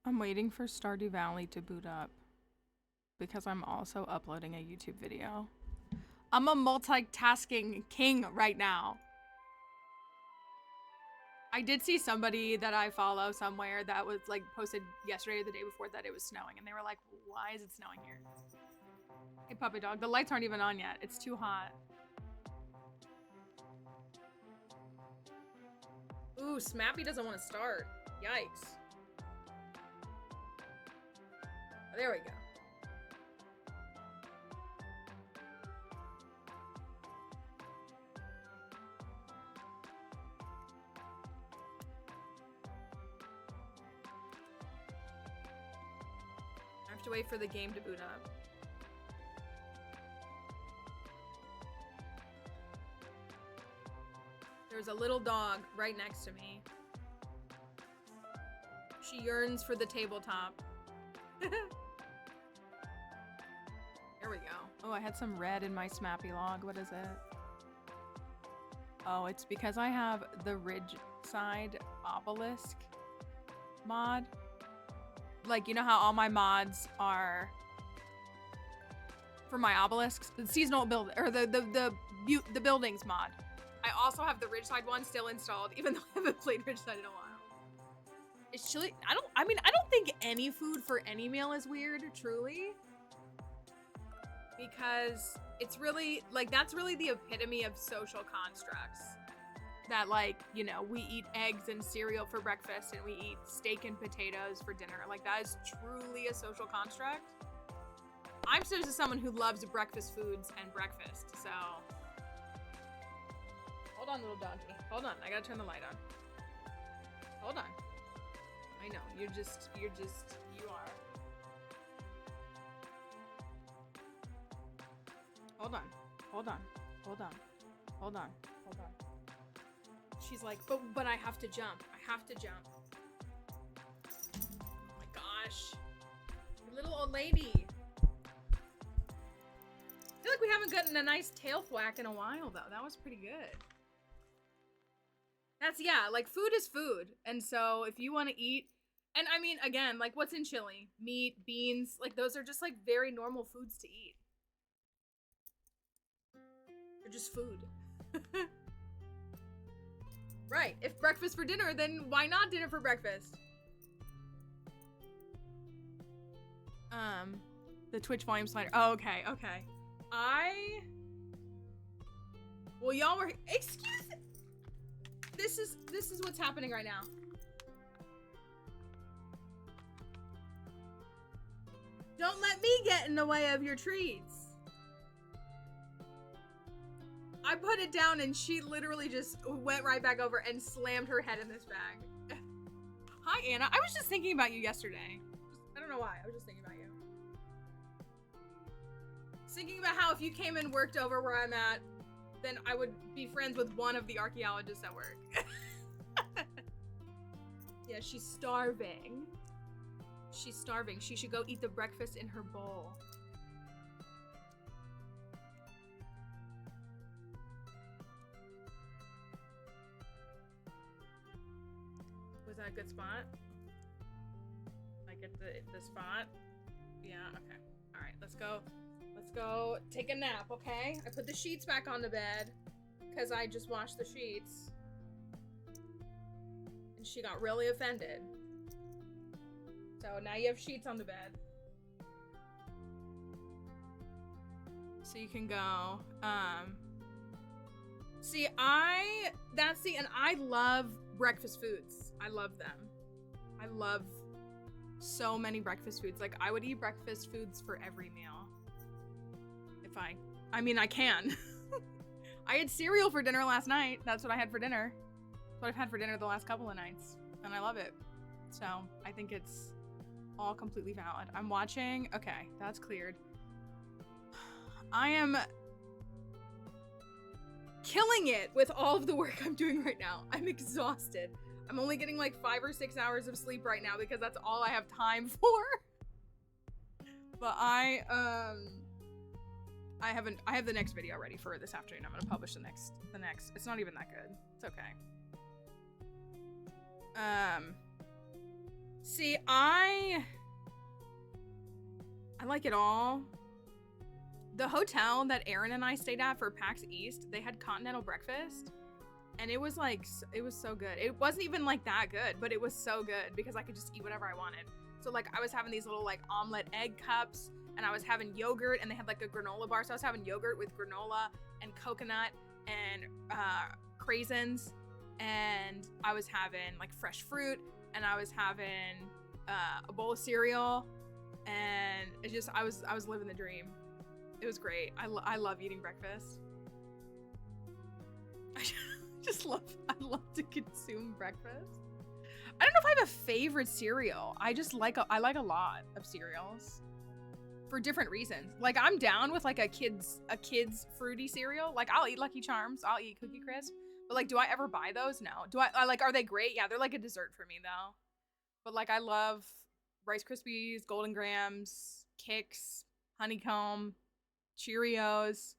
I'm waiting for Stardew Valley to boot up because I'm also uploading a YouTube video. I'm a multitasking king right now. I did see somebody that I follow somewhere that was like posted yesterday or the day before that it was snowing, and they were like, why is it snowing here? Hey puppy dog, the lights aren't even on yet. It's too hot. Ooh, Smappy doesn't want to start. Yikes. There we go. I have to wait for the game to boot up. There's a little dog right next to me. She yearns for the tabletop. There we go. Oh, I had some red in my Smappy log. What is it? Oh, it's because I have the Ridgeside Obelisk mod. Like, you know how all my mods are for my obelisks? The seasonal build, or the buildings mod. I also have the Ridgeside one still installed, even though I haven't played Ridgeside in a while. Is chili, I mean, I don't think any food for any meal is weird, truly. Because it's really, like, that's really the epitome of social constructs. That, like, you know, we eat eggs and cereal for breakfast and we eat steak and potatoes for dinner. Like, that is truly a social construct. I'm just someone who loves breakfast foods and breakfast, so. Hold on, little donkey. Hold on, I gotta turn the light on. Hold on. I know, you are. Hold on, hold on, hold on, hold on, hold on. She's like, but I have to jump. I have to jump. Oh my gosh. You little old lady. I feel like we haven't gotten a nice tail thwack in a while, though. That was pretty good. That's, yeah, like, food is food. And so if you want to eat, and I mean, again, like, what's in chili? Meat, beans, like, those are just, like, very normal foods to eat. They're just food. Right. If breakfast for dinner, then why not dinner for breakfast? The Twitch volume slider. Oh, okay, okay. Well, y'all were, excuse me. This is what's happening right now. Don't let me get in the way of your treats. I put it down and she literally just went right back over and slammed her head in this bag. Hi, Anna. I was just thinking about you yesterday. I don't know why. I was just thinking about you. Thinking about how if you came and worked over where I'm at, then I would be friends with one of the archaeologists at work. Yeah, she's starving. She's starving. She should go eat the breakfast in her bowl. Was that a good spot? Like at the spot? Yeah, okay. All right, let's go. Let's go take a nap, okay? I put the sheets back on the bed because I just washed the sheets. And she got really offended. So now you have sheets on the bed. So you can go. And I love breakfast foods. I love them. I love so many breakfast foods. Like, I would eat breakfast foods for every meal. I mean, I can. I had cereal for dinner last night. That's what I had for dinner. That's what I've had for dinner the last couple of nights. And I love it. So, I think it's all completely valid. I'm watching. Okay, that's cleared. I am killing it with all of the work I'm doing right now. I'm exhausted. I'm only getting like 5 or 6 hours of sleep right now because that's all I have time for. But I have the next video ready for this afternoon. I'm gonna publish the next. It's not even that good. It's okay. See, I like it all. The hotel that Aaron and I stayed at for PAX East, they had continental breakfast. And it was like, it was so good. It wasn't even like that good, but it was so good because I could just eat whatever I wanted. So like I was having these little like omelet egg cups and I was having yogurt and they had like a granola bar. So I was having yogurt with granola and coconut and craisins. And I was having like fresh fruit and I was having a bowl of cereal. And it just, I was living the dream. It was great. I love eating breakfast. I love to consume breakfast. I don't know if I have a favorite cereal. I like a lot of cereals for different reasons. Like I'm down with like a kid's fruity cereal. Like I'll eat Lucky Charms, I'll eat Cookie Crisp. But like, do I ever buy those? No. Do I like, are they great? Yeah, they're like a dessert for me though. But like I love Rice Krispies, Golden Grahams, Kix, Honeycomb, Cheerios,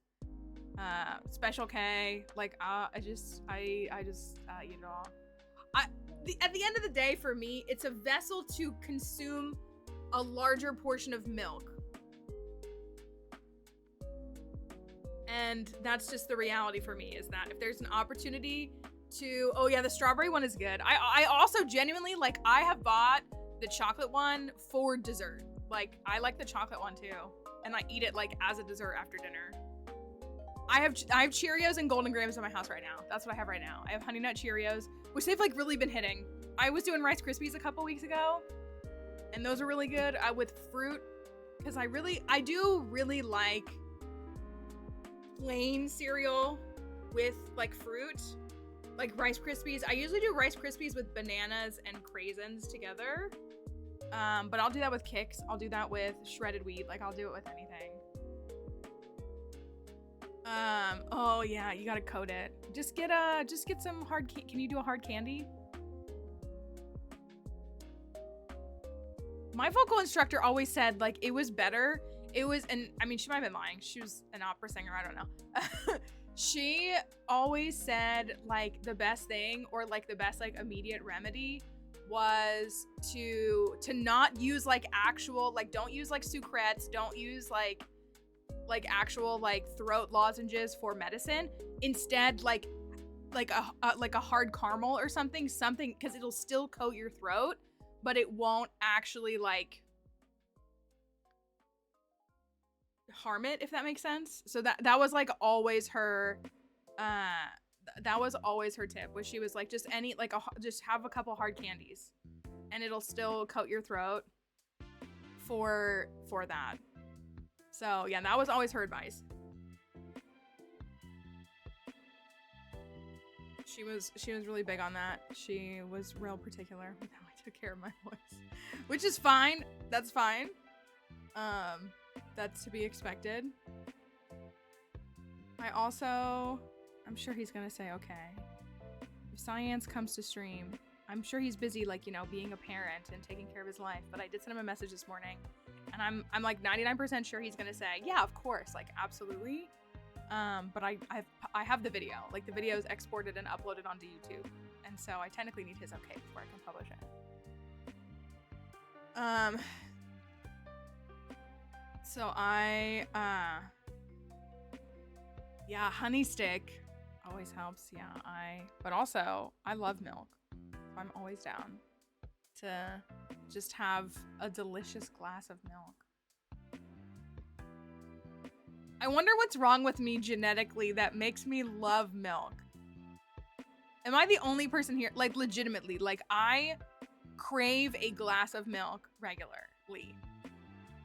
Special K. Like I just eat it all. At the end of the day, for me, it's a vessel to consume a larger portion of milk. And that's just the reality for me, is that if there's an opportunity to, oh yeah, the strawberry one is good. I also genuinely, like, I have bought the chocolate one for dessert. Like, I like the chocolate one too. And I eat it like as a dessert after dinner. I have Cheerios and Golden Grahams in my house right now. That's what I have right now. I have Honey Nut Cheerios, which they've like really been hitting. I was doing Rice Krispies a couple weeks ago, and those are really good with fruit, because I do really like plain cereal with like fruit, like Rice Krispies. I usually do Rice Krispies with bananas and craisins together, but I'll do that with Kix. I'll do that with shredded wheat. Like, I'll do it with anything. Oh yeah, you gotta coat it. Just get some hard can you do a hard candy? My vocal instructor always said, like, it was better. It was, and I mean, she might have been lying. She was an opera singer, I don't know. She always said, like, the best thing, or like the best like immediate remedy, was to not use like actual, like, don't use like sucrettes, don't use like actual like throat lozenges for medicine. Instead, like a hard caramel or something, because it'll still coat your throat, but it won't actually like harm it, if that makes sense. So that was like always her that was always her tip, was she was like, just just have a couple hard candies and it'll still coat your throat for that. So yeah, that was always her advice. She was really big on that. She was real particular with how I took care of my voice, which is fine. That's fine. That's to be expected. I'm sure he's gonna say okay. If Science comes to stream, I'm sure he's busy, like, you know, being a parent and taking care of his life, but I did send him a message this morning, and I'm like 99% sure he's gonna say, yeah, of course, like, absolutely. But I have the video. Like, the video is exported and uploaded onto YouTube, and so I technically need his okay before I can publish it. So yeah, honey stick always helps. Yeah, but also I love milk. So I'm always down to just have a delicious glass of milk. I wonder what's wrong with me genetically that makes me love milk. Am I the only person here? Like, legitimately, like, I crave a glass of milk regularly.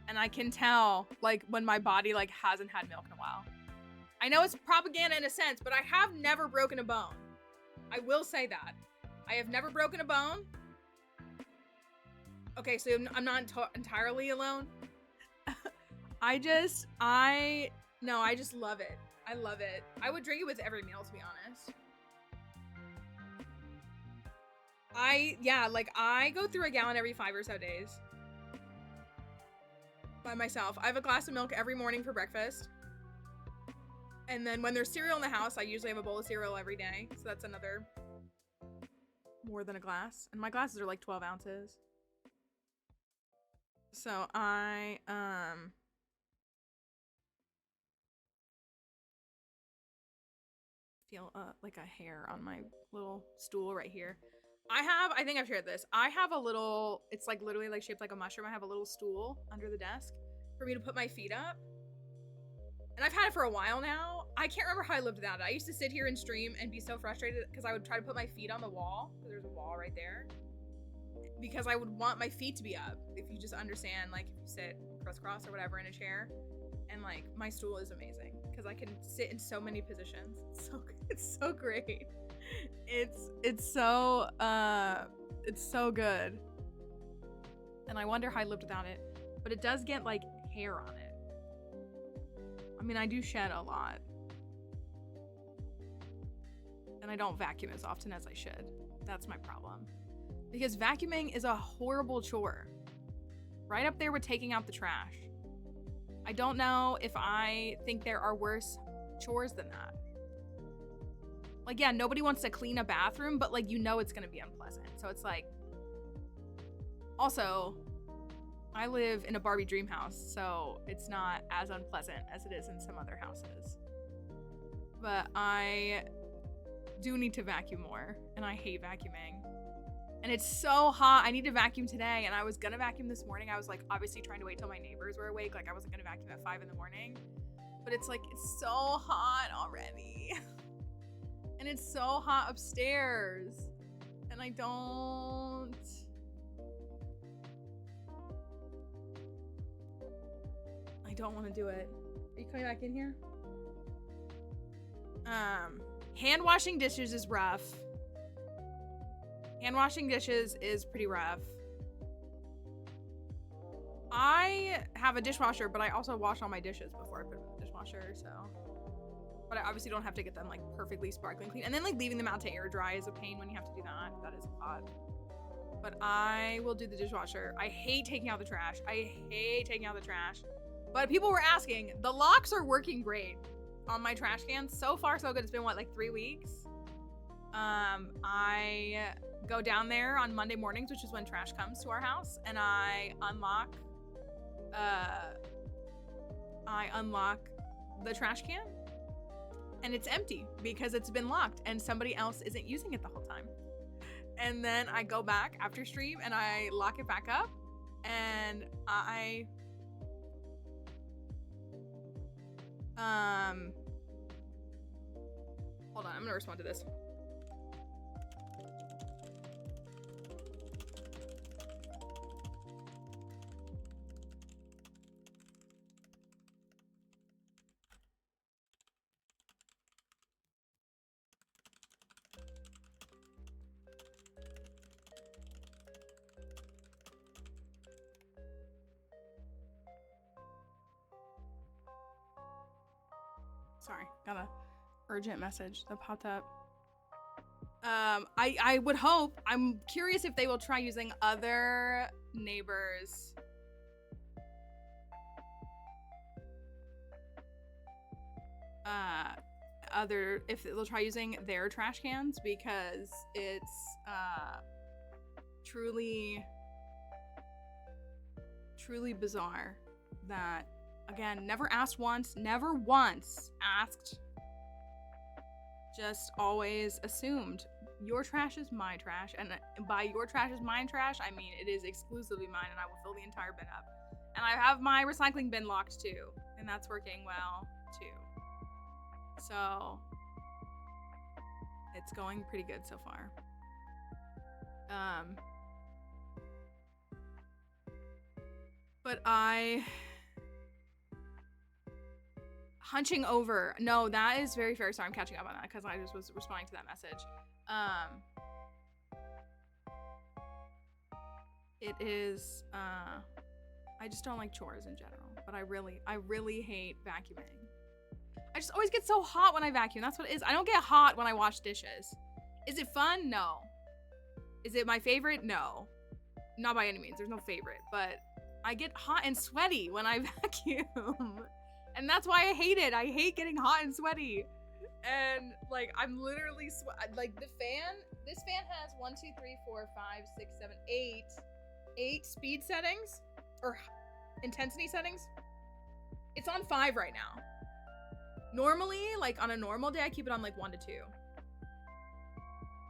And I can tell, like, when my body, like, hasn't had milk in a while. I know it's propaganda in a sense, but I have never broken a bone. I will say that. I have never broken a bone. Okay, so I'm not entirely alone. I just love it. I love it. I would drink it with every meal, to be honest. I go through a gallon every 5 or so days. By myself. I have a glass of milk every morning for breakfast. And then when there's cereal in the house, I usually have a bowl of cereal every day. So that's another more than a glass. And my glasses are like 12 ounces. So I feel like a hair on my little stool right here. I think I've shared this. I have a little, it's like literally like shaped like a mushroom. I have a little stool under the desk for me to put my feet up. And I've had it for a while now. I can't remember how I lived without it. I used to sit here and stream and be so frustrated because I would try to put my feet on the wall. There's a wall right there. Because I would want my feet to be up. If you just understand, like, if you sit crisscross or whatever in a chair. And like, my stool is amazing because I can sit in so many positions. It's so great. It's so good. And I wonder how I lived without it. But it does get like hair on it. I mean, I do shed a lot. And I don't vacuum as often as I should. That's my problem. Because vacuuming is a horrible chore. Right up there with taking out the trash. I don't know if I think there are worse chores than that. Like, yeah, nobody wants to clean a bathroom, but like, you know it's gonna be unpleasant. So it's like, also, I live in a Barbie dream house, so it's not as unpleasant as it is in some other houses. But I do need to vacuum more, and I hate vacuuming. And it's so hot. I need to vacuum today, and I was gonna vacuum this morning. I was like obviously trying to wait till my neighbors were awake. Like I wasn't gonna vacuum at 5 in the morning. But it's like, it's so hot already. And it's so hot upstairs. And I don't want to do it. Are you coming back in here? Hand washing dishes is rough. Hand washing dishes is pretty rough. I have a dishwasher, but I also wash all my dishes before I put them in the dishwasher, so. But I obviously don't have to get them like perfectly sparkling clean. And then like leaving them out to air dry is a pain when you have to do that. That is a lot. But I will do the dishwasher. I hate taking out the trash. But people were asking, the locks are working great on my trash cans. So far, so good. It's been what, like 3 weeks? I go down there on Monday mornings, which is when trash comes to our house, and I unlock the trash can, and it's empty because it's been locked and somebody else isn't using it the whole time. And then I go back after stream and I lock it back up, and I hold on, I'm gonna respond to this. Sorry, got a urgent message that popped up. I would hope, I'm curious if they will try using other neighbors. If they'll try using their trash cans, because it's truly bizarre that, again, never once asked, just always assumed your trash is my trash, and by your trash is my trash, I mean it is exclusively mine, and I will fill the entire bin up. And I have my recycling bin locked too, and that's working well too. So it's going pretty good so far. But hunching over. No, that is very fair. Sorry, I'm catching up on that because I just was responding to that message. It is, I just don't like chores in general, but I really hate vacuuming. I just always get so hot when I vacuum. That's what it is. I don't get hot when I wash dishes. Is it fun? No. Is it my favorite? No. Not by any means. There's no favorite, but I get hot and sweaty when I vacuum. And that's why I hate it. I hate getting hot and sweaty. And like, I'm literally like this fan has 1, 2, 3, 4, 5, 6, 7, 8 speed settings or intensity settings. It's on 5 right now. Normally, like on a normal day, I keep it on like 1 to 2. I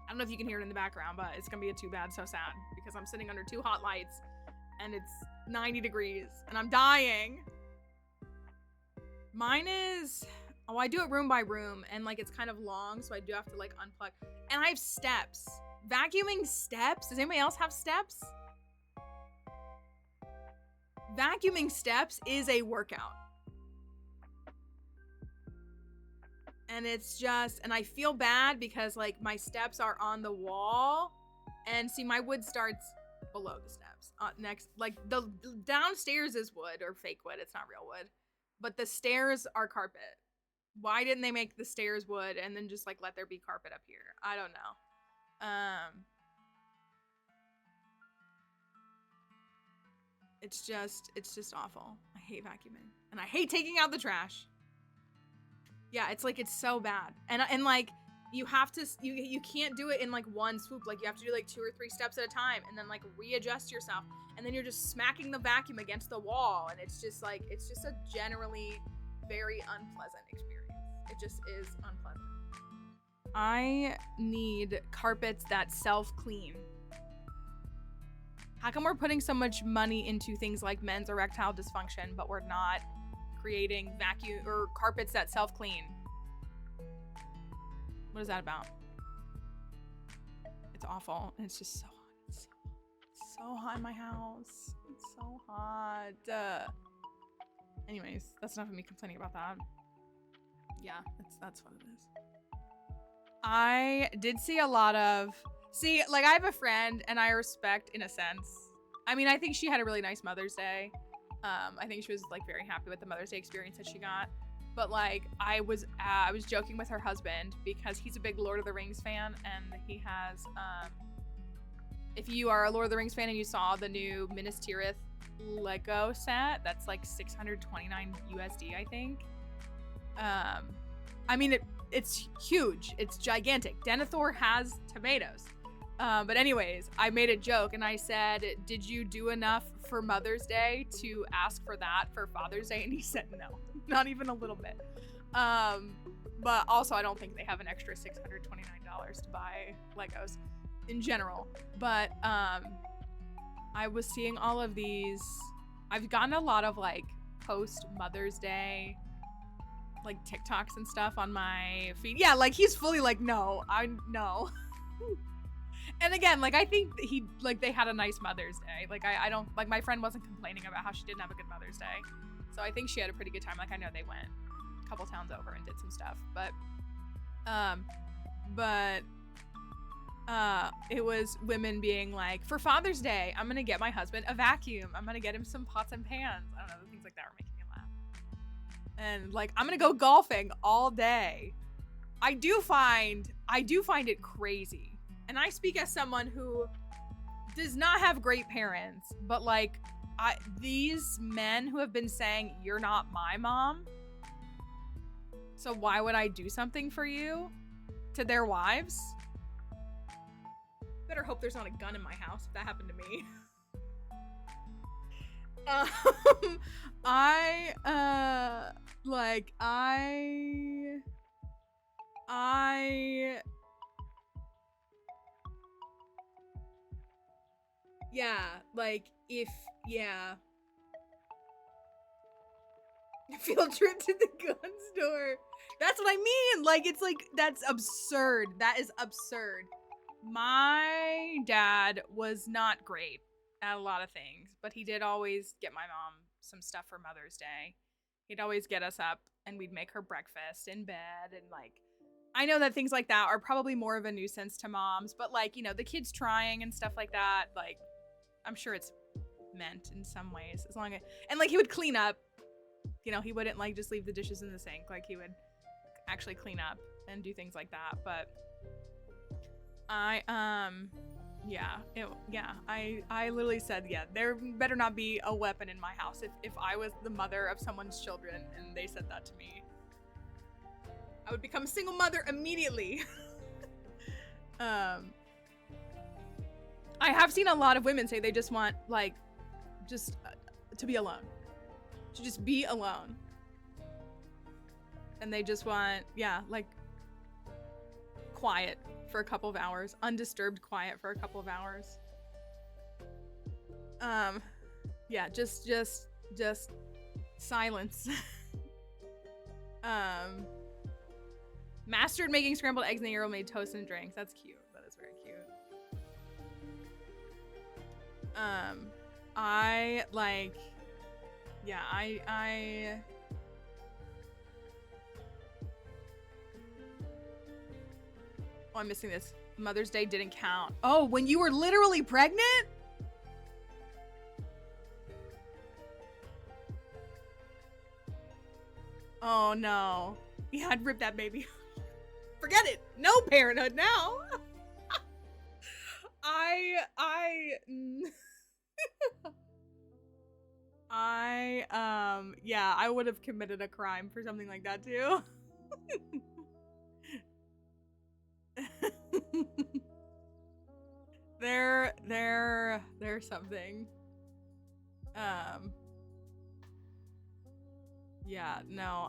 don't know if you can hear it in the background, but it's gonna be a too bad, so sad, because I'm sitting under 2 hot lights and it's 90 degrees and I'm dying. Mine is, oh, I do it room by room, and like it's kind of long, so I do have to like unplug. And I have steps. Vacuuming steps? Does anybody else have steps? Vacuuming steps is a workout. And it's just, and I feel bad because like my steps are on the wall, and see, my wood starts below the steps. Next, like the downstairs is wood or fake wood. It's not real wood, but the stairs are carpet. Why didn't they make the stairs wood and then just like let there be carpet up here? I don't know. It's just awful. I hate vacuuming, and I hate taking out the trash. Yeah, it's like, it's so bad. And like, you have to, you can't do it in like one swoop. Like you have to do like 2 or 3 steps at a time, and then like readjust yourself. And then you're just smacking the vacuum against the wall. And it's just like, it's just a generally very unpleasant experience. It just is unpleasant. I need carpets that self-clean. How come we're putting so much money into things like men's erectile dysfunction, but we're not creating vacuum or carpets that self-clean? What is that about? It's awful. And it's just so hot. It's so hot in my house. It's so hot. Anyways, that's enough of me complaining about that. Yeah, that's what it is. I did see a lot of... See, like, I have a friend, and I respect, in a sense. I mean, I think she had a really nice Mother's Day. I think she was, like, very happy with the Mother's Day experience that she got. But, like, I was joking with her husband because he's a big Lord of the Rings fan, and he has, if you are a Lord of the Rings fan and you saw the new Minas Tirith Lego set, that's, like, $629 USD, I think. I mean, it's huge. It's gigantic. Denethor has tomatoes. But anyways, I made a joke and I said, did you do enough for Mother's Day to ask for that for Father's Day? And he said no, not even a little bit. But also I don't think they have an extra $629 to buy Legos in general. But I was seeing all of these. I've gotten a lot of like post Mother's Day like TikToks and stuff on my feed. Yeah, like he's fully like, no. And again, like I think they had a nice Mother's Day. Like I don't, like my friend wasn't complaining about how she didn't have a good Mother's Day. So I think she had a pretty good time. Like I know they went a couple towns over and did some stuff, but it was women being like, for Father's Day, I'm gonna get my husband a vacuum. I'm gonna get him some pots and pans. I don't know, things like that were making me laugh. And like, I'm gonna go golfing all day. I do find it crazy. And I speak as someone who does not have great parents, but like these men who have been saying, you're not my mom, so why would I do something for you, to their wives. Better hope there's not a gun in my house if that happened to me. Field trip to the gun store. That's what I mean. Like, it's like, that's absurd. That is absurd. My dad was not great at a lot of things, but he did always get my mom some stuff for Mother's Day. He'd always get us up and we'd make her breakfast in bed. And like, I know that things like that are probably more of a nuisance to moms, but like, you know, the kids trying and stuff like that, like, I'm sure it's meant in some ways, as long as, and like he would clean up, you know, he wouldn't like just leave the dishes in the sink. Like he would actually clean up and do things like that. But I literally said, yeah, there better not be a weapon in my house. If I was the mother of someone's children and they said that to me, I would become a single mother immediately. I have seen a lot of women say they just want like, to be alone. To just be alone. And they just want, yeah, like quiet for a couple of hours. Undisturbed quiet for a couple of hours. Yeah, just silence. Mastered making scrambled eggs in the Euro made toast and drinks. That's cute. That is very cute. Oh, I'm missing this. Mother's Day didn't count. Oh, when you were literally pregnant? Oh no. Yeah, I'd rip that baby. Forget it. No parenthood now. Yeah, I would have committed a crime for something like that too. There's something. Yeah, no,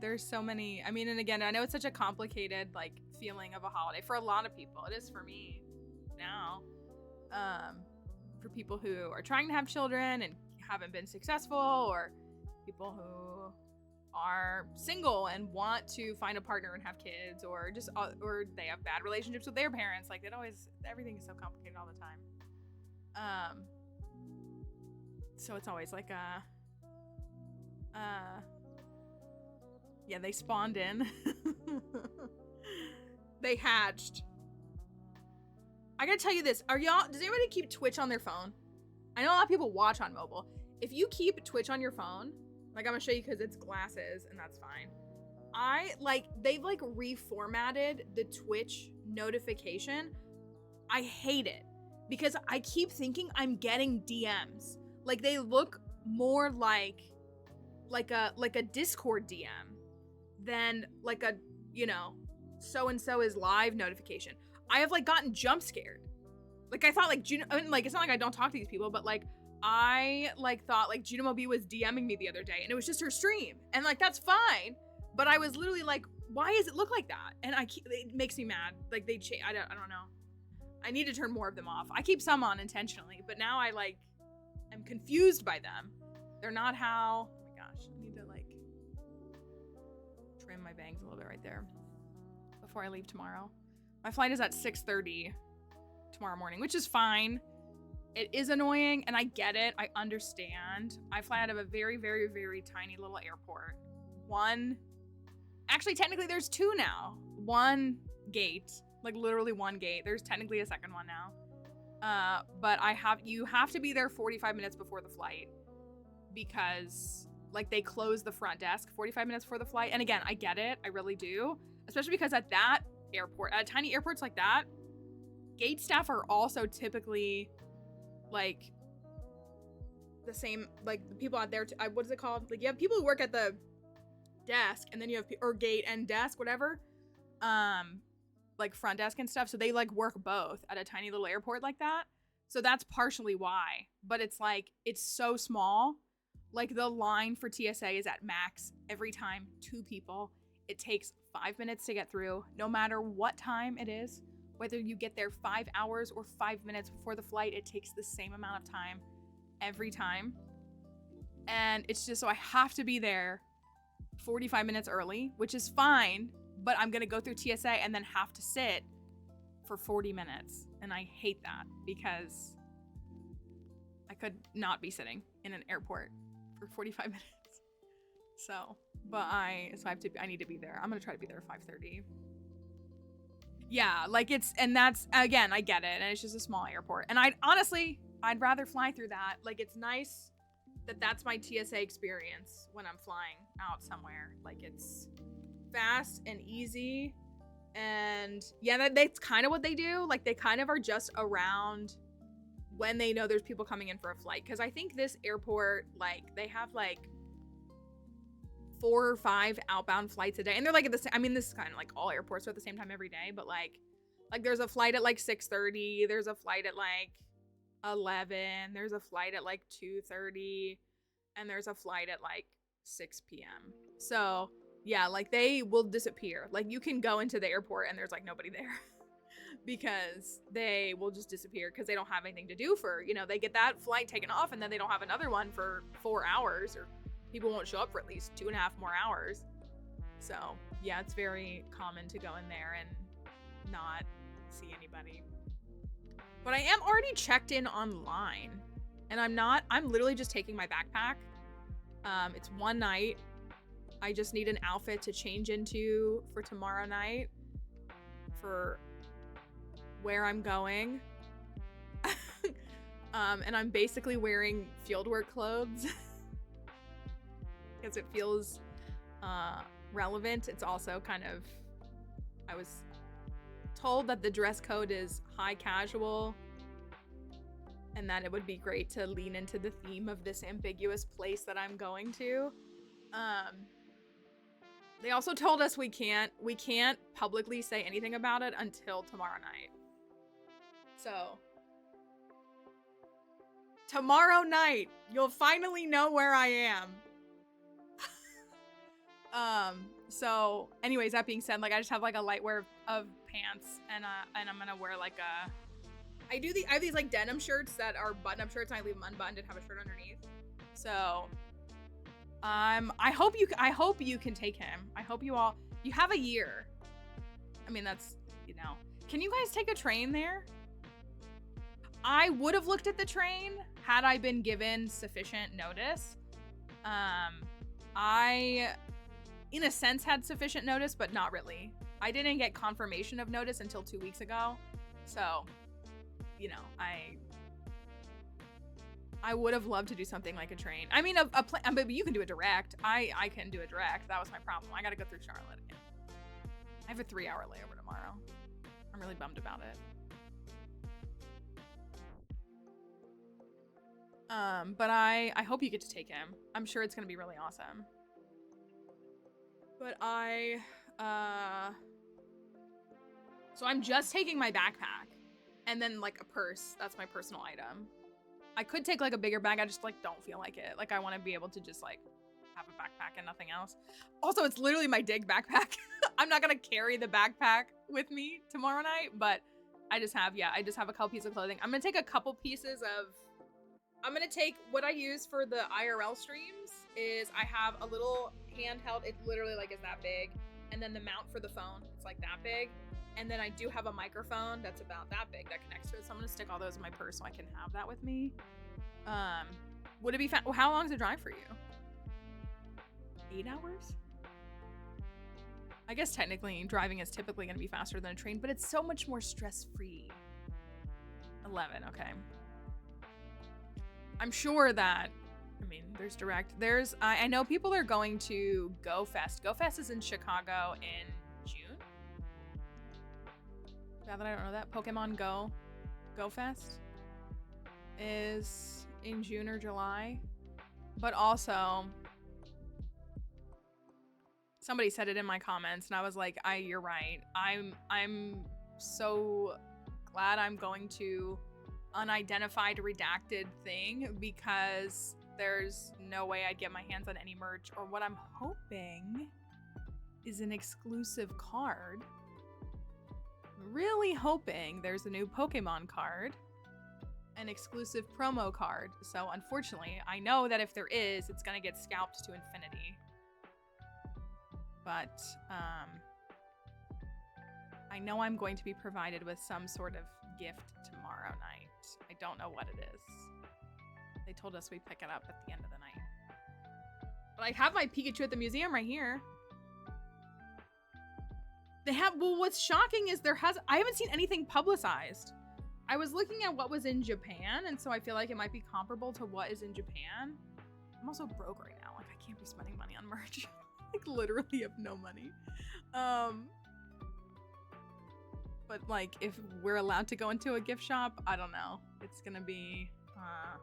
there's so many, I mean, and again, I know it's such a complicated, like, feeling of a holiday for a lot of people. It is for me now. For people who are trying to have children and haven't been successful, or people who are single and want to find a partner and have kids, or just or they have bad relationships with their parents. Like everything is so complicated all the time. So it's always like yeah, they spawned in. They hatched. I gotta tell you this. Does anybody keep Twitch on their phone? I know a lot of people watch on mobile. If you keep Twitch on your phone, like I'm gonna show you because it's glasses and that's fine. They've like reformatted the Twitch notification. I hate it because I keep thinking I'm getting DMs. Like they look more like a Discord DM than like a, you know, so-and-so is live notification. I have like gotten jump scared. Like I thought like it's not like I don't talk to these people, but like I like thought like Junimo B was DMing me the other day and it was just her stream. And like that's fine, but I was literally like, why does it look like that? And it makes me mad. Like they change. I don't know. I need to turn more of them off. I keep some on intentionally, but now I like am confused by them. They're not how. Oh my gosh, I need to like trim my bangs a little bit right there before I leave tomorrow. My flight is at 6:30 tomorrow morning, which is fine. It is annoying, and I get it. I understand. I fly out of a very, very, very tiny little airport. Actually, technically, there's two now. One gate, like literally one gate. There's technically a second one now. But you have to be there 45 minutes before the flight because like they close the front desk 45 minutes before the flight. And again, I get it. I really do. Especially because at that airport, at tiny airports like that, gate staff are also typically like the same, like the people out there, what is it called? Like you have people who work at the desk and then you have, or gate and desk, whatever. Like front desk and stuff. So they like work both at a tiny little airport like that. So that's partially why, but it's like, it's so small. Like the line for TSA is at max every time 2 people. It takes 5 minutes to get through, no matter what time it is. Whether you get there 5 hours or 5 minutes before the flight, it takes the same amount of time every time. And it's just so I have to be there 45 minutes early, which is fine, but I'm gonna go through TSA and then have to sit for 40 minutes. And I hate that because I could not be sitting in an airport for 45 minutes. So, I need to be there. I'm gonna try to be there at 5:30. Yeah, like and that's, again, I get it, and it's just a small airport. And I'd rather fly through that. Like, it's nice that that's my TSA experience when I'm flying out somewhere. Like, it's fast and easy. And yeah, that's kind of what they do. Like, they kind of are just around when they know there's people coming in for a flight. Because I think this airport, like, they have, like, 4 or 5 outbound flights a day, and they're like at the same, I mean, this is kind of like all airports are at the same time every day, but like there's a flight at like 6:30, there's a flight at like 11, there's a flight at like 2:30, and there's a flight at like 6 p.m. So yeah, like they will disappear. Like you can go into the airport and there's like nobody there because they will just disappear because they don't have anything to do for, you know, they get that flight taken off and then they don't have another one for 4 hours, or people won't show up for at least 2.5 more hours. So yeah, it's very common to go in there and not see anybody. But I am already checked in online, and I'm literally just taking my backpack. It's one night. I just need an outfit to change into for tomorrow night for where I'm going. And I'm basically wearing fieldwork clothes. Because it feels relevant. It's also kind of, I was told that the dress code is high casual and that it would be great to lean into the theme of this ambiguous place that I'm going to. They also told us we can't publicly say anything about it until tomorrow night. So tomorrow night, you'll finally know where I am. So anyways, that being said, like I just have like a light wear of pants, and I'm gonna wear like a. I have these like denim shirts that are button-up shirts, and I leave them unbuttoned and have a shirt underneath. So, I hope you can take him. I hope you have a year. I mean, that's, you know. Can you guys take a train there? I would have looked at the train had I been given sufficient notice. I, in a sense, had sufficient notice, but not really. I didn't get confirmation of notice until 2 weeks ago. So, you know, I would have loved to do something like a train. I mean, but you can do it direct. I can do it direct. That was my problem. I got to go through Charlotte again. I have a 3-hour layover tomorrow. I'm really bummed about it. But I hope you get to take him. I'm sure it's gonna be really awesome. But so I'm just taking my backpack and then like a purse. That's my personal item. I could take like a bigger bag. I just like don't feel like it. Like I want to be able to just like have a backpack and nothing else. Also, it's literally my dig backpack. I'm not gonna carry the backpack with me tomorrow night, but I just have a couple pieces of clothing. I'm gonna take a couple pieces of. I'm gonna take what I use for the IRL streams is I have a little handheld, it literally like is that big, and then the mount for the phone, it's like that big, and then I do have a microphone that's about that big that connects to it, so I'm gonna stick all those in my purse so I can have that with me. Would it be how long is the drive for you? 8 hours? I guess technically driving is typically gonna be faster than a train, but it's so much more stress-free. 11, okay. I'm sure that, I mean, there's direct. I know people are going to Go Fest. Go Fest is in Chicago in June. Now that I don't know that, Pokemon Go Fest is in June or July. But also, somebody said it in my comments, and I was like, you're right. I'm so glad I'm going to unidentified redacted thing because there's no way I'd get my hands on any merch, or what I'm hoping is an exclusive card. Really hoping there's a new Pokemon card, an exclusive promo card. So unfortunately, I know that if there is, it's gonna get scalped to infinity. But I know I'm going to be provided with some sort of gift tomorrow night. I don't know what it is. They told us we pick it up at the end of the night. But I have my Pikachu at the museum right here. They have, well, what's shocking is I haven't seen anything publicized. I was looking at what was in Japan, and so I feel like it might be comparable to what is in Japan. I'm also broke right now. Like, I can't be spending money on merch. Like, literally have no money. But like, if we're allowed to go into a gift shop, I don't know. It's gonna be, yeah.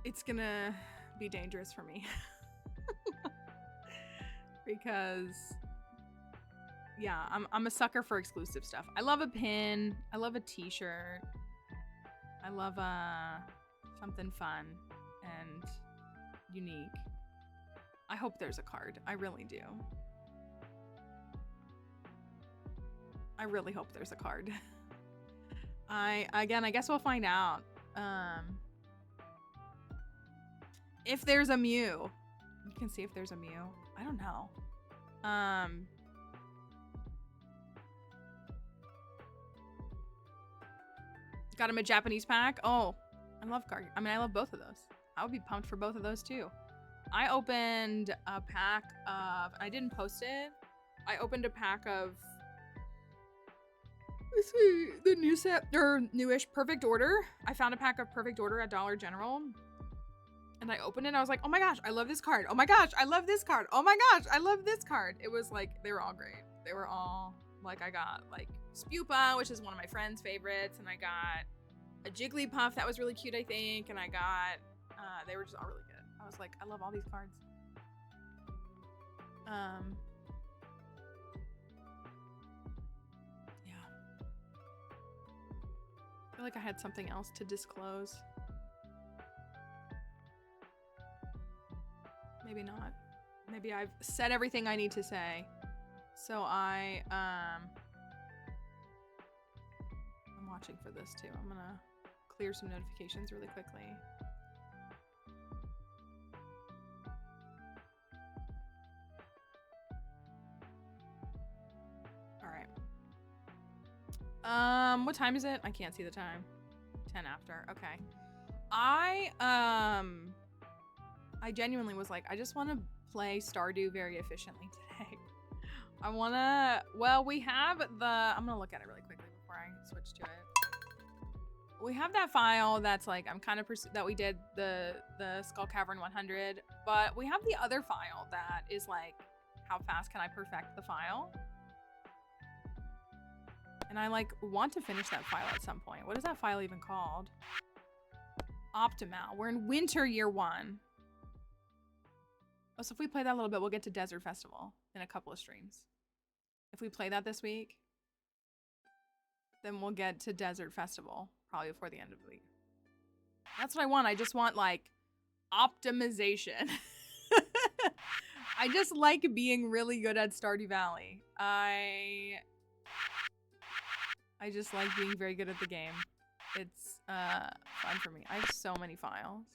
It's gonna be dangerous for me. Because, yeah, I'm a sucker for exclusive stuff. I love a pin. I love a t-shirt. I love something fun and unique. I hope there's a card. I really do. I really hope there's a card. I guess we'll find out. If there's a Mew. You can see if there's a Mew. I don't know. Got him a Japanese pack. Oh, I love card. I mean, I love both of those. I would be pumped for both of those too. I opened a pack of, I didn't post it. I opened a pack of, let's see, the new set, or newish Perfect Order. I found a pack of Perfect Order at Dollar General. And I opened it and I was like, oh my gosh, I love this card. Oh my gosh, I love this card. Oh my gosh, I love this card. It was like, they were all great. They were all, like, I got like Spupa, which is one of my friend's favorites. And I got a Jigglypuff that was really cute, I think. And I got, they were just all really good. I was like, I love all these cards. Yeah. I feel like I had something else to disclose. maybe not. Maybe I've said everything I need to say. So I'm watching for this too. I'm gonna clear some notifications really quickly. All right. What time is it? I can't see the time. 10 after. Okay. I genuinely was like, I just want to play Stardew very efficiently today. I want to, well, we have the, I'm going to look at it really quickly before I switch to it. We have that file that's like, I'm kind of, that we did the Skull Cavern 100, but we have the other file that is like, how fast can I perfect the file? And I like want to finish that file at some point. What is that file even called? Optimal. We're in winter year 1. Oh, so if we play that a little bit, we'll get to Desert Festival in a couple of streams. If we play that this week, then we'll get to Desert Festival probably before the end of the week. That's what I want. I just want like optimization. I just like being really good at Stardew Valley. I just like being very good at the game. It's fun for me. I have so many files.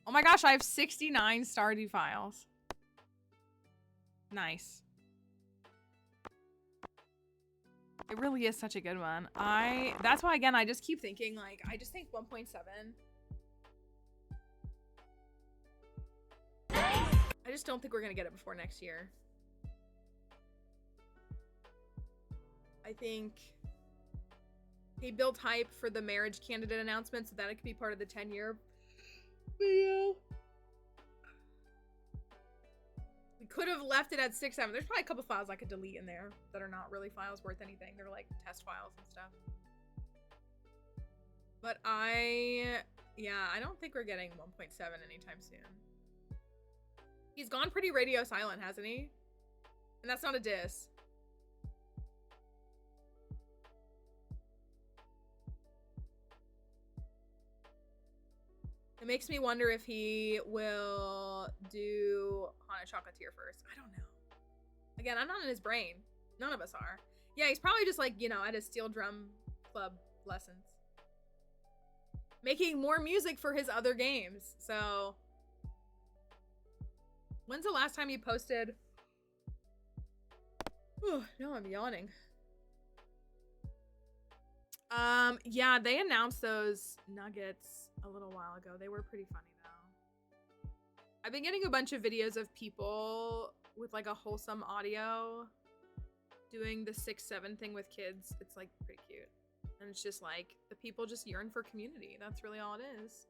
Oh my gosh, I have 69 Stardew files. Nice. It really is such a good one. That's why, again, I just keep thinking, like, I just think 1.7. I just don't think we're gonna get it before next year. I think he built hype for the marriage candidate announcement so that it could be part of the 10-year video. We could have left it at 6.7. There's probably a couple files I could delete in there that are not really files worth anything. They're like test files and stuff. But yeah, I don't think we're getting 1.7 anytime soon. He's gone pretty radio silent, hasn't he? And that's not a diss. It makes me wonder if he will do Haunted Chocolatier first. I don't know. Again, I'm not in his brain. None of us are. Yeah, he's probably just like, you know, at his steel drum club lessons. Making more music for his other games. So, when's the last time you posted? Oh, no, I'm yawning. Yeah, they announced those nuggets a little while ago. They were pretty funny though. I've been getting a bunch of videos of people with like a wholesome audio doing the 6-7 thing with kids. It's like pretty cute. And it's just like the people just yearn for community. That's really all it is.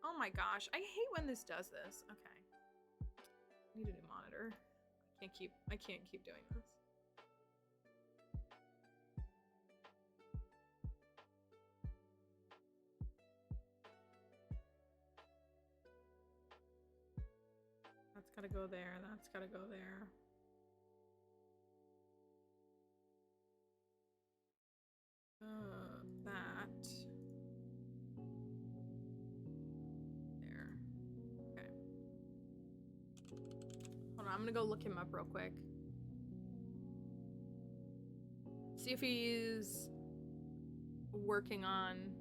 Oh my gosh. I hate when this does this. Okay. I need a new monitor. I can't keep doing this. That's gotta go there. That's gotta go there. That. There. Okay. Hold on, I'm gonna go look him up real quick. See if he's working on...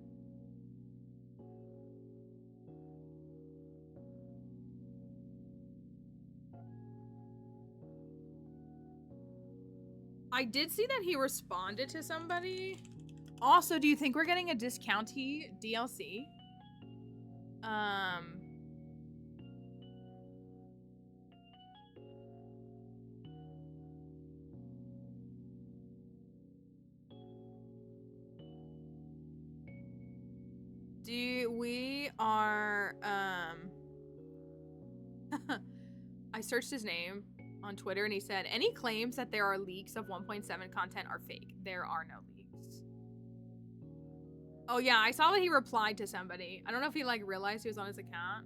I did see that he responded to somebody. Also, do you think we're getting a discounty DLC? We are, I searched his name on Twitter and he said, any claims that there are leaks of 1.7 content are fake. There are no leaks. Oh yeah, I saw that he replied to somebody. I don't know if he like realized he was on his account.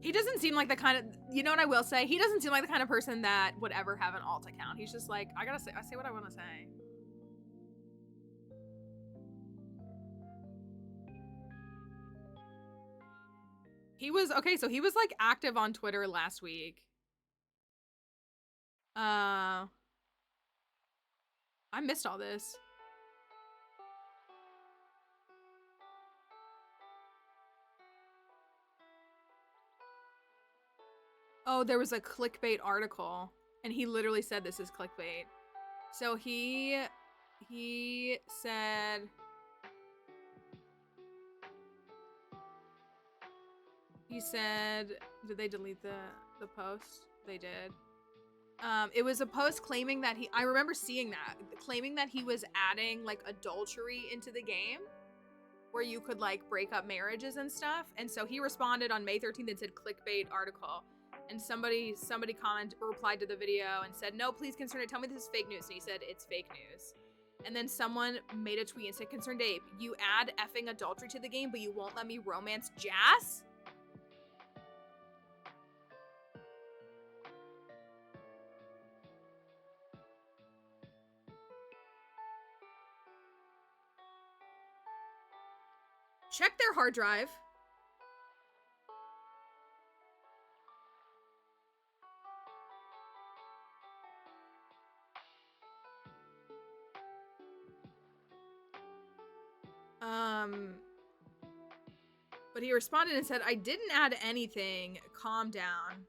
He doesn't seem like the kind of, you know what I will say? He doesn't seem like the kind of person that would ever have an alt account. He's just like, I say what I want to say. He was, okay, so he was like active on Twitter last week. I missed all this. Oh, there was a clickbait article, and he literally said this is clickbait. So he said, did they delete the post? They did. It was a post claiming that I remember seeing that, claiming that he was adding like adultery into the game, where you could like break up marriages and stuff. And so he responded on May 13th and said clickbait article. And somebody replied to the video and said, no, please, Concerned Ape, tell me this is fake news. And he said, it's fake news. And then someone made a tweet and said, Concerned Ape, you add effing adultery to the game, but you won't let me romance Jas? Check their hard drive. But he responded and said, I didn't add anything. Calm down.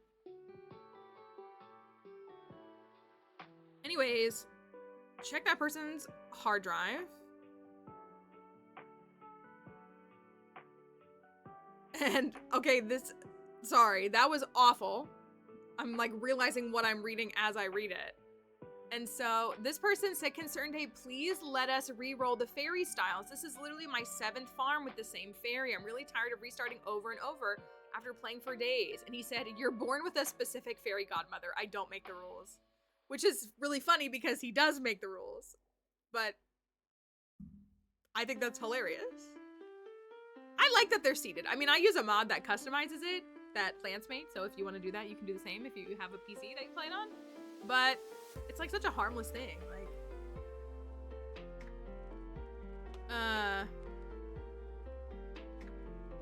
Anyways, check that person's hard drive. And, okay, sorry, that was awful. I'm, like, realizing what I'm reading as I read it. And so, this person said, Concerned Ape, please let us re-roll the fairy styles. This is literally my 7th farm with the same fairy. I'm really tired of restarting over and over after playing for days. And he said, you're born with a specific fairy godmother. I don't make the rules. Which is really funny because he does make the rules. But I think that's hilarious. I like that they're seated. I mean, I use a mod that customizes it, that PlantsMate, so if you want to do that, you can do the same if you have a PC that you play it on. But it's like such a harmless thing, like...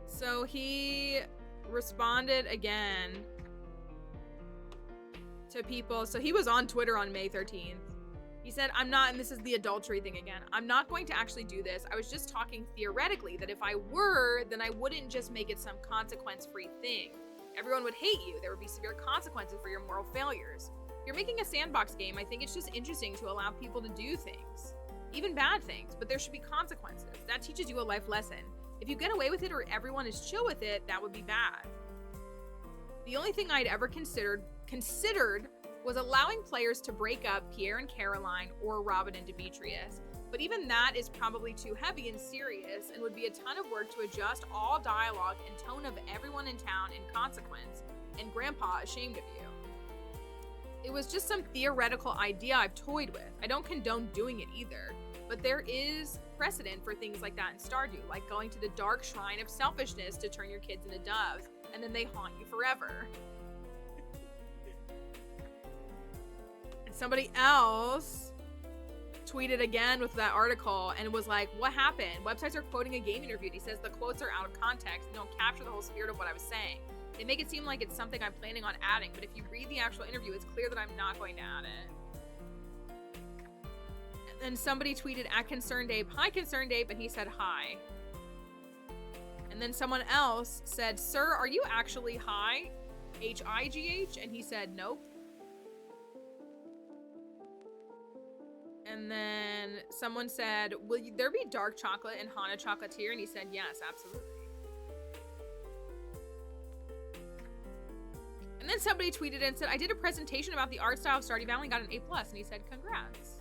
So he responded again to people. So he was on Twitter on May 13th. He said, I'm not, and this is the adultery thing again, I'm not going to actually do this. I was just talking theoretically that if I were, then I wouldn't just make it some consequence-free thing. Everyone would hate you. There would be severe consequences for your moral failures. If you're making a sandbox game, I think it's just interesting to allow people to do things. Even bad things, but there should be consequences. That teaches you a life lesson. If you get away with it or everyone is chill with it, that would be bad. The only thing I'd ever considered was allowing players to break up Pierre and Caroline or Robin and Demetrius. But even that is probably too heavy and serious and would be a ton of work to adjust all dialogue and tone of everyone in town in consequence, and Grandpa ashamed of you. It was just some theoretical idea I've toyed with. I don't condone doing it either, but there is precedent for things like that in Stardew, like going to the dark shrine of selfishness to turn your kids into doves, and then they haunt you forever. And somebody else tweeted again with that article and was like, what happened? Websites are quoting a game interview. He says the quotes are out of context and don't capture the whole spirit of what I was saying. They make it seem like it's something I'm planning on adding, but if you read the actual interview, it's clear that I'm not going to add it. And then somebody tweeted at Concerned Ape, hi Concerned Ape, and he said hi. And then someone else said, sir, are you actually high? H-I-G-H? And he said, nope. And then someone said, will there be dark chocolate and Hana chocolatier? And he said, yes, absolutely. And then somebody tweeted and said, I did a presentation about the art style of Stardew Valley and got an A+, and he said, congrats.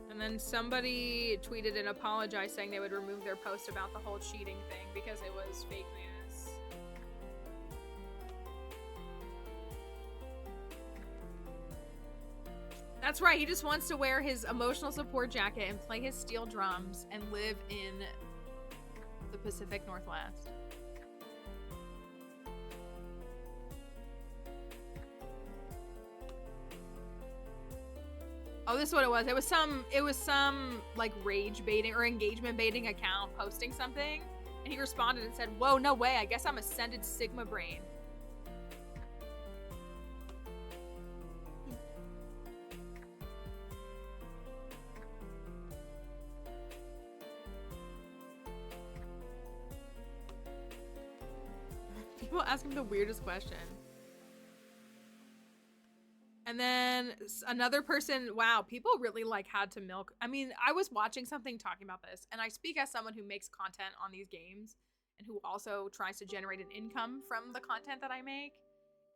And then somebody tweeted and apologized saying they would remove their post about the whole cheating thing because it was fake news. That's right, he just wants to wear his emotional support jacket and play his steel drums and live in the Pacific Northwest. Oh, this is what it was. It was some like rage baiting or engagement baiting account posting something, and he responded and said, "Whoa, no way. I guess I'm ascended Sigma brain." People ask him the weirdest question. And then another person, wow, people really like had to milk. I mean, I was watching something talking about this, and I speak as someone who makes content on these games and who also tries to generate an income from the content that I make.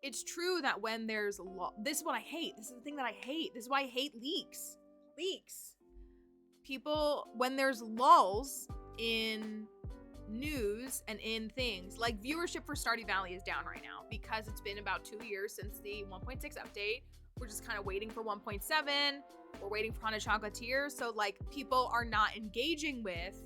It's true that when there's this is what I hate. This is the thing that I hate. This is why I hate leaks. Leaks. People, when there's lulls in news and in things, like viewership for Stardew Valley is down right now because it's been about 2 years since the 1.6 update. We're just kind of waiting for 1.7. We're waiting for Haunted Chocolatier. So like people are not engaging with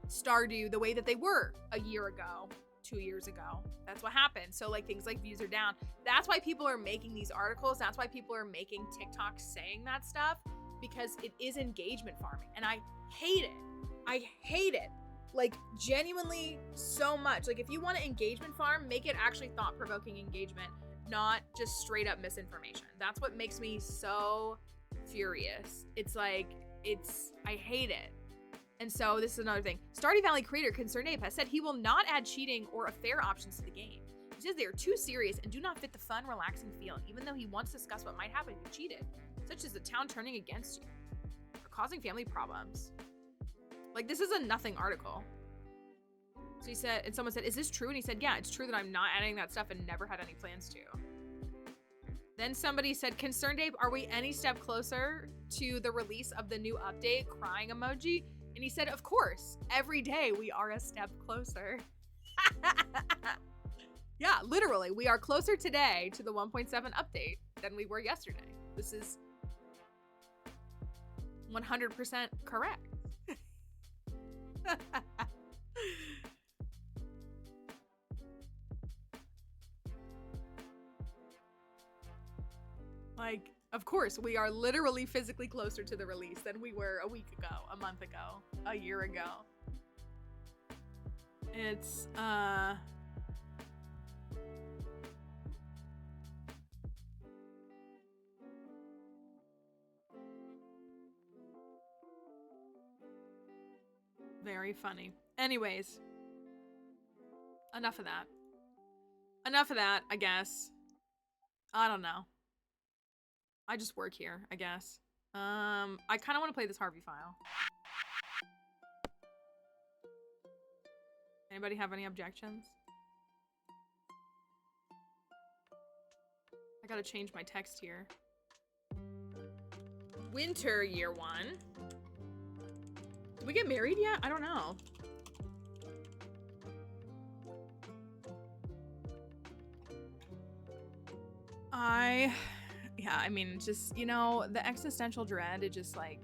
Stardew the way that they were a year ago, 2 years ago. That's what happened. So like things like views are down. That's why people are making these articles. That's why people are making TikToks saying that stuff, because it is engagement farming. And I hate it. I hate it. Like genuinely so much. Like if you want to engagement farm, make it actually thought-provoking engagement, not just straight up misinformation. That's what makes me so furious. It's like, I hate it. And so this is another thing. Stardew Valley creator Concerned Ape has said he will not add cheating or affair options to the game. He says they are too serious and do not fit the fun, relaxing feel, even though he wants to discuss what might happen if you cheated, such as the town turning against you or causing family problems. Like, this is a nothing article. So he said, and someone said, is this true? And he said, yeah, it's true that I'm not adding that stuff and never had any plans to. Then somebody said, Concerned Ape, are we any step closer to the release of the new update? Crying emoji. And he said, of course, every day we are a step closer. Yeah, literally, we are closer today to the 1.7 update than we were yesterday. This is 100% correct. Like, of course, we are literally physically closer to the release than we were a week ago, a month ago, a year ago. It's, very funny. Anyways, enough of that. Enough of that, I guess. I don't know. I just work here, I guess. I kind of want to play this Harvey file. Anybody have any objections? I gotta change my text here. Winter year 1. Did we get married yet? I don't know. Yeah, I mean, just, you know, the existential dread, it just like,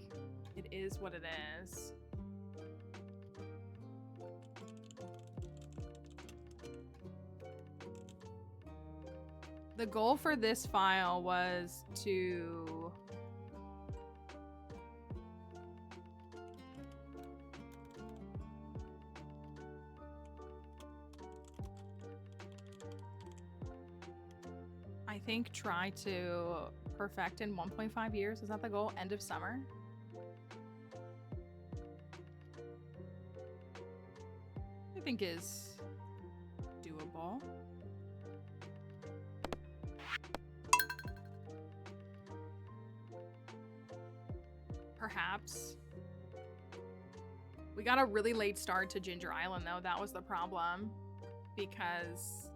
it is what it is. The goal for this file was to I think try to perfect in 1.5 years. Is that the goal? End of summer? I think is doable. Perhaps. We got a really late start to Ginger Island though. That was the problem. Because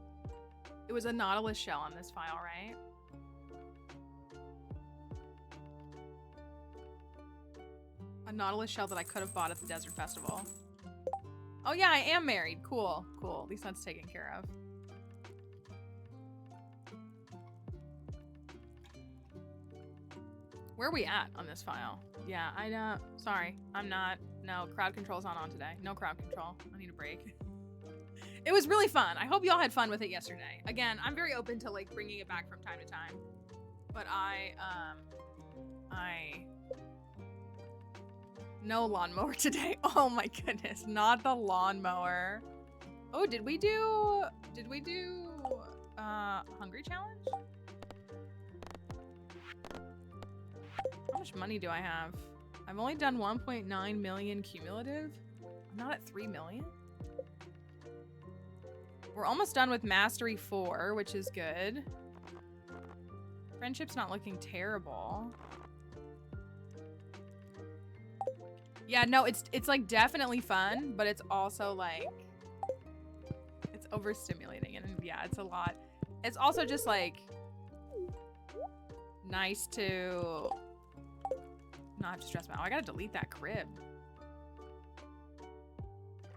it was a Nautilus shell on this file, right? A Nautilus shell that I could have bought at the Desert Festival. Oh yeah, I am married. Cool, cool. At least that's taken care of. Where are we at on this file? Yeah, I know. Sorry, I'm not. No, crowd control's not on today. No crowd control. I need a break. It was really fun. I hope y'all had fun with it yesterday. Again, I'm very open to like bringing it back from time to time. But no lawnmower today. Oh my goodness, not the lawnmower. Oh, did we do hungry challenge? How much money do I have? I've only done 1.9 million cumulative. I'm not at 3 million. We're almost done with Mastery 4, which is good. Friendship's not looking terrible. Yeah, no, it's like definitely fun, but it's also like it's overstimulating and yeah, it's a lot. It's also just like nice to not have to stress about. Oh, I gotta delete that crib.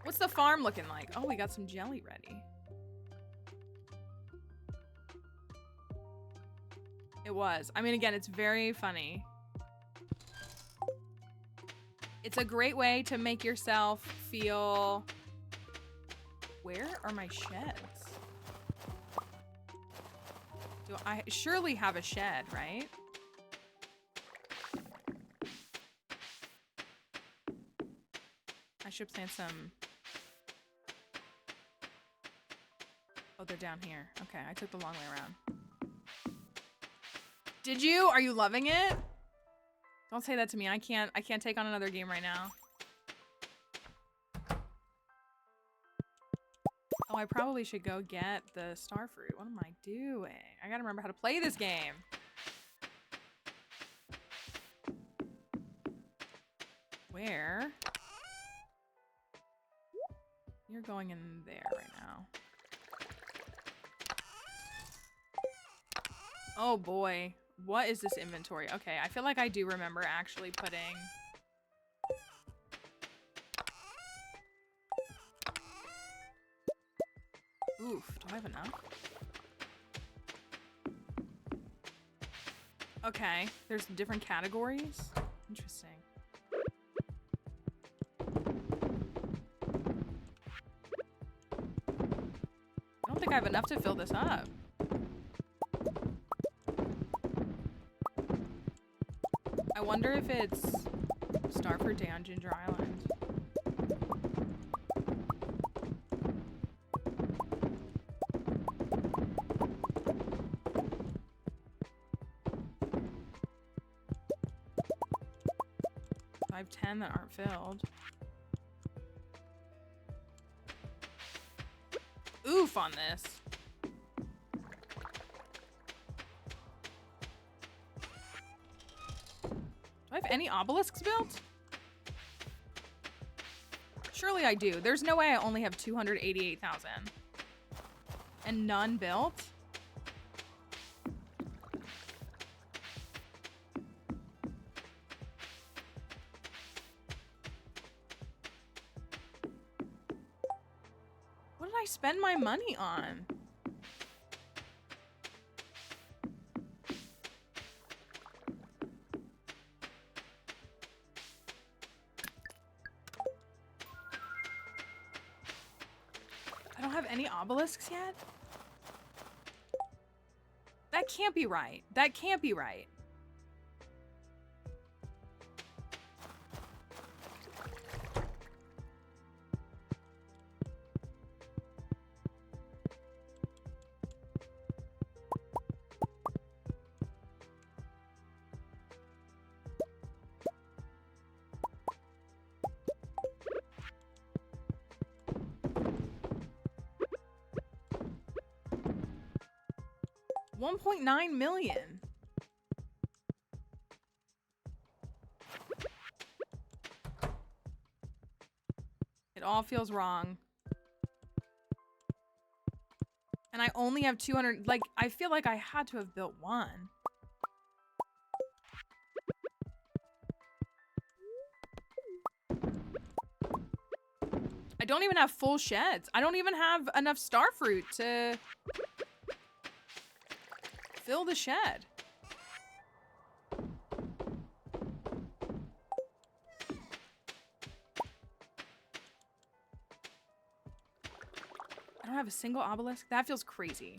What's the farm looking like? Oh, we got some jelly ready. It was. I mean, again, it's very funny. It's a great way to make yourself feel... Where are my sheds? Do I surely have a shed, right? I should plant some... Oh, they're down here. Okay, I took the long way around. Did you? Are you loving it? Don't say that to me. I can't take on another game right now. Oh, I probably should go get the star fruit. What am I doing? I gotta remember how to play this game. Where? You're going in there right now. Oh boy. What is this inventory? Okay, I feel like I do remember actually putting... Oof, do I have enough? Okay, there's different categories. Interesting. I don't think I have enough to fill this up. I wonder if it's Starford Day on Ginger Island. I have 10 that aren't filled. Oof on this. Do I have any obelisks built? Surely I do. There's no way I only have 288,000. And none built? What did I spend my money on? I don't have any obelisks yet? That can't be right. That can't be right. $1.9 million. It all feels wrong. And I only have 200, like, I feel like I had to have built one. I don't even have full sheds. I don't even have enough starfruit to fill the shed. don't have a single obelisk? That feels crazy.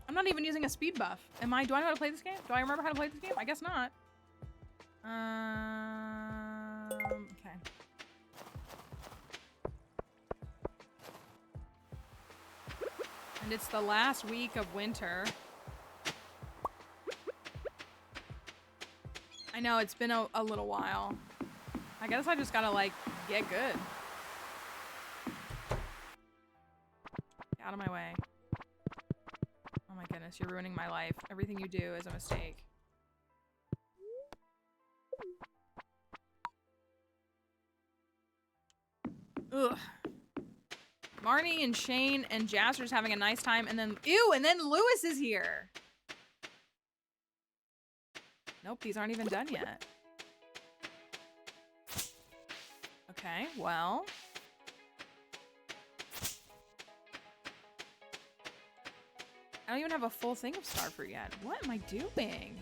I'm not even using a speed buff. Am I? Do I know how to play this game? Do I remember how to play this game? I guess not. Okay. And it's the last week of winter. I know, it's been a little while. I guess I just gotta, like, get good. Get out of my way. Oh my goodness, you're ruining my life. Everything you do is a mistake. Ugh. Marnie and Shane and Jasper's having a nice time, and then ew, and then Lewis is here. Nope, these aren't even done yet. Okay, well. I don't even have a full thing of starfruit yet. What am I doing?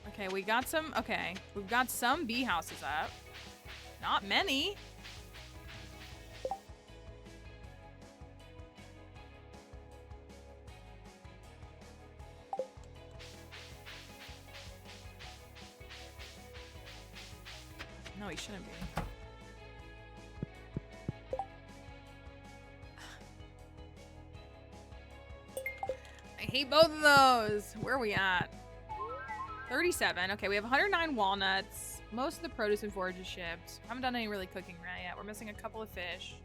Okay, we got some, okay. We've got some bee houses up. Not many. No, he shouldn't be. I hate both of those. Where are we at? 37. Okay, we have 109 walnuts. Most of the produce and forage is shipped. Haven't done any really cooking right yet. We're missing a couple of fish.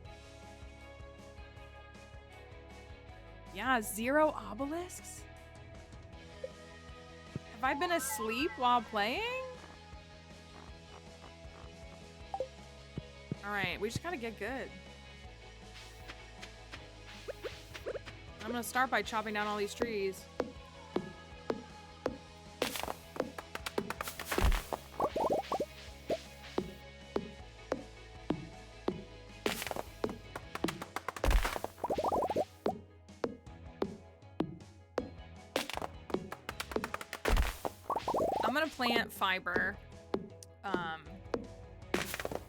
Yeah, 0 obelisks? Have I been asleep while playing? Alright, we just gotta get good. I'm gonna start by chopping down all these trees. I'm gonna plant fiber.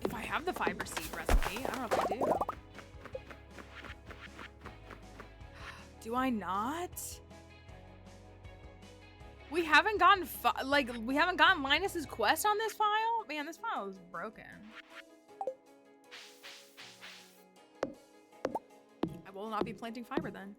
If I have the fiber seed recipe, I don't know if I do. Do I not? We haven't gotten we haven't gotten Linus's quest on this file? Man, this file is broken. I will not be planting fiber then.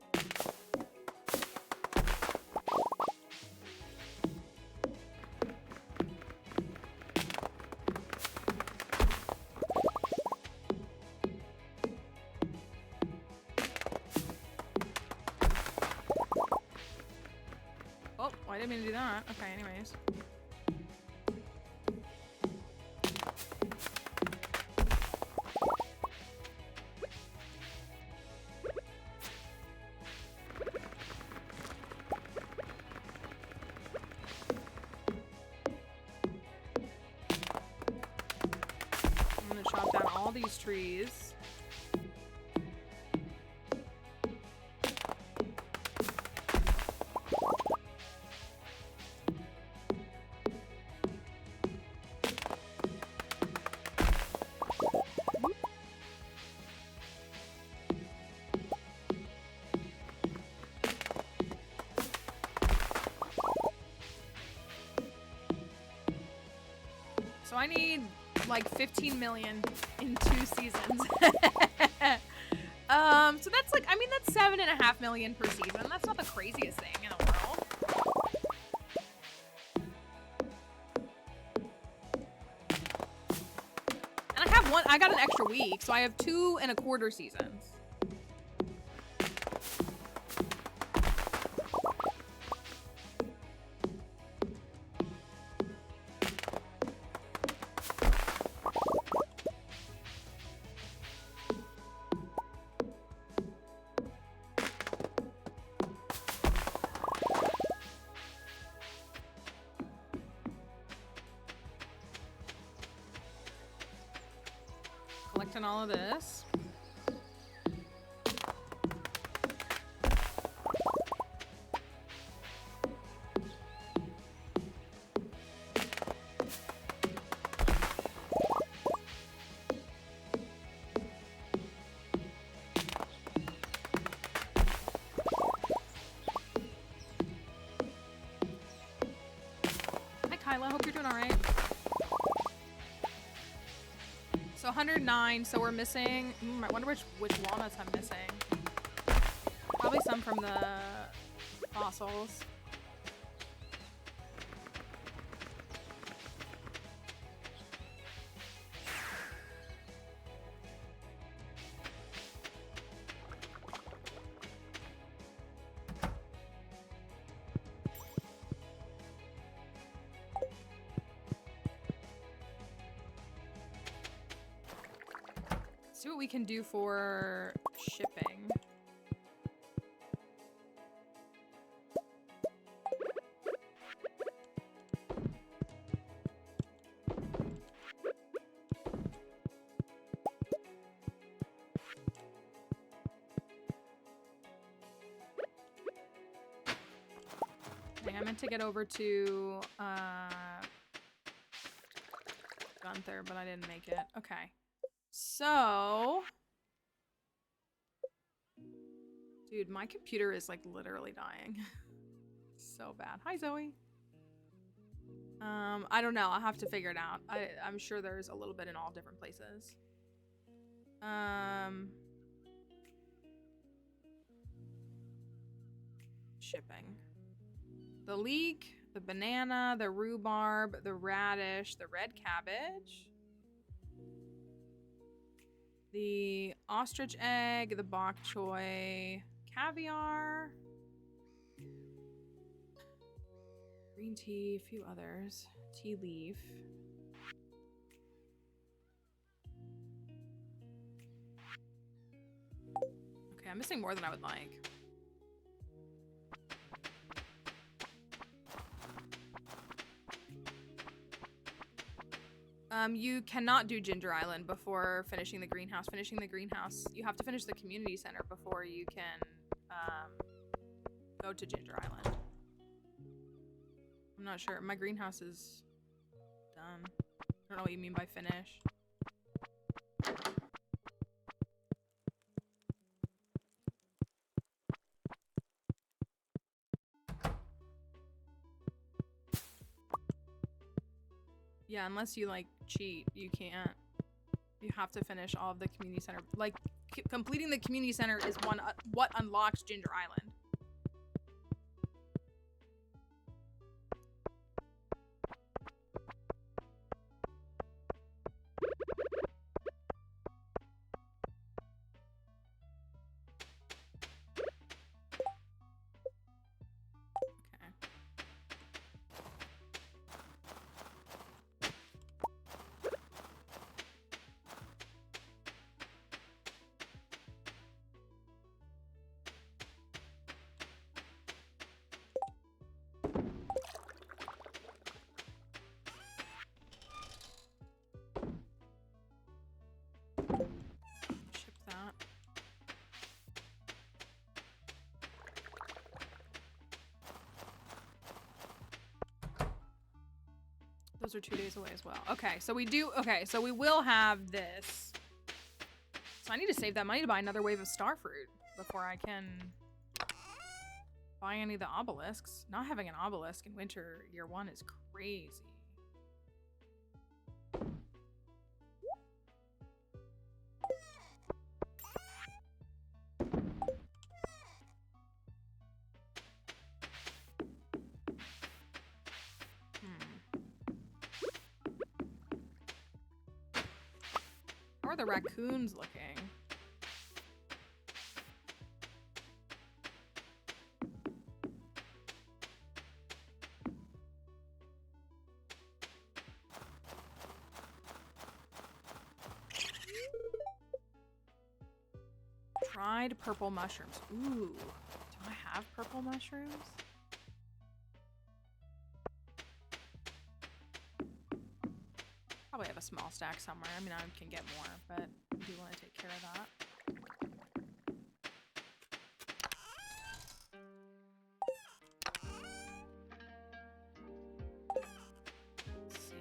Oh, I didn't mean to do that. Okay, anyways. I'm gonna chop down all these trees. So I need like 15 million in 2 seasons. So that's like, I mean, that's 7.5 million per season. That's not the craziest thing in the world. And I got an extra week, so I have 2.25 seasons. Collecting all of this. Kyla, hope you're doing all right. So 109, so we're missing, I wonder which walnuts I'm missing. Probably some from the fossils. See what we can do for shipping. Dang, I meant to get over to Gunther, but I didn't make it. Okay. So, dude, my computer is like literally dying. So bad. Hi, Zoe. I don't know. I'll have to figure it out. I'm sure there's a little bit in all different places. Shipping. The leek, the banana, the rhubarb, the radish, the red cabbage. The ostrich egg, the bok choy, caviar, green tea, a few others, tea leaf. Okay, I'm missing more than I would like. You cannot do Ginger Island before finishing the greenhouse. Finishing the greenhouse, you have to finish the community center before you can go to Ginger Island. I'm not sure. My greenhouse is done. I don't know what you mean by finish. Yeah, unless you like cheat, you can't. You have to finish all of the community center. Like completing the community center is what unlocks Ginger Island. Ship that. Those are 2 days away as well. Okay, so we do. Okay, so we will have this. So I need to save that money to buy another wave of starfruit before I can buy any of the obelisks. Not having an obelisk in winter year 1 is crazy. How are the raccoons looking? Dried purple mushrooms. Ooh, do I have purple mushrooms? Probably have a small stack somewhere. I mean, I can get more, but do want to take care of that. Let's see.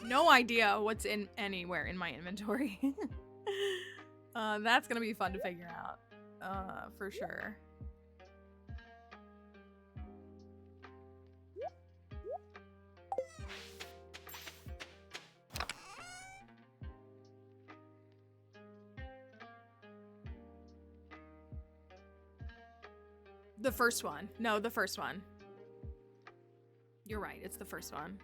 No idea what's in anywhere in my inventory. That's gonna be fun to figure out, for sure. The first one. No, the first one. You're right, it's the first one.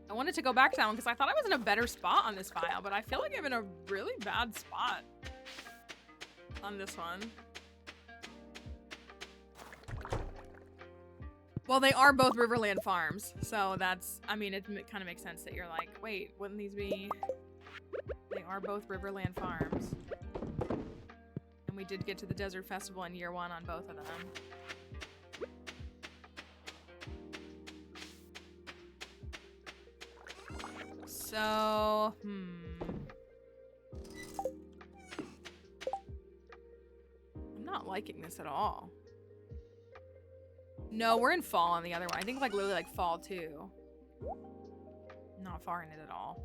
I wanted to go back to that one because I thought I was in a better spot on this file, but I feel like I'm in a really bad spot on this one. Well, they are both Riverland farms, so that's, I mean, it kind of makes sense that you're like, wait, wouldn't these be... They are both Riverland farms. And we did get to the Desert Festival in year 1 on both of them. So, I'm not liking this at all. No, we're in fall on the other one. I think like literally like fall 2. Not far in it at all.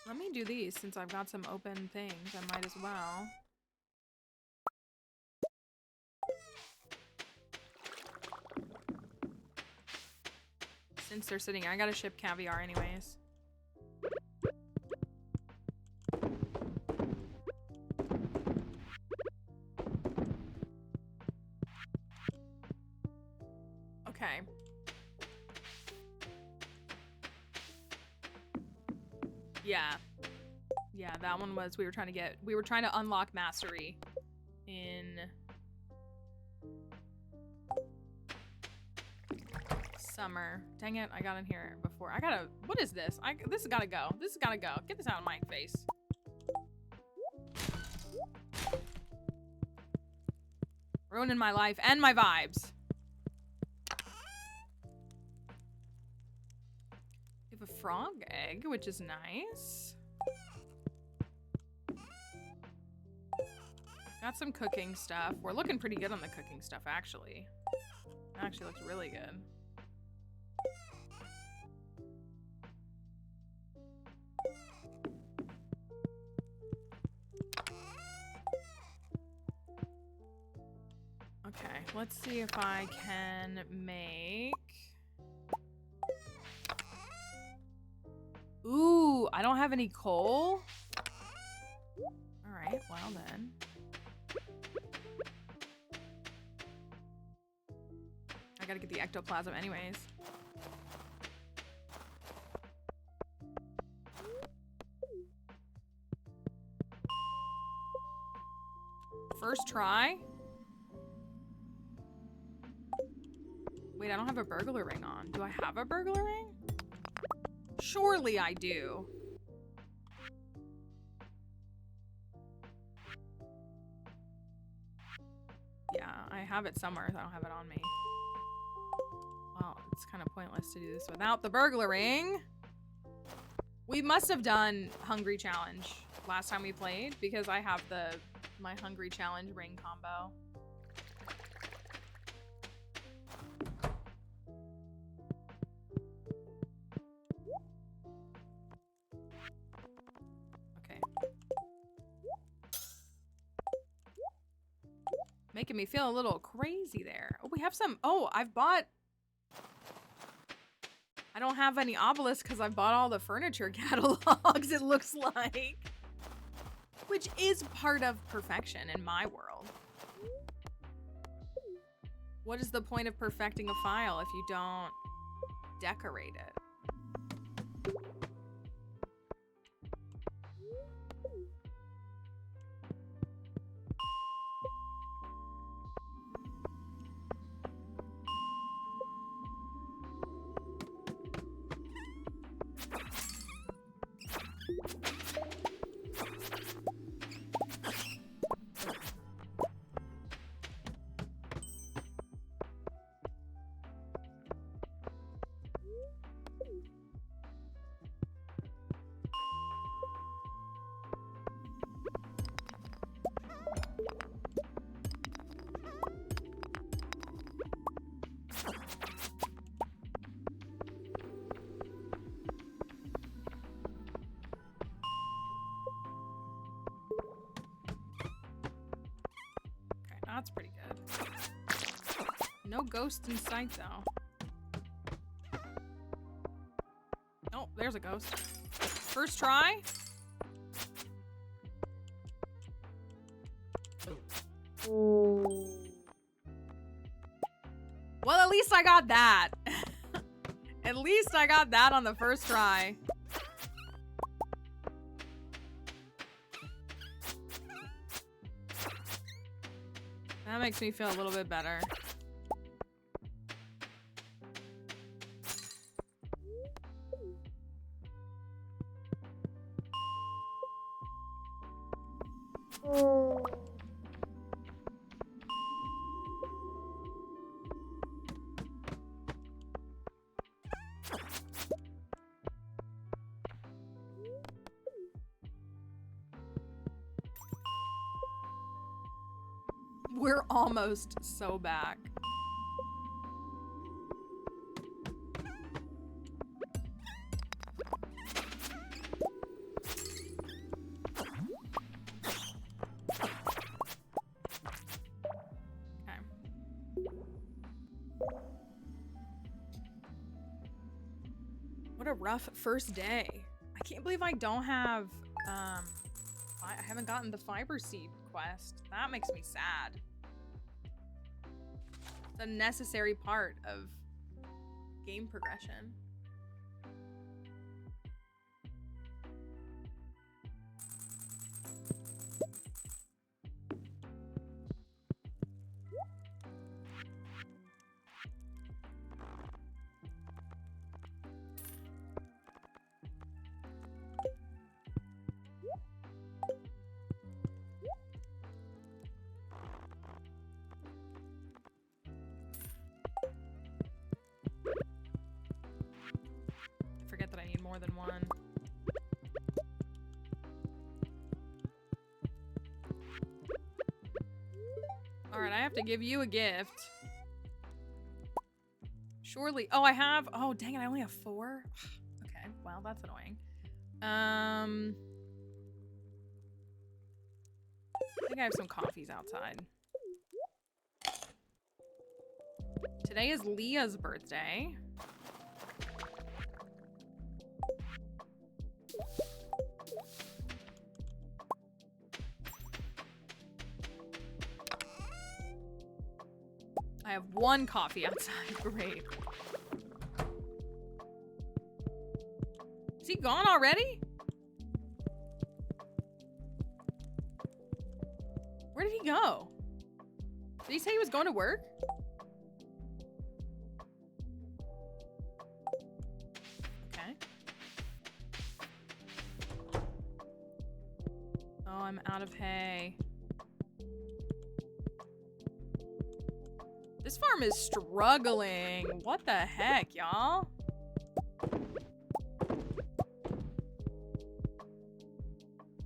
Let me do these since I've got some open things. I might as well. Since they're sitting, I gotta ship caviar anyways. Okay. Yeah. Yeah, that one was, we were trying to unlock mastery in summer. Dang it, I got in here before. What is this? This has gotta go. This has gotta go. Get this out of my face. Ruining my life and my vibes. We have a frog egg, which is nice. Got some cooking stuff. We're looking pretty good on the cooking stuff, actually. It actually looks really good. Okay, let's see if I can make... Ooh, I don't have any coal? Alright, well then. I gotta get the ectoplasm anyways. First try? Wait, I don't have a burglar ring on. Do I have a burglar ring? Surely I do. Yeah, I have it somewhere. I don't have it on me. Well, it's kind of pointless to do this without the burglar ring. We must have done Hungry Challenge last time we played because I have my Hungry Challenge ring combo. Okay. Making me feel a little crazy there. Oh, we have some. Oh, I don't have any obelisks because I've bought all the furniture catalogs, it looks like. Which is part of perfection in my world. What is the point of perfecting a file if you don't decorate it? No ghost in sight, though. Oh, there's a ghost. First try? Well, at least I got that. At least I got that on the first try. That makes me feel a little bit better. We're almost so back. Okay. What a rough first day. I can't believe I don't have, I haven't gotten the fiber seed quest. That makes me sad. It's a necessary part of game progression. More than one. All right, I have to give you a gift. Surely. Oh, I have. Oh, dang it. I only have 4. Okay. Well, that's annoying. I think I have some coffees outside. Today is Leah's birthday. I have 1 coffee outside. Great. Is he gone already? Where did he go? Did he say he was going to work? Okay. Oh, I'm out of hay. This farm is struggling. What the heck, y'all?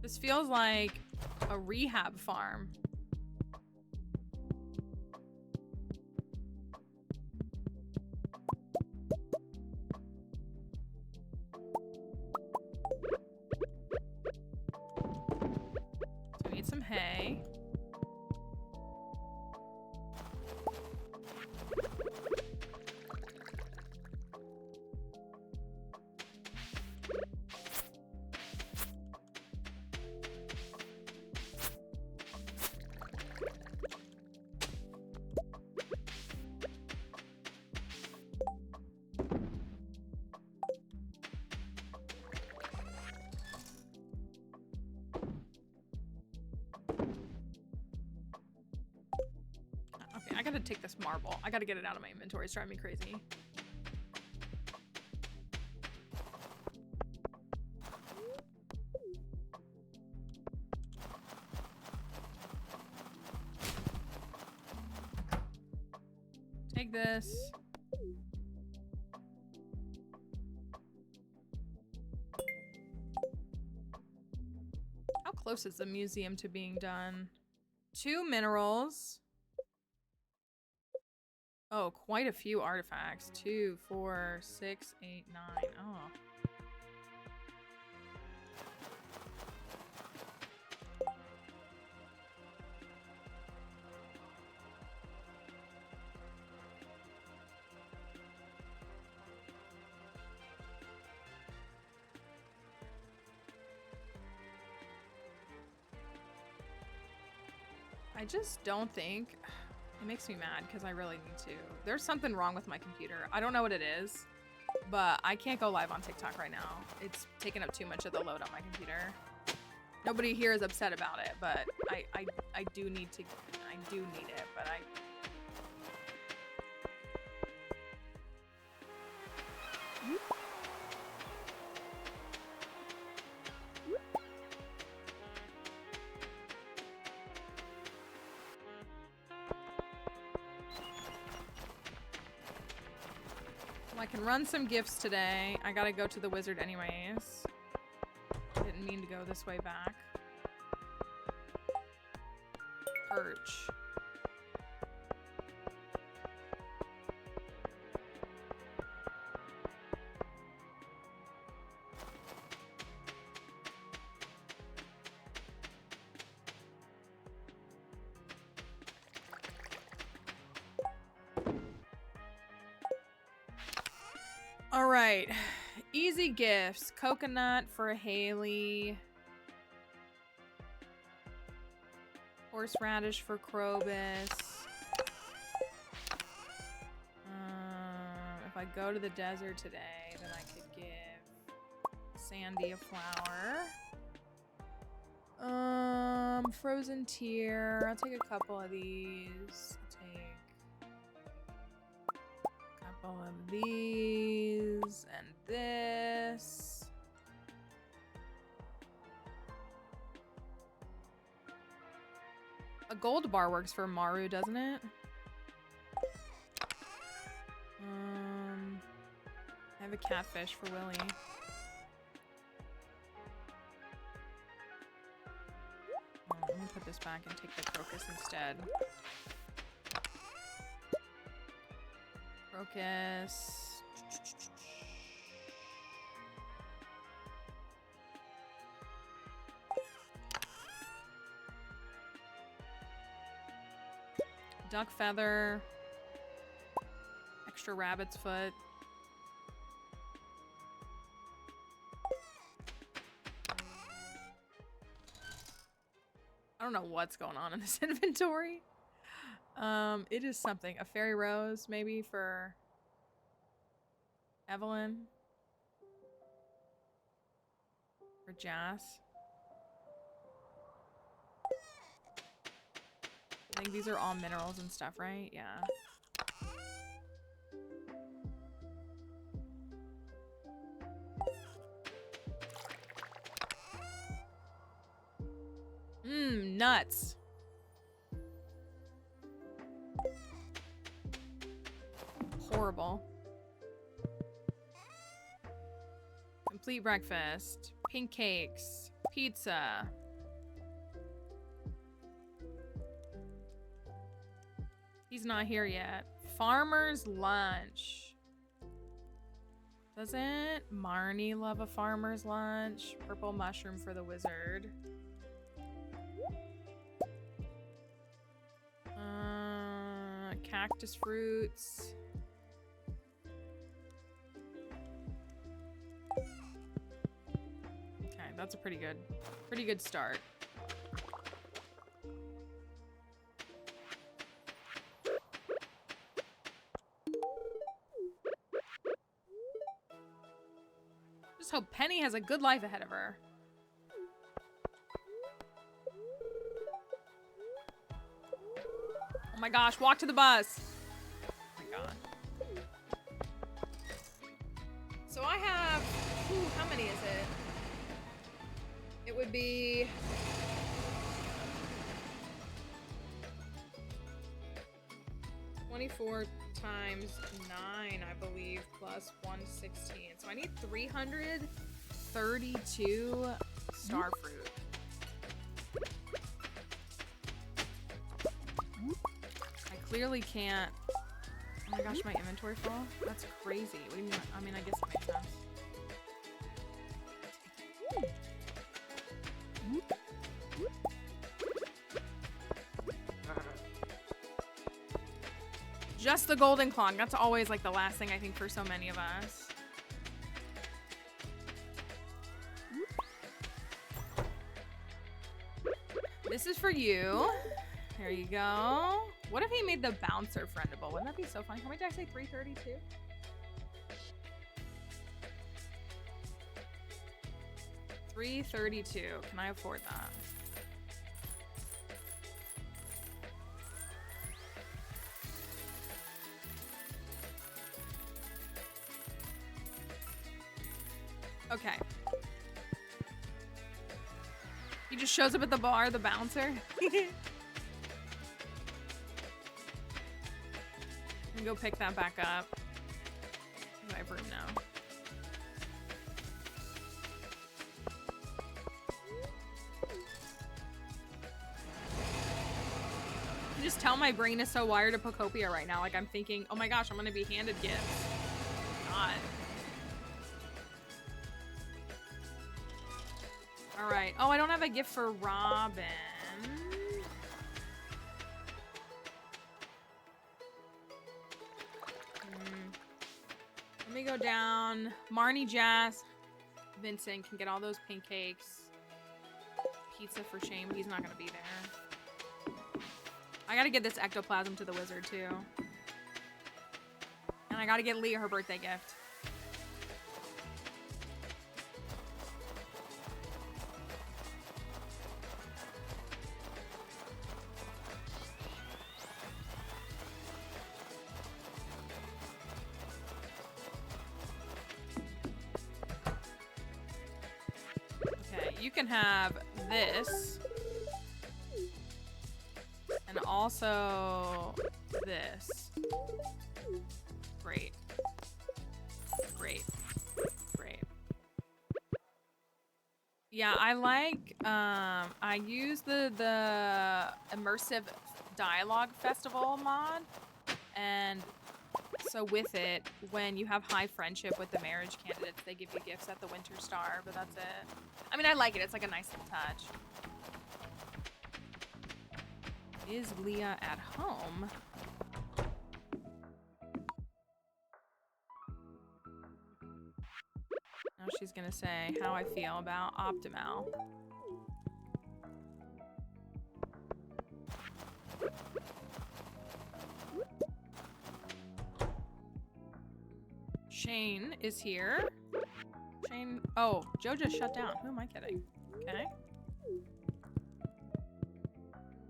This feels like a rehab farm. So we need some hay. I gotta take this marble. I gotta get it out of my inventory. It's driving me crazy. Take this. How close is the museum to being done? 2 minerals. Oh, quite a few artifacts. 2, 4, 6, 8, 9. Oh. I just don't think... It makes me mad because I really need to. There's something wrong with my computer. I don't know what it is, but I can't go live on TikTok right now. It's taking up too much of the load on my computer. Nobody here is upset about it, but I do need it, but I can run some gifts today. I gotta go to the wizard anyways. Didn't mean to go this way back. Perch. All right, easy gifts. Coconut for Haley. Horseradish for Krobus. If I go to the desert today, then I could give Sandy a flower. Frozen tear. I'll take a couple of these. All of these and this. A gold bar works for Maru, doesn't it? I have a catfish for Willy. Let me put this back and take the crocus instead. Crocus. Duck feather. Extra rabbit's foot. I don't know what's going on in this inventory. It is something. A fairy rose, maybe, for Evelyn. For Jas. I think these are all minerals and stuff, right? Yeah. Nuts. Horrible. Complete breakfast. Pink cakes. Pizza. He's not here yet. Farmer's lunch. Doesn't Marnie love a farmer's lunch? Purple mushroom for the wizard. Cactus fruits. Okay, that's a pretty good start. Just hope Penny has a good life ahead of her. Oh my gosh, walk to the bus. Oh my god. So I have, how many is it? It would be 24 times 9, I believe, plus 116. So I need 332 star fruit. I clearly can't. Oh my gosh, my inventory full? That's crazy. What do you mean? I mean, I guess it makes sense. Just the golden clog. That's always like the last thing I think for so many of us. This is for you. There you go. What if he made the bouncer friendable? Wouldn't that be so funny? How much did I say? 332? $332. Can I afford that? Okay. He just shows up at the bar, the bouncer. I'm gonna go pick that back up. I have room now. You just tell my brain is so wired to Pocopia right now. Like I'm thinking, oh my gosh, I'm gonna be handed gifts. God. All right. Oh, I don't have a gift for Robin. Let me go down. Marnie, Jazz, Vincent can get all those pancakes. Pizza for shame. He's not gonna be there. I gotta get this ectoplasm to the wizard too. And I gotta get Leah her birthday gift. You can have this and also this. Great. Great. Great. Yeah, I like, I use the immersive dialogue festival mod, and so with it, when you have high friendship with the marriage candidates, they give you gifts at the Winter Star, but that's it. I mean, I like it. It's like a nice little touch. Is Leah at home? Now she's gonna say how I feel about Optimal. Shane is here. Shane, oh, Joe just shut down. Who am I kidding? Okay.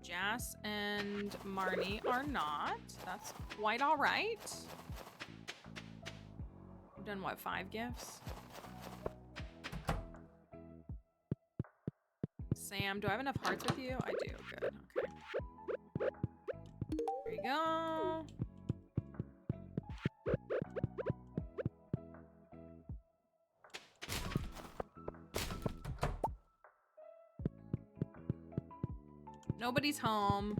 Jas and Marnie are not. That's quite all right. We've done what, 5 gifts? Sam, do I have enough hearts with you? I do. Good. Okay. There you go. Nobody's home.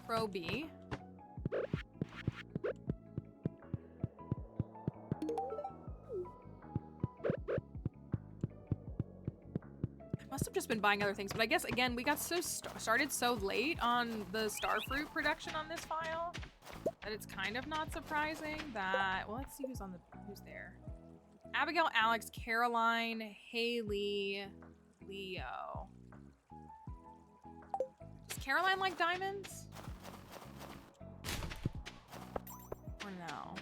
Proby. I must have just been buying other things, but I guess again we got so started so late on the starfruit production on this file that it's kind of not surprising that. Well, let's see who's there. Abigail, Alex, Caroline, Haley, Leo. Does Caroline like diamonds? Or no?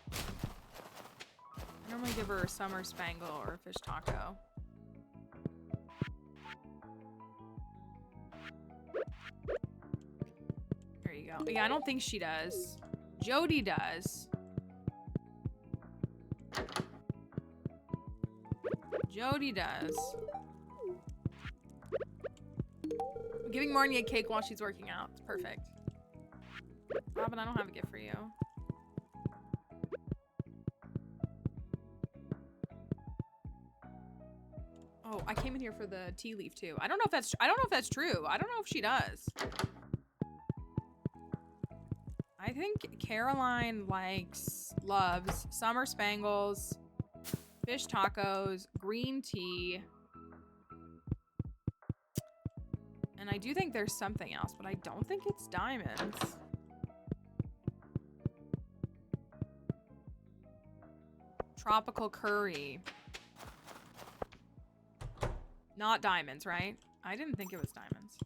I normally give her a summer spangle or a fish taco. There you go. Yeah, I don't think she does. Jody does. Jody does. I'm giving Marnie a cake while she's working out. It's perfect. Robin, I don't have a gift for you. Oh, I came in here for the tea leaf too. I don't know if that's true. I don't know if she does. I think Caroline loves summer spangles, fish tacos, green tea. And I do think there's something else, but I don't think it's diamonds. Tropical curry. Not diamonds, right? I didn't think it was diamonds.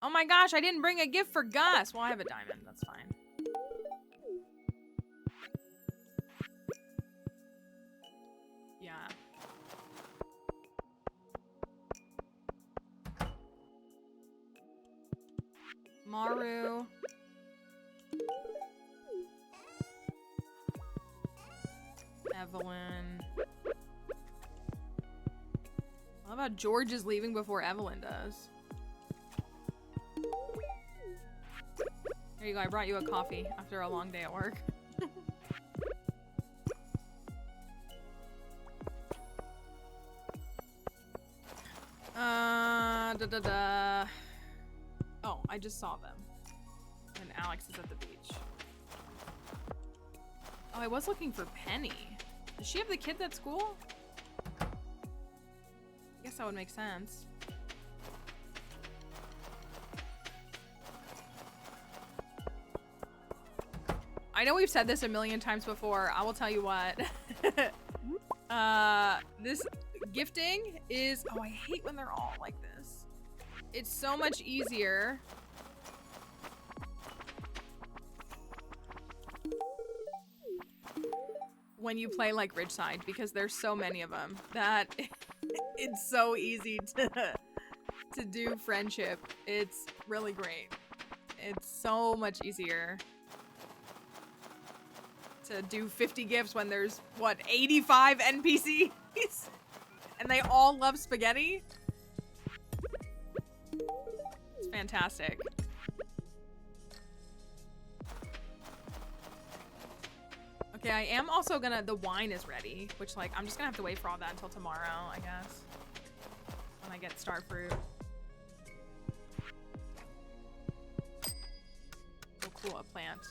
Oh my gosh, I didn't bring a gift for Gus. Well, I have a diamond. That's fine. Yeah. Maru. Evelyn. How about George is leaving before Evelyn does? Here you go, I brought you a coffee after a long day at work. Oh, I just saw them. And Alex is at the beach. Oh, I was looking for Penny. Does she have the kids at school? I guess that would make sense. I know we've said this a million times before. I will tell you what. This gifting is... Oh, I hate when they're all like this. It's so much easier. When you play like Ridgeside, because there's so many of them that it's so easy to do friendship. It's really great. It's so much easier to do 50 gifts when there's, what, 85 NPCs? And they all love spaghetti? It's fantastic. Okay, I am also gonna, the wine is ready, which, like, I'm just gonna have to wait for all that until tomorrow, I guess. When I get star fruit. Oh, cool, a plant.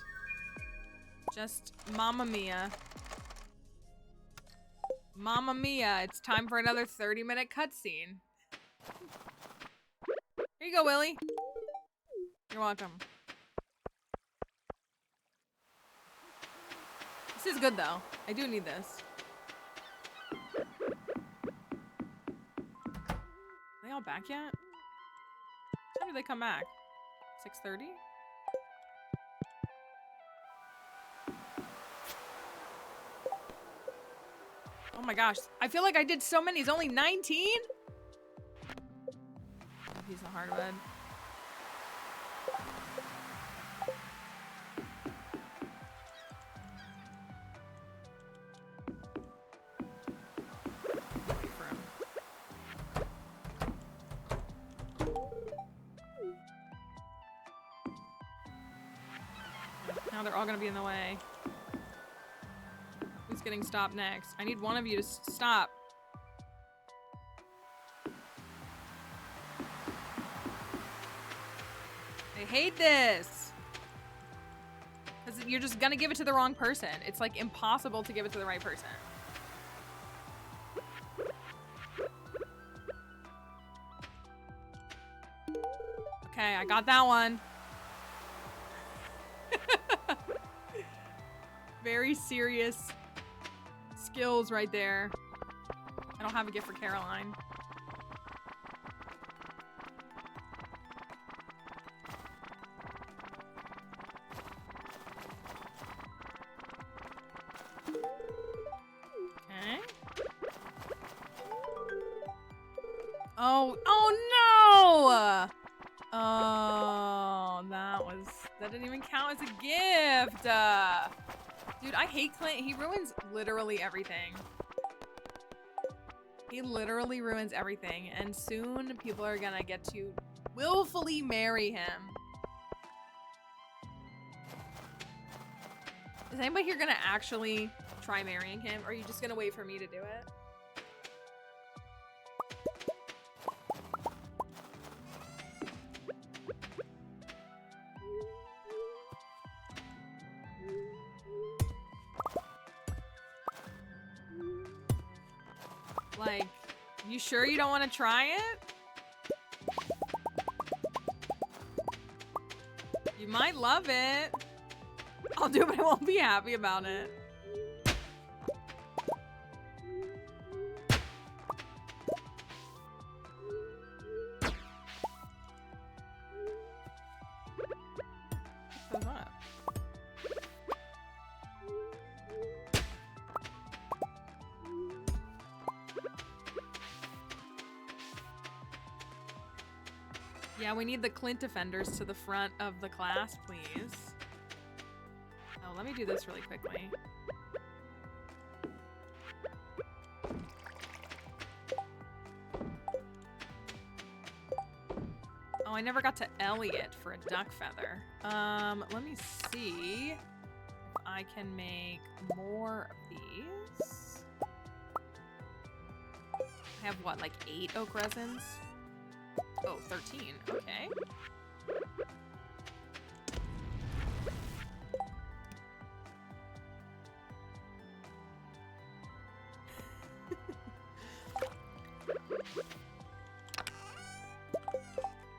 Just Mamma Mia. Mamma Mia, it's time for another 30-minute cutscene. Here you go, Willie. You're welcome. This is good, though. I do need this. Are they all back yet? What time did they come back? 6:30? Oh my gosh. I feel like I did so many. It's only 19? Piece of hardwood. Now they're all gonna be in the way. Who's getting stopped next? I need one of you to stop. I hate this. Because you're just gonna give it to the wrong person. It's like impossible to give it to the right person. Okay, I got that one. Very serious skills right there. I don't have a gift for Caroline. Okay. Oh no! Oh, that didn't even count as a gift. Dude, I hate Clint. He ruins literally everything. He literally ruins everything. And soon people are gonna get to willfully marry him. Is anybody here gonna actually try marrying him? Or are you just gonna wait for me to do it? Like, you sure you don't want to try it? You might love it. I'll do it, but I won't be happy about it. What's that? Yeah, we need the Clint defenders to the front of the class, please. Oh, let me do this really quickly. Oh, I never got to Elliot for a duck feather. Let me see if I can make more of these. I have what, like 8 oak resins? Oh, 13. Okay.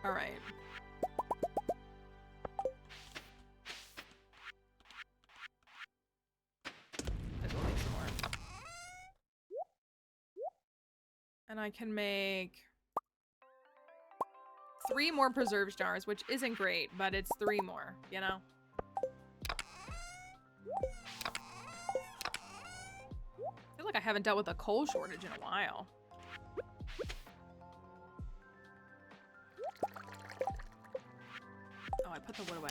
All right. I will make some more. And I can make 3 more preserve jars, which isn't great, but it's 3 more, you know? I feel like I haven't dealt with a coal shortage in a while. Oh, I put the wood away.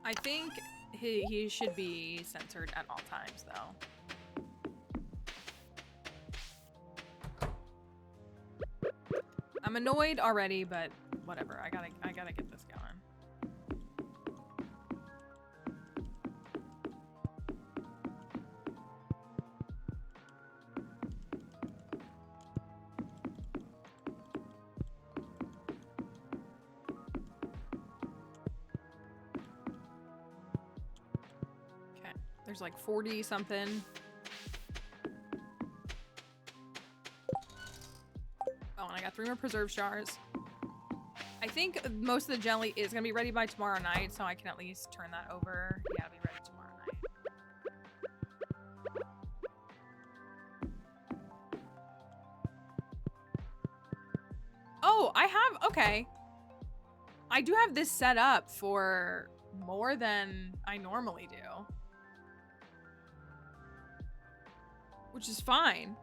I think he should be censored at all times, though. I'm annoyed already, but whatever. I gotta get this going. Okay, there's like 40 something. Oh, and I got 3 more preserve jars. I think most of the jelly is gonna be ready by tomorrow night, so I can at least turn that over. Yeah, it'll be ready tomorrow night. Oh, I have, okay. I do have this set up for more than I normally do. Which is fine.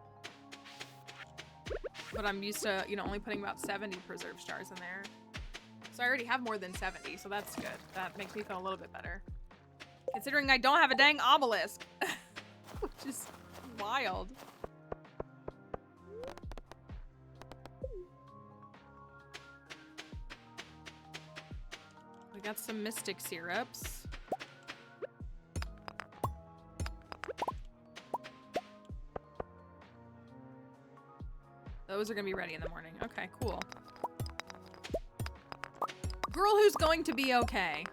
But I'm used to, you know, only putting about 70 preserve jars in there. So I already have more than 70, so that's good. That makes me feel a little bit better. Considering I don't have a dang obelisk. Which is wild. We got some mystic syrups. Those are gonna be ready in the morning. Okay, cool. Girl who's going to be okay.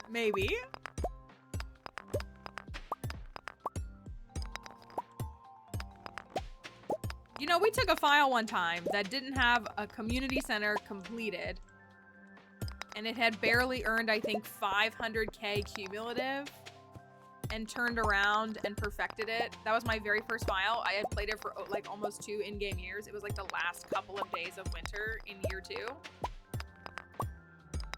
Maybe. You know, we took a file one time that didn't have a community center completed. And it had barely earned, I think, 500k cumulative. And turned around and perfected it. That was my very first file. I had played it for like almost 2 in-game years. It was like the last couple of days of winter in year 2.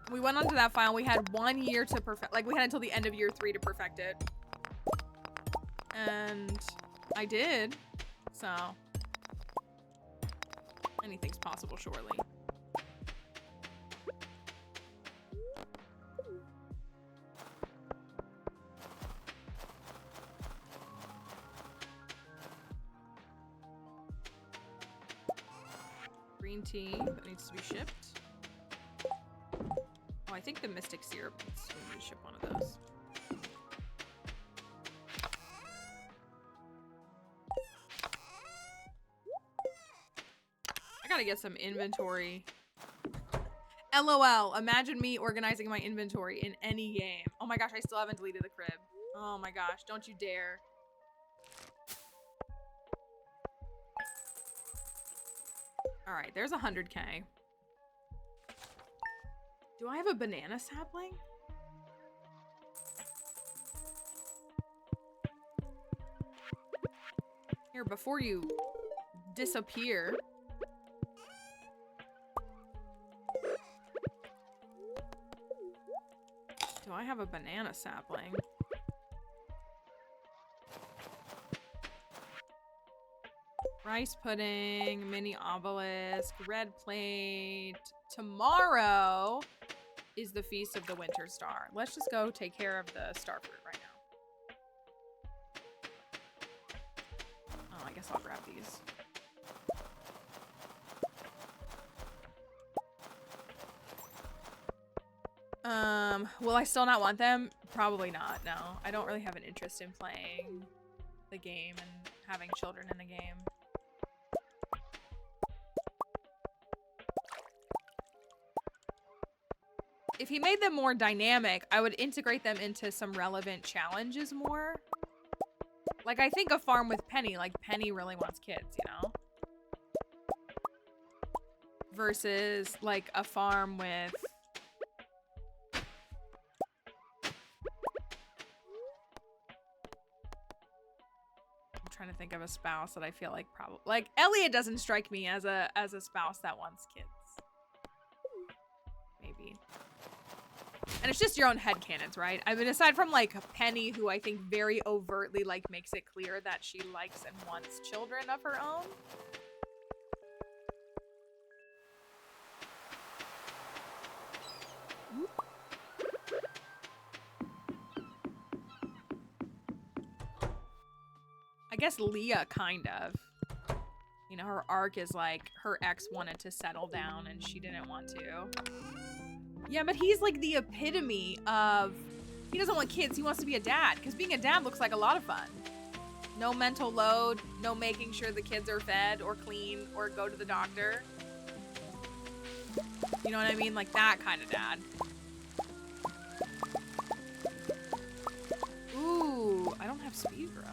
We went onto that file. We had 1 year to perfect, like we had until the end of year 3 to perfect it. And I did. So anything's possible, surely. Green tea that needs to be shipped. Oh, I think the mystic syrup needs to ship one of those. I gotta get some inventory. LOL. Imagine me organizing my inventory in any game. Oh my gosh, I still haven't deleted the crib. Oh my gosh, don't you dare. All right, there's 100K. Do I have a banana sapling? Here, before you disappear. Do I have a banana sapling? Rice pudding, mini obelisk, red plate. Tomorrow is the Feast of the Winter Star. Let's just go take care of the starfruit right now. Oh, I guess I'll grab these. Will I still not want them? Probably not, no. I don't really have an interest in playing the game and having children in the game. If he made them more dynamic, I would integrate them into some relevant challenges more. Like, I think a farm with Penny, like, Penny really wants kids, you know? Versus, like, a farm with... I'm trying to think of a spouse that I feel like probably... Like, Elliot doesn't strike me as a spouse that wants kids. Maybe. And it's just your own headcanons, right? I mean, aside from, like, Penny, who I think very overtly, like, makes it clear that she likes and wants children of her own. I guess Leah, kind of. You know, her arc is, like, her ex wanted to settle down and she didn't want to. Yeah, but he's like the epitome of, he doesn't want kids, he wants to be a dad. Because being a dad looks like a lot of fun. No mental load, no making sure the kids are fed or clean or go to the doctor. You know what I mean? Like that kind of dad. Ooh, I don't have speed grow.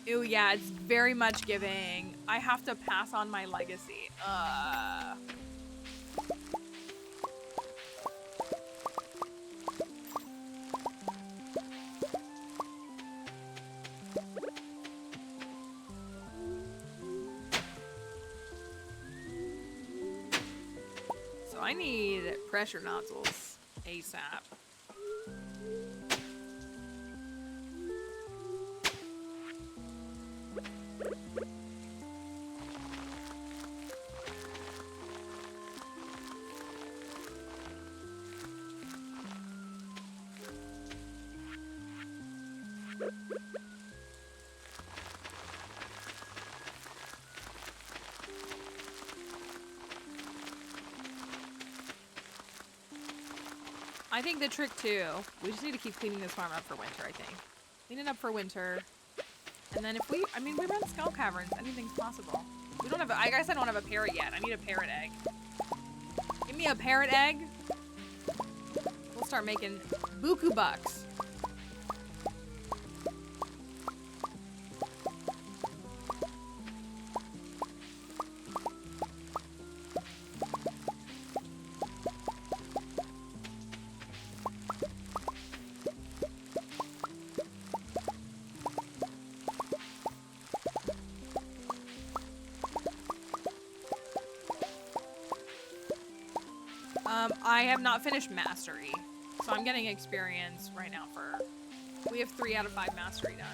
Ooh, yeah, it's very much giving. I have to pass on my legacy. I need pressure nozzles ASAP. I think the trick too, we just need to keep cleaning this farm up for winter, I think. Clean it up for winter. And then if we, I mean, we run skull caverns, anything's possible. We don't have, I guess I don't have a parrot yet. I need a parrot egg. Give me a parrot egg. We'll start making buku bucks. I have not finished mastery, so I'm getting experience right now for, we have 3 out of 5 mastery done.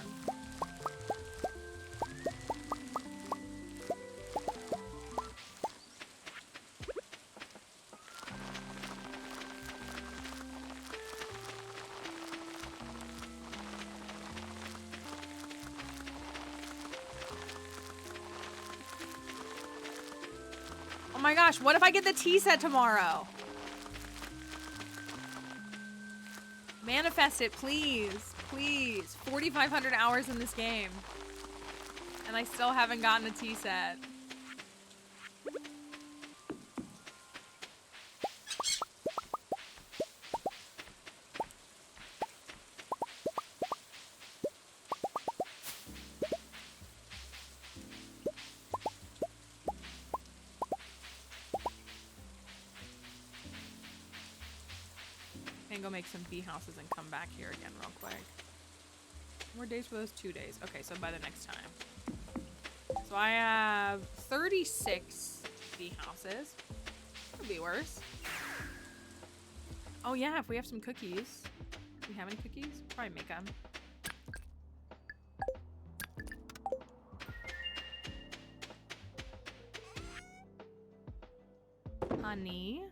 Oh my gosh, what if I get the tea set tomorrow? Manifest it, please. Please. 4,500 hours in this game. And I still haven't gotten a tea set. gonna go make some bee houses and come back here again real quick. More days for those? 2 days. Okay, so by the next time. So I have 36 bee houses. Could be worse. Oh yeah, if we have some cookies. Do we have any cookies? Probably make them. Honey.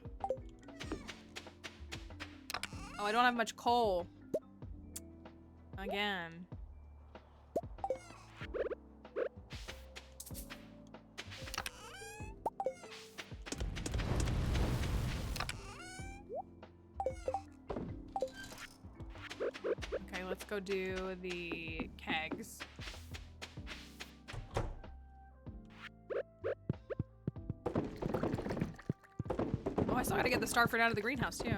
Oh, I don't have much coal. Again. Okay, let's go do the kegs. Oh, I still gotta get the starfruit out of the greenhouse too.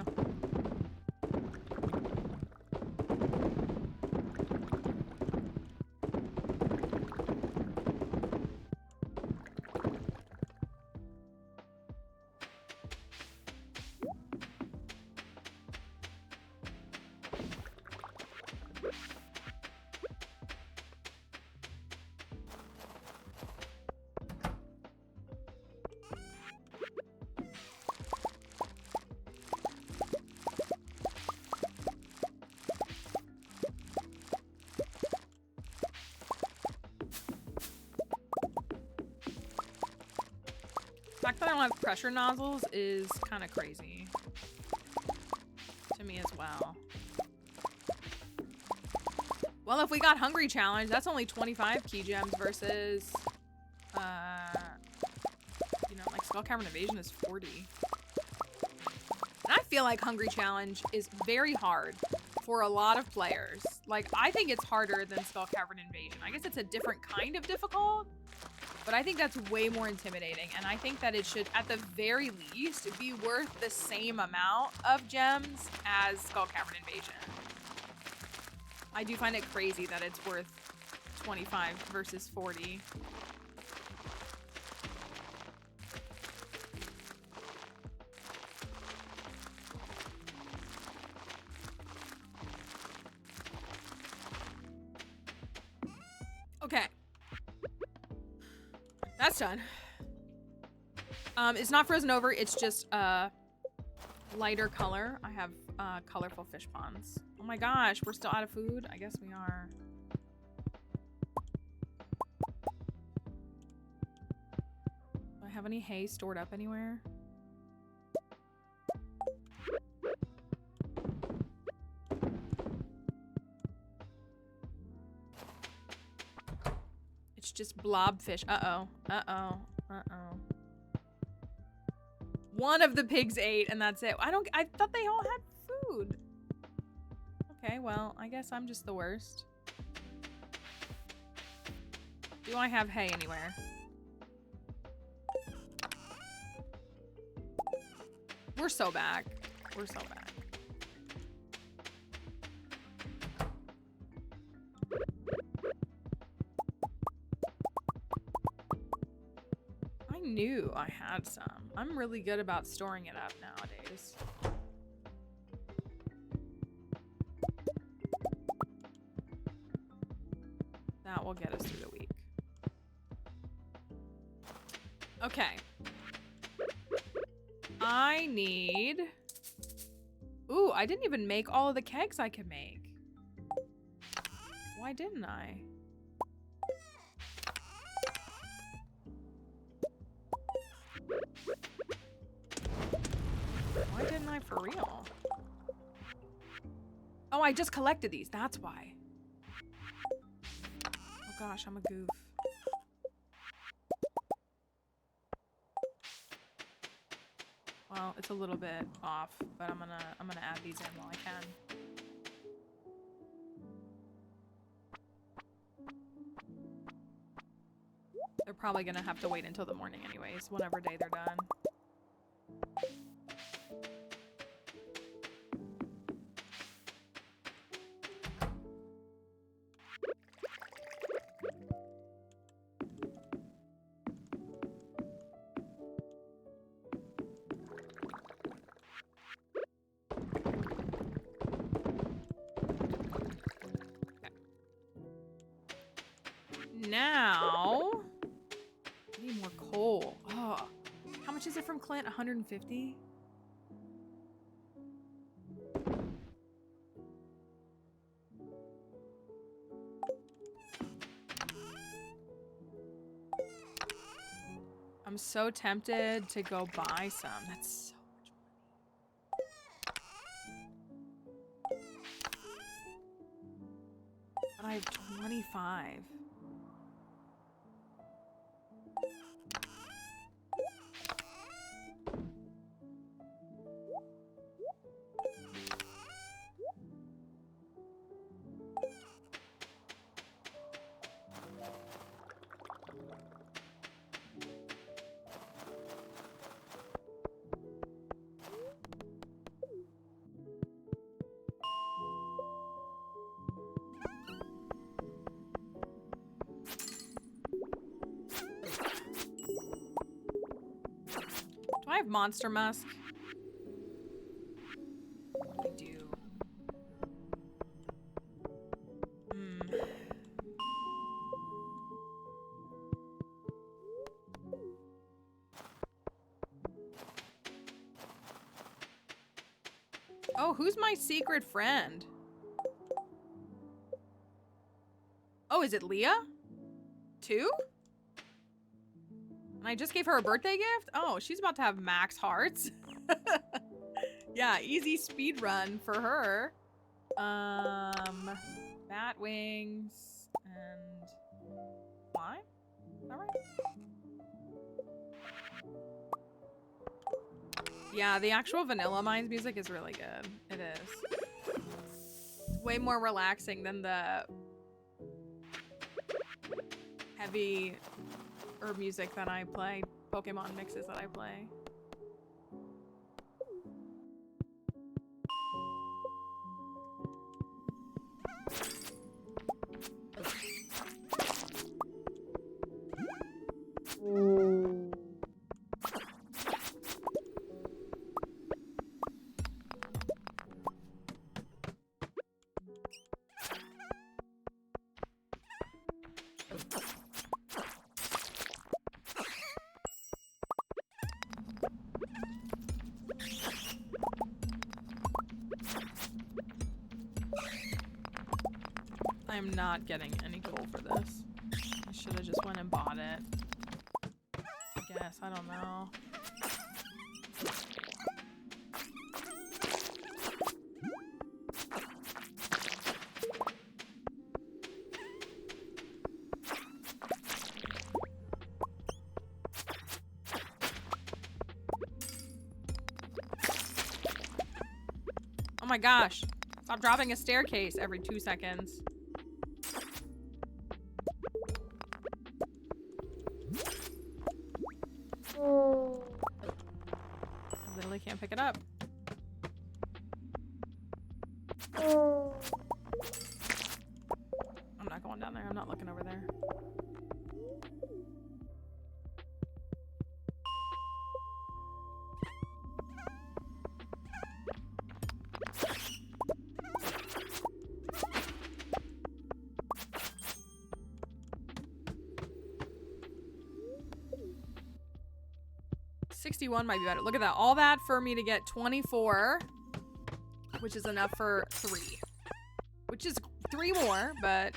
The fact that I don't have pressure nozzles is kind of crazy to me as well. Well, if we got Hungry Challenge, that's only 25 key gems versus, you know, like Skull Cavern Invasion is 40. And I feel like Hungry Challenge is very hard for a lot of players. Like, I think it's harder than Skull Cavern Invasion. I guess it's a different kind of difficult. But I think that's way more intimidating, and I think that it should, at the very least, be worth the same amount of gems as Skull Cavern Invasion. I do find it crazy that it's worth 25 versus 40. Okay. That's done. It's not frozen over. It's just lighter color. I have colorful fish ponds. Oh my gosh, we're still out of food? I guess we are. Do I have any hay stored up anywhere? It's just blobfish. Uh-oh. Uh-oh. Uh-oh. One of the pigs ate, and that's it. I thought they all had food. Okay, well, I guess I'm just the worst. Do I have hay anywhere? We're so back. We're so back. I knew I had some. I'm really good about storing it up nowadays. That will get us through the week. Okay. I need... Ooh, I didn't even make all of the kegs I could make. Why didn't I? Why didn't I for real? Oh, I just collected these. That's why. Oh gosh, I'm a goof. Well, it's a little bit off, but I'm gonna add these in while I can. They're probably gonna have to wait until the morning anyways, whatever day they're done. now I need more coal. Oh, how much is it from Clint? 150? I'm so tempted to go buy some. That's so much money. But I have 25. I have Monster Musk. I do. Oh, who's my secret friend? Oh, is it Leah? Too? And I just gave her a birthday gift? Oh, she's about to have max hearts. Yeah, easy speed run for her. Bat wings and lime? Is that right? Yeah, the actual Vanilla Mines music is really good. It is. Way more relaxing than the heavy herb music that I play, Pokemon mixes that I play. I'm not getting any coal for this. I should have just went and bought it. I guess, I don't know. Oh my gosh. Stop dropping a staircase every 2 seconds. Can't pick it up. I'm not going down there. I'm not looking over there. $61 might be better. Look at that. All that for me to get 24, which is enough for 3. Which is 3 more, but...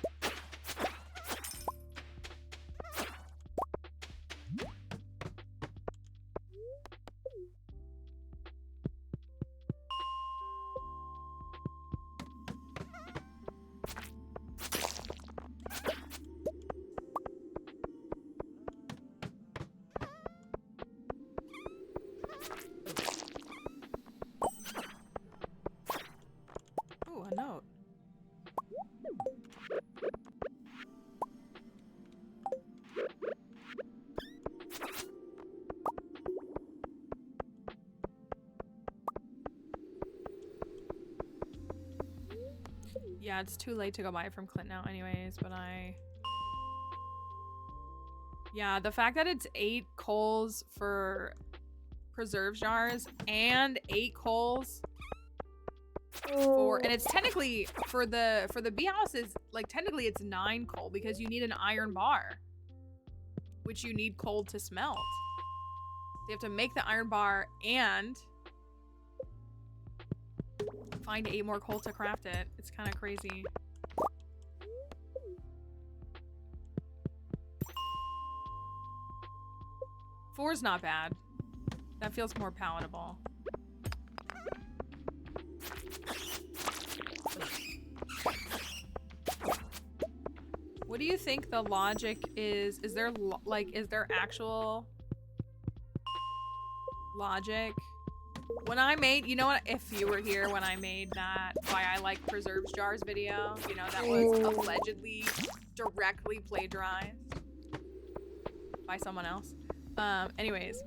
Yeah, it's too late to go buy it from Clint now anyways, but yeah, the fact that it's 8 coals for preserve jars and 8 coals for, and it's technically for the bee house is like technically it's 9 coal because you need an iron bar, which you need coal to smelt. So you have to make the iron bar and find 8 more coal to craft it. It's kind of crazy. Four's not bad. That feels more palatable. What do you think the logic is? Is there actual logic? When I made, you know what, if you were here when I made that why I like preserves jars video, you know, that was allegedly directly plagiarized by someone else. Anyways.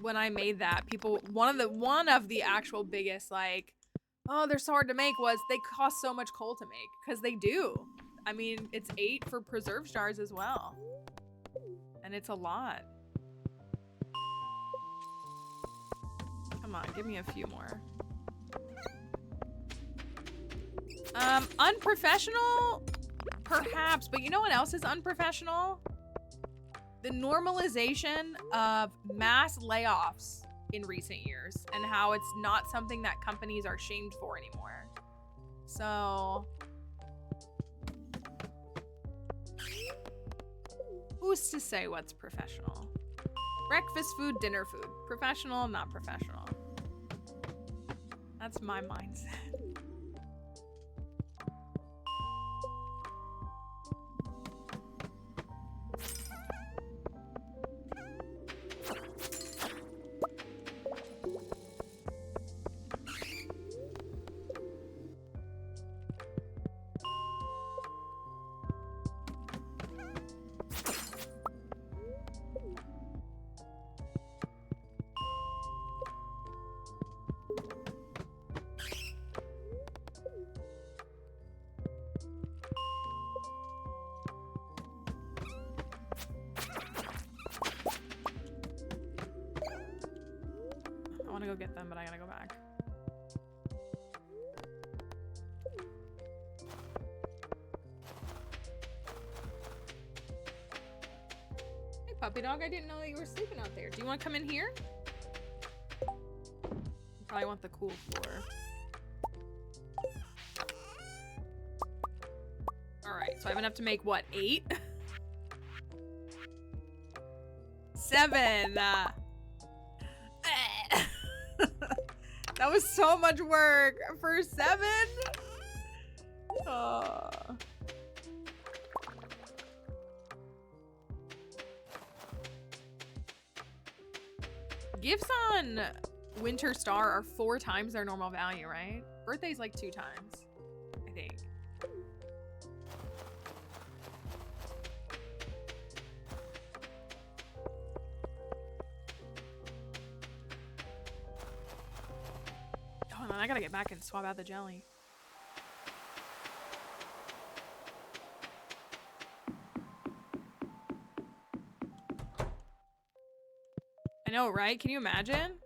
When I made that, people, one of the actual biggest, like, oh, they're so hard to make was they cost so much coal to make, because they do. I mean, it's 8 for preserves jars as well. And it's a lot. Come on, give me a few more. Unprofessional? Perhaps, but you know what else is unprofessional? The normalization of mass layoffs in recent years and how it's not something that companies are shamed for anymore. So, who's to say what's professional? Breakfast food, dinner food. Professional, not professional. That's my mindset. Go get them, but I gotta go back. Hey, puppy dog, I didn't know that you were sleeping out there. Do you want to come in here? You probably want the cool floor. Alright, so I have enough to make, what, 8? 7! That was so much work for 7. Oh. Gifts on Winter Star are 4 times their normal value, right? Birthday's like 2 times, I think. I gotta get back and swap out the jelly. I know, right? Can you imagine?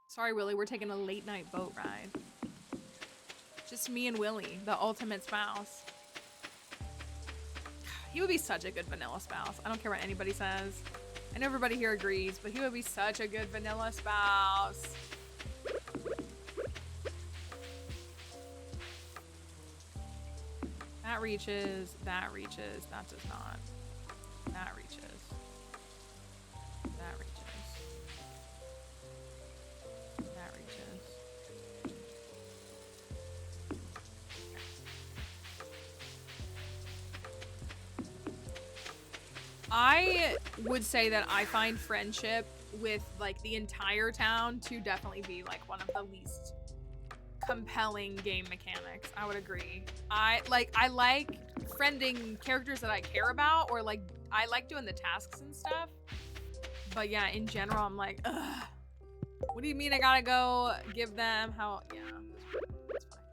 Sorry, Willie, we're taking a late night boat ride. Just me and Willie, the ultimate spouse. He would be such a good vanilla spouse. I don't care what anybody says. I know everybody here agrees, but he would be such a good vanilla spouse. That reaches, that reaches, that does not. That reaches. That reaches. That reaches. I would say that I find friendship with like the entire town to definitely be like one of the least compelling game mechanics. I would agree. I like friending characters that I care about, or like I like doing the tasks and stuff. But yeah, in general, I'm like, ugh. What do you mean I gotta go give them how? Yeah, that's fine.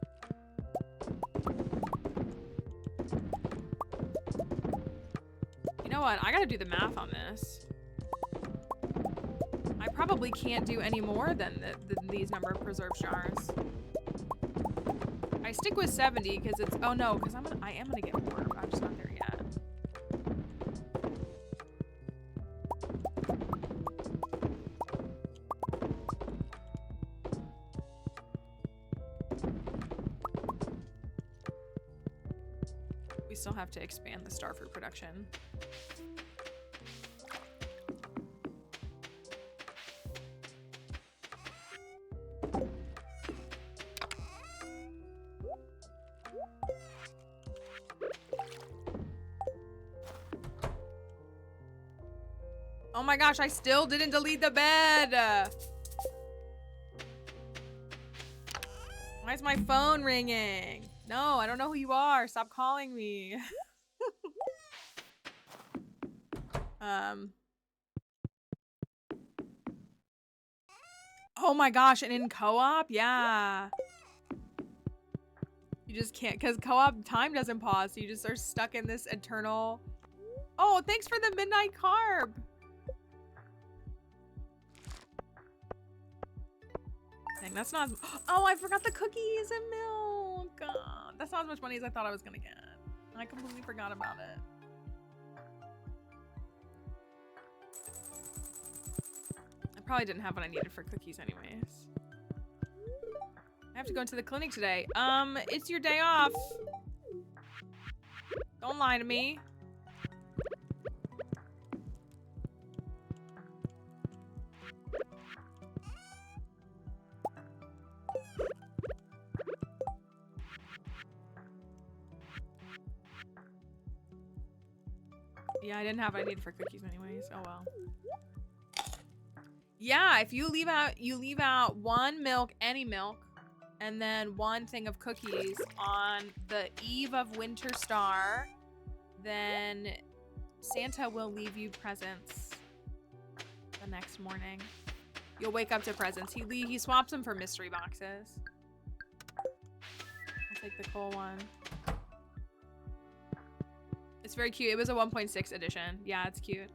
know what? I gotta do the math on this. I probably can't do any more than these number of preserved jars. I stick with 70 because it's, oh no, because I am gonna get more, but I'm just not there yet. We still have to expand the starfruit production. Oh my gosh, I still didn't delete the bed. Why is my phone ringing? No, I don't know who you are. Stop calling me. Oh my gosh, and in co-op? Yeah. You just can't, because co-op time doesn't pause, so you just are stuck in this eternal... Oh, thanks for the midnight carb. Dang, that's not... Oh, I forgot the cookies and milk. That's not as much money as I thought I was gonna get. I completely forgot about it. I probably didn't have what I needed for cookies anyways. I have to go into the clinic today. It's your day off. Don't lie to me. Yeah, I didn't have what I needed for cookies anyways. Oh well. Yeah, if you leave out one milk, any milk, and then one thing of cookies on the eve of Winter Star, then Santa will leave you presents the next morning. You'll wake up to presents. He swaps them for mystery boxes. I'll take the coal one. It's very cute. It was a 1.6 edition. Yeah, it's cute.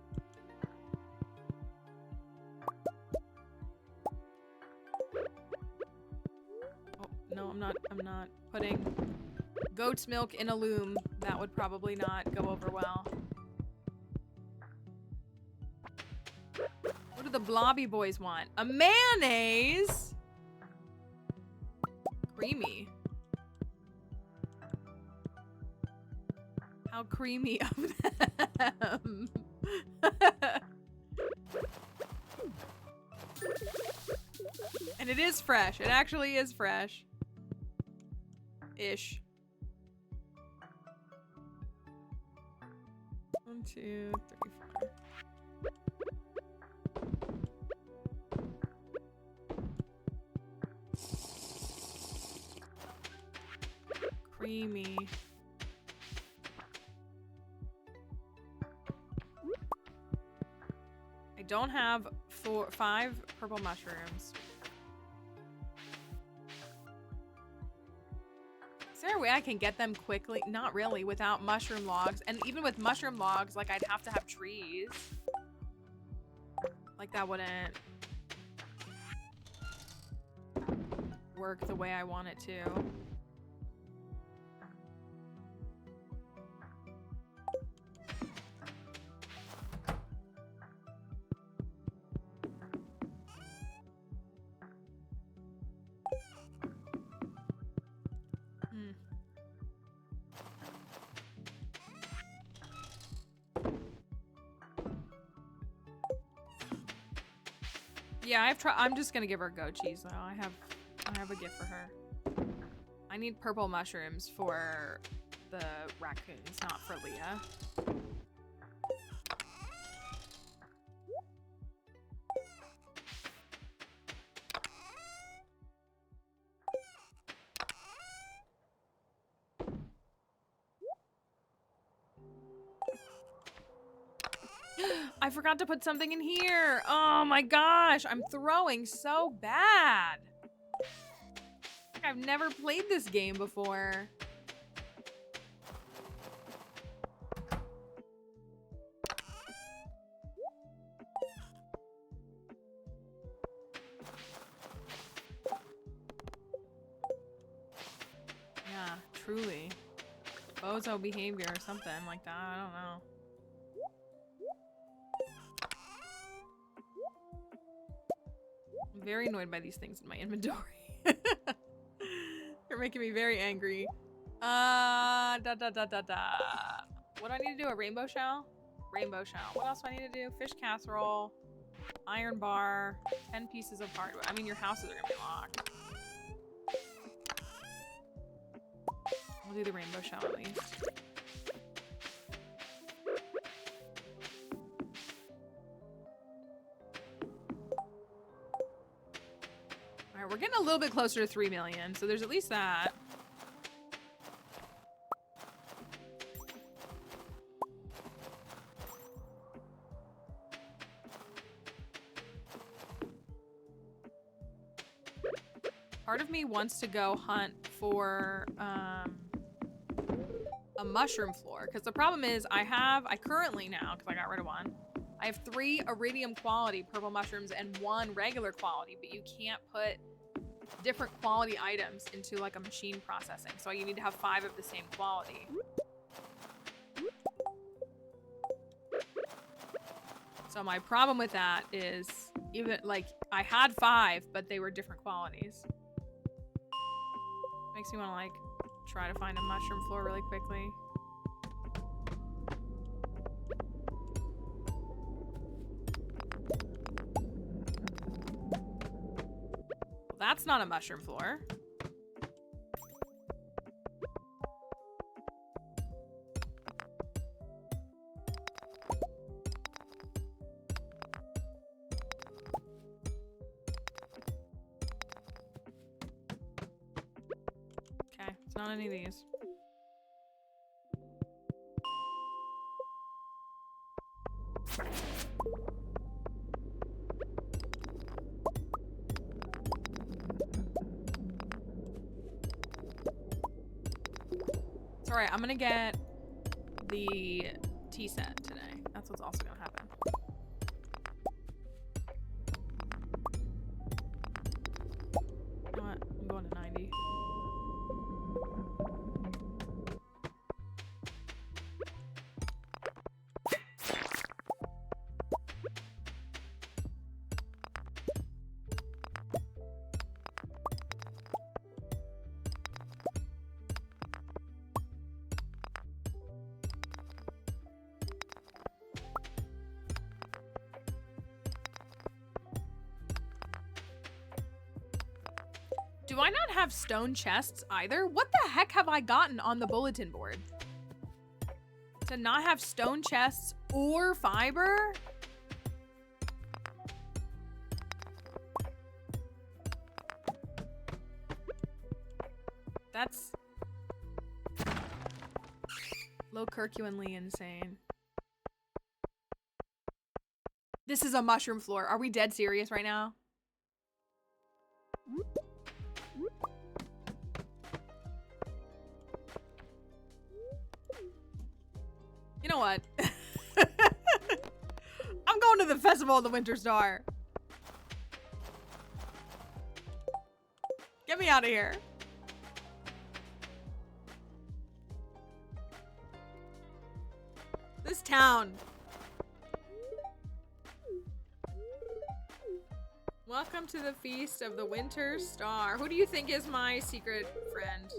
Oh, no, I'm not putting goat's milk in a loom. That would probably not go over well. What do the blobby boys want? A mayonnaise? Creamy. How creamy of them. And it is fresh. It actually is fresh. Ish. 1, 2, 3, 4. Creamy. I don't have 5 purple mushrooms. Is there a way I can get them quickly? Not really, without mushroom logs. And even with mushroom logs, like, I'd have to have trees. Like, that wouldn't work the way I want it to. Yeah, I'm just gonna give her goat cheese though. I have a gift for her. I need purple mushrooms for the raccoons, not for Leah. I forgot to put something in here. Oh my gosh, I'm throwing so bad. I've never played this game before. Truly. Bozo behavior or something like that. I don't know. I'm very annoyed by these things in my inventory. You're making me very angry. What do I need to do? A rainbow shell? Rainbow shell. What else do I need to do? Fish casserole. Iron bar. 10 pieces of hardwood. I mean, your houses are gonna be locked. I'll do the rainbow shell at least. Alright, we're getting a little bit closer to 3 million, so there's at least that. Part of me wants to go hunt for a mushroom floor, because the problem is I currently now, because I got rid of one, I have 3 iridium quality purple mushrooms and 1 regular quality, but you can't put different quality items into like a machine processing, so you need to have 5 of the same quality. So my problem with that is, even like I had 5, but they were different qualities. Makes me want to like try to find a mushroom floor really quickly. Well, that's not a mushroom floor. Not any of these. It's alright, I'm gonna get the tea set today. That's what's also gonna happen. You know what? I'm going to 90. Do I not have stone chests either? What the heck have I gotten on the bulletin board? To not have stone chests or fiber? That's low-curcularly insane. This is a mushroom floor. Are we dead serious right now? You know what? I'm going to the Festival of the Winter Star. Get me out of here. This town. Welcome to the Feast of the Winter Star. Who do you think is my secret friend?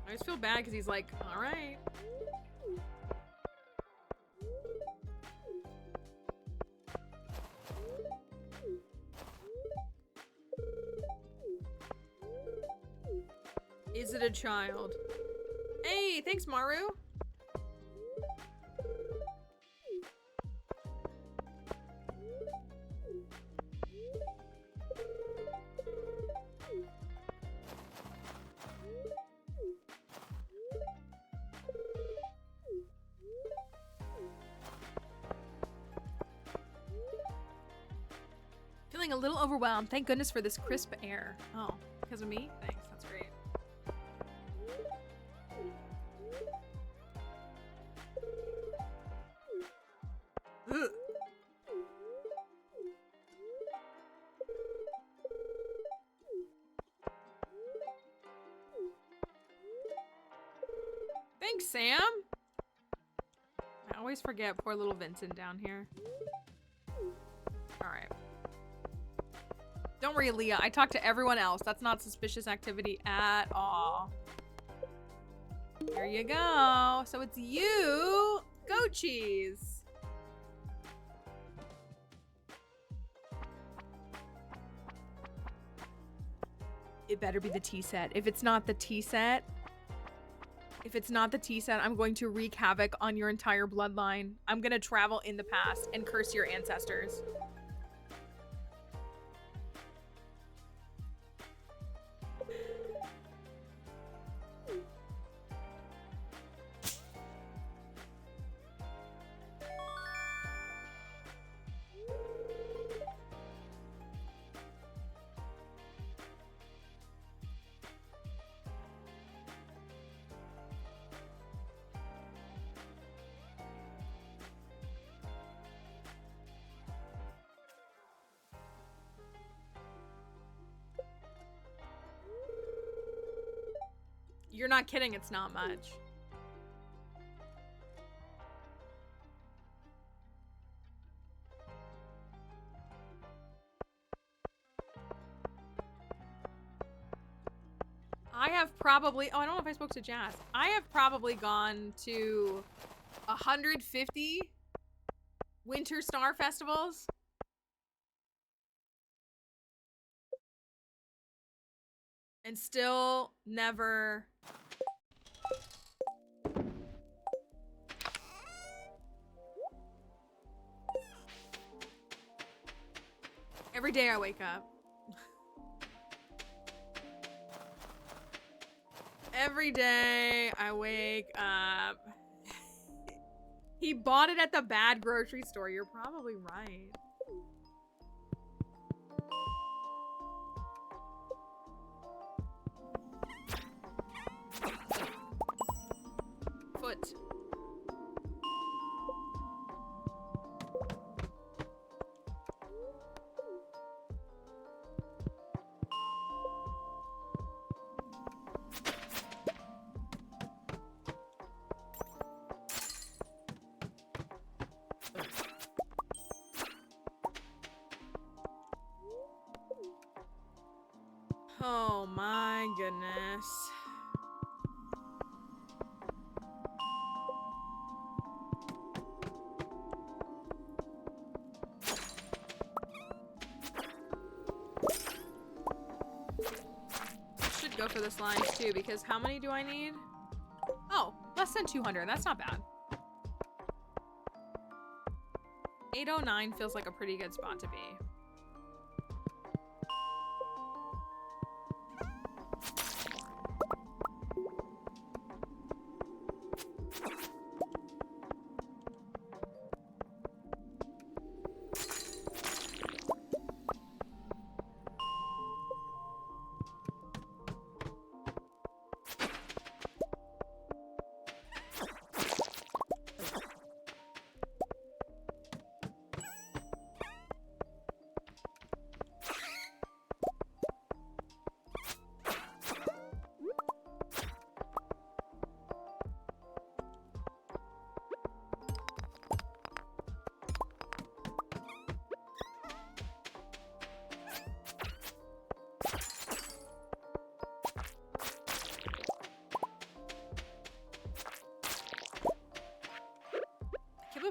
I just feel bad because he's like, all right. Is it a child? Hey, thanks, Maru. Feeling a little overwhelmed. Thank goodness for this crisp air. Oh, because of me? Thanks, that's great. Ugh. Thanks, Sam. I always forget poor little Vincent down here. All right. Don't worry, Leah. I talked to everyone else. That's not suspicious activity at all. There you go. So it's you, Goat Cheese. It better be the tea set. If it's not the tea set, I'm going to wreak havoc on your entire bloodline. I'm gonna travel in the past and curse your ancestors. You're not kidding, it's not much. I have probably, oh, I don't know if I spoke to Jazz. I have probably gone to 150 Winter Star Festivals. And still never... Every day I wake up. Every day I wake up. He bought it at the bad grocery store. You're probably right. Foot. Oh my goodness. Should go for this line too, because how many do I need? Oh, less than 200. That's not bad. 809 feels like a pretty good spot to be.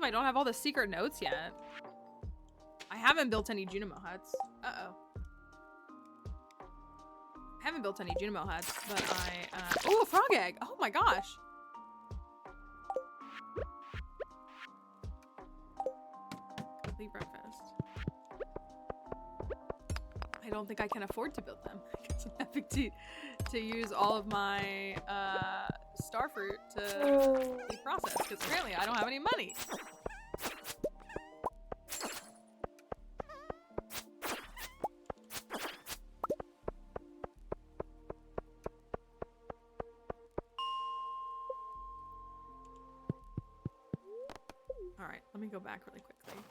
I don't have all the secret notes yet. I haven't built any Junimo huts. Uh-oh. I haven't built any Junimo huts, but I, oh, a frog egg! Oh my gosh! Complete breakfast. I don't think I can afford to build them. Because I'm having to use all of my, starfruit to be processed, because apparently I don't have any money. All right, let me go back really quickly.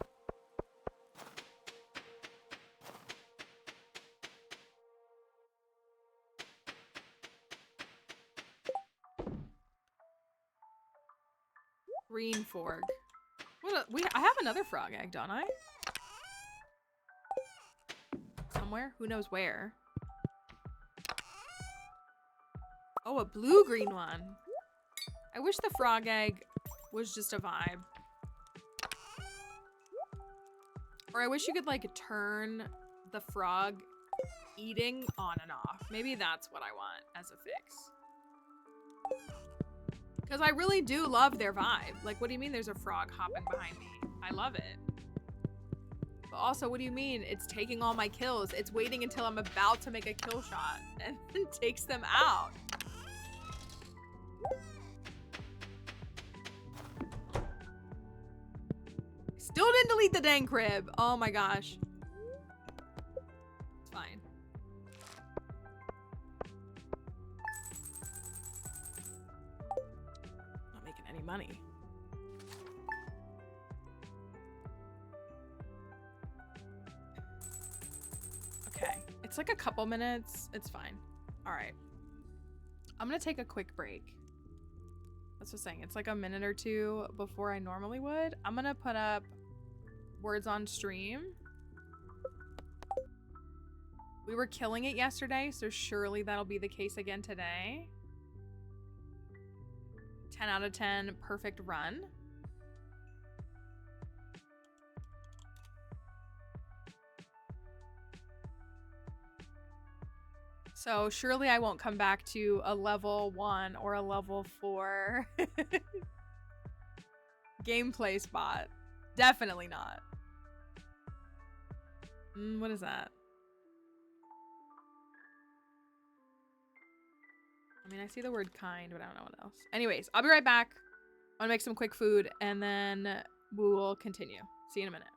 Green fork. I have another frog egg, don't I? Somewhere? Who knows where? Oh, a blue-green one. I wish the frog egg was just a vibe. Or I wish you could, like, turn the frog eating on and off. Maybe that's what I want as a fix. Because I really do love their vibe. Like, what do you mean there's a frog hopping behind me? I love it. But also, what do you mean it's taking all my kills? It's waiting until I'm about to make a kill shot and then takes them out. Still didn't delete the dang crib. Oh my gosh. It's fine. Not making any money. Okay. It's like a couple minutes. It's fine. All right. I'm gonna take a quick break. That's what I'm saying. It's like a minute or two before I normally would. I'm gonna put up words on stream. We were killing it yesterday, so surely that'll be the case again today. 10 out of 10, perfect run. So surely I won't come back to a level 1 or a level 4 gameplay spot. Definitely not. What is that? I mean, I see the word kind, but I don't know what else. Anyways, I'll be right back. I'm gonna make some quick food and then we will continue. See you in a minute.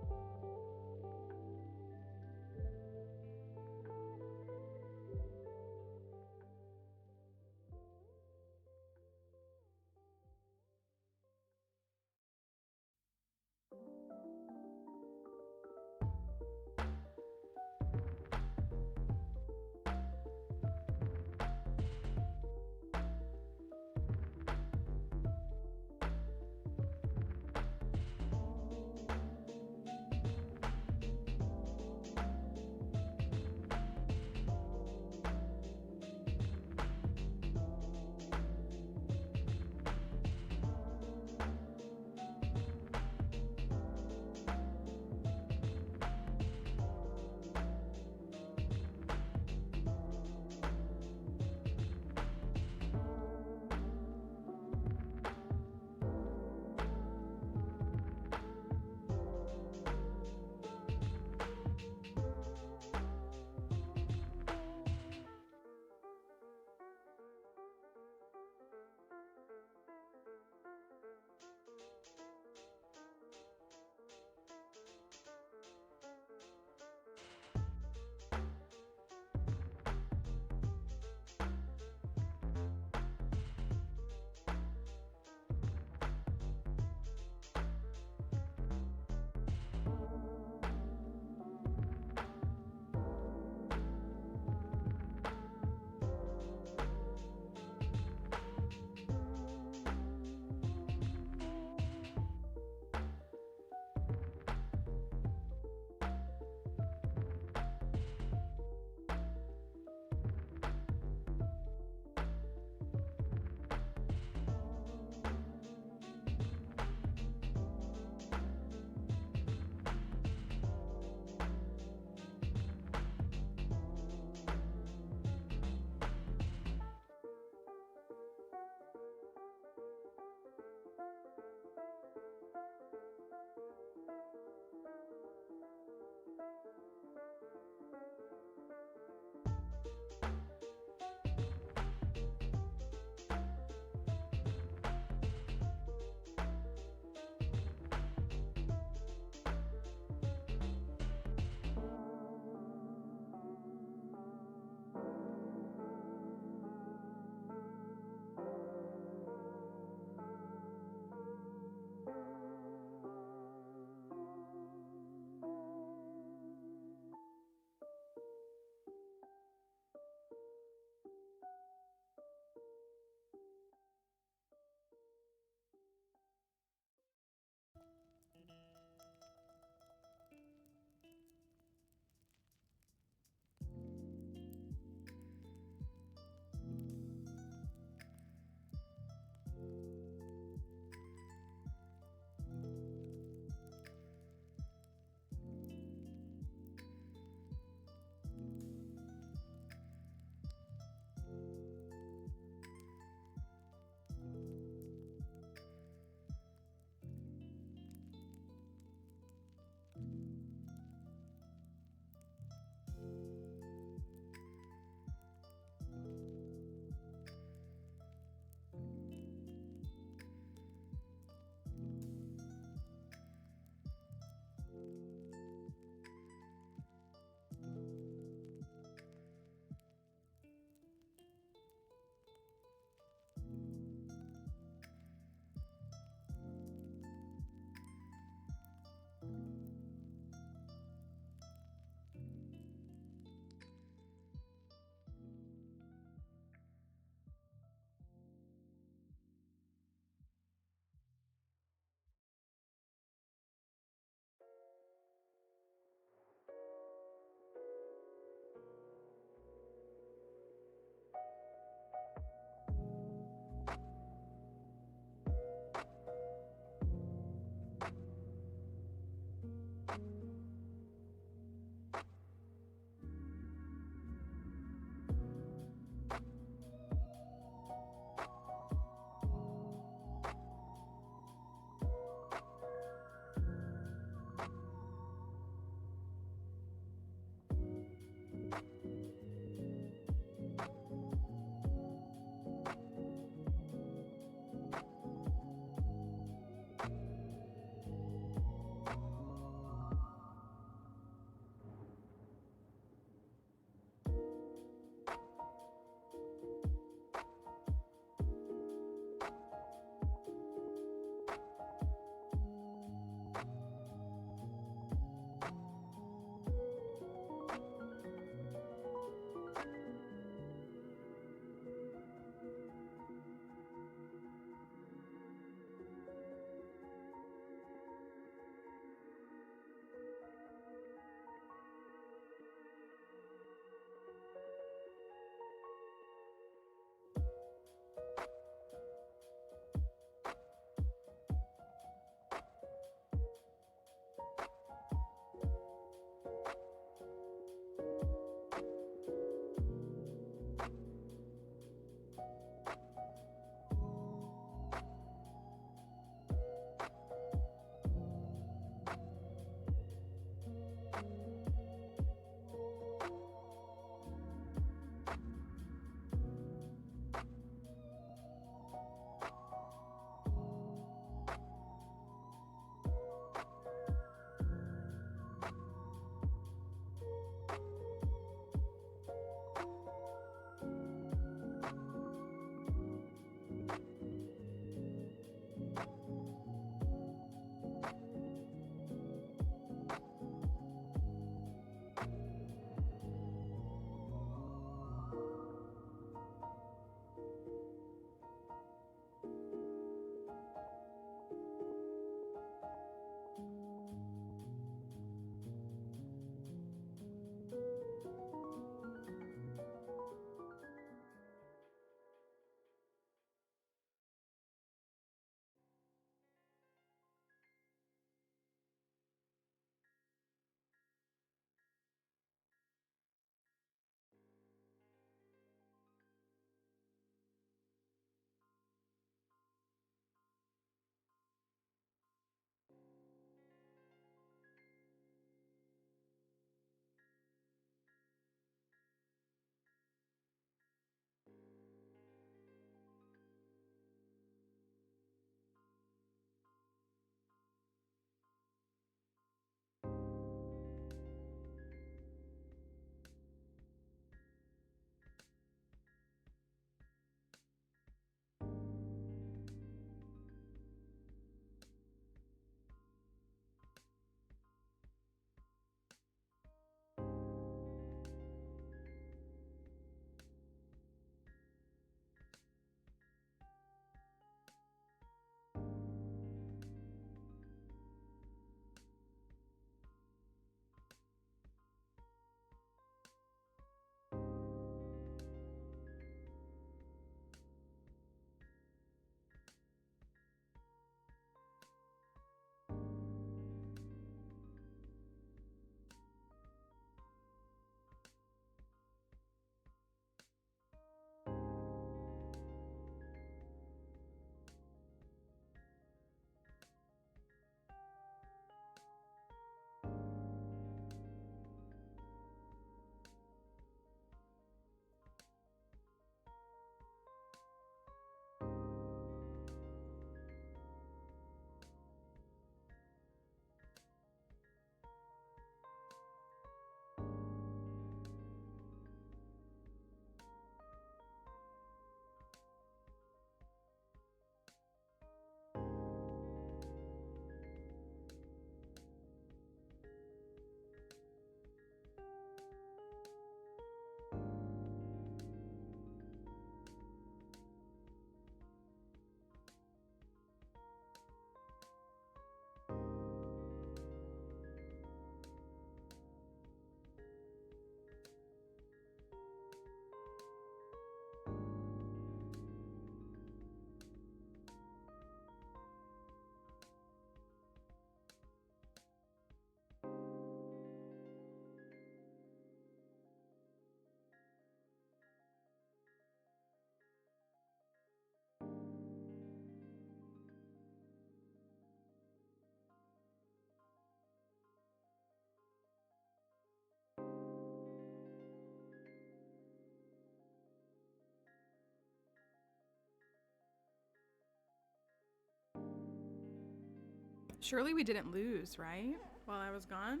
Surely we didn't lose, right? While I was gone?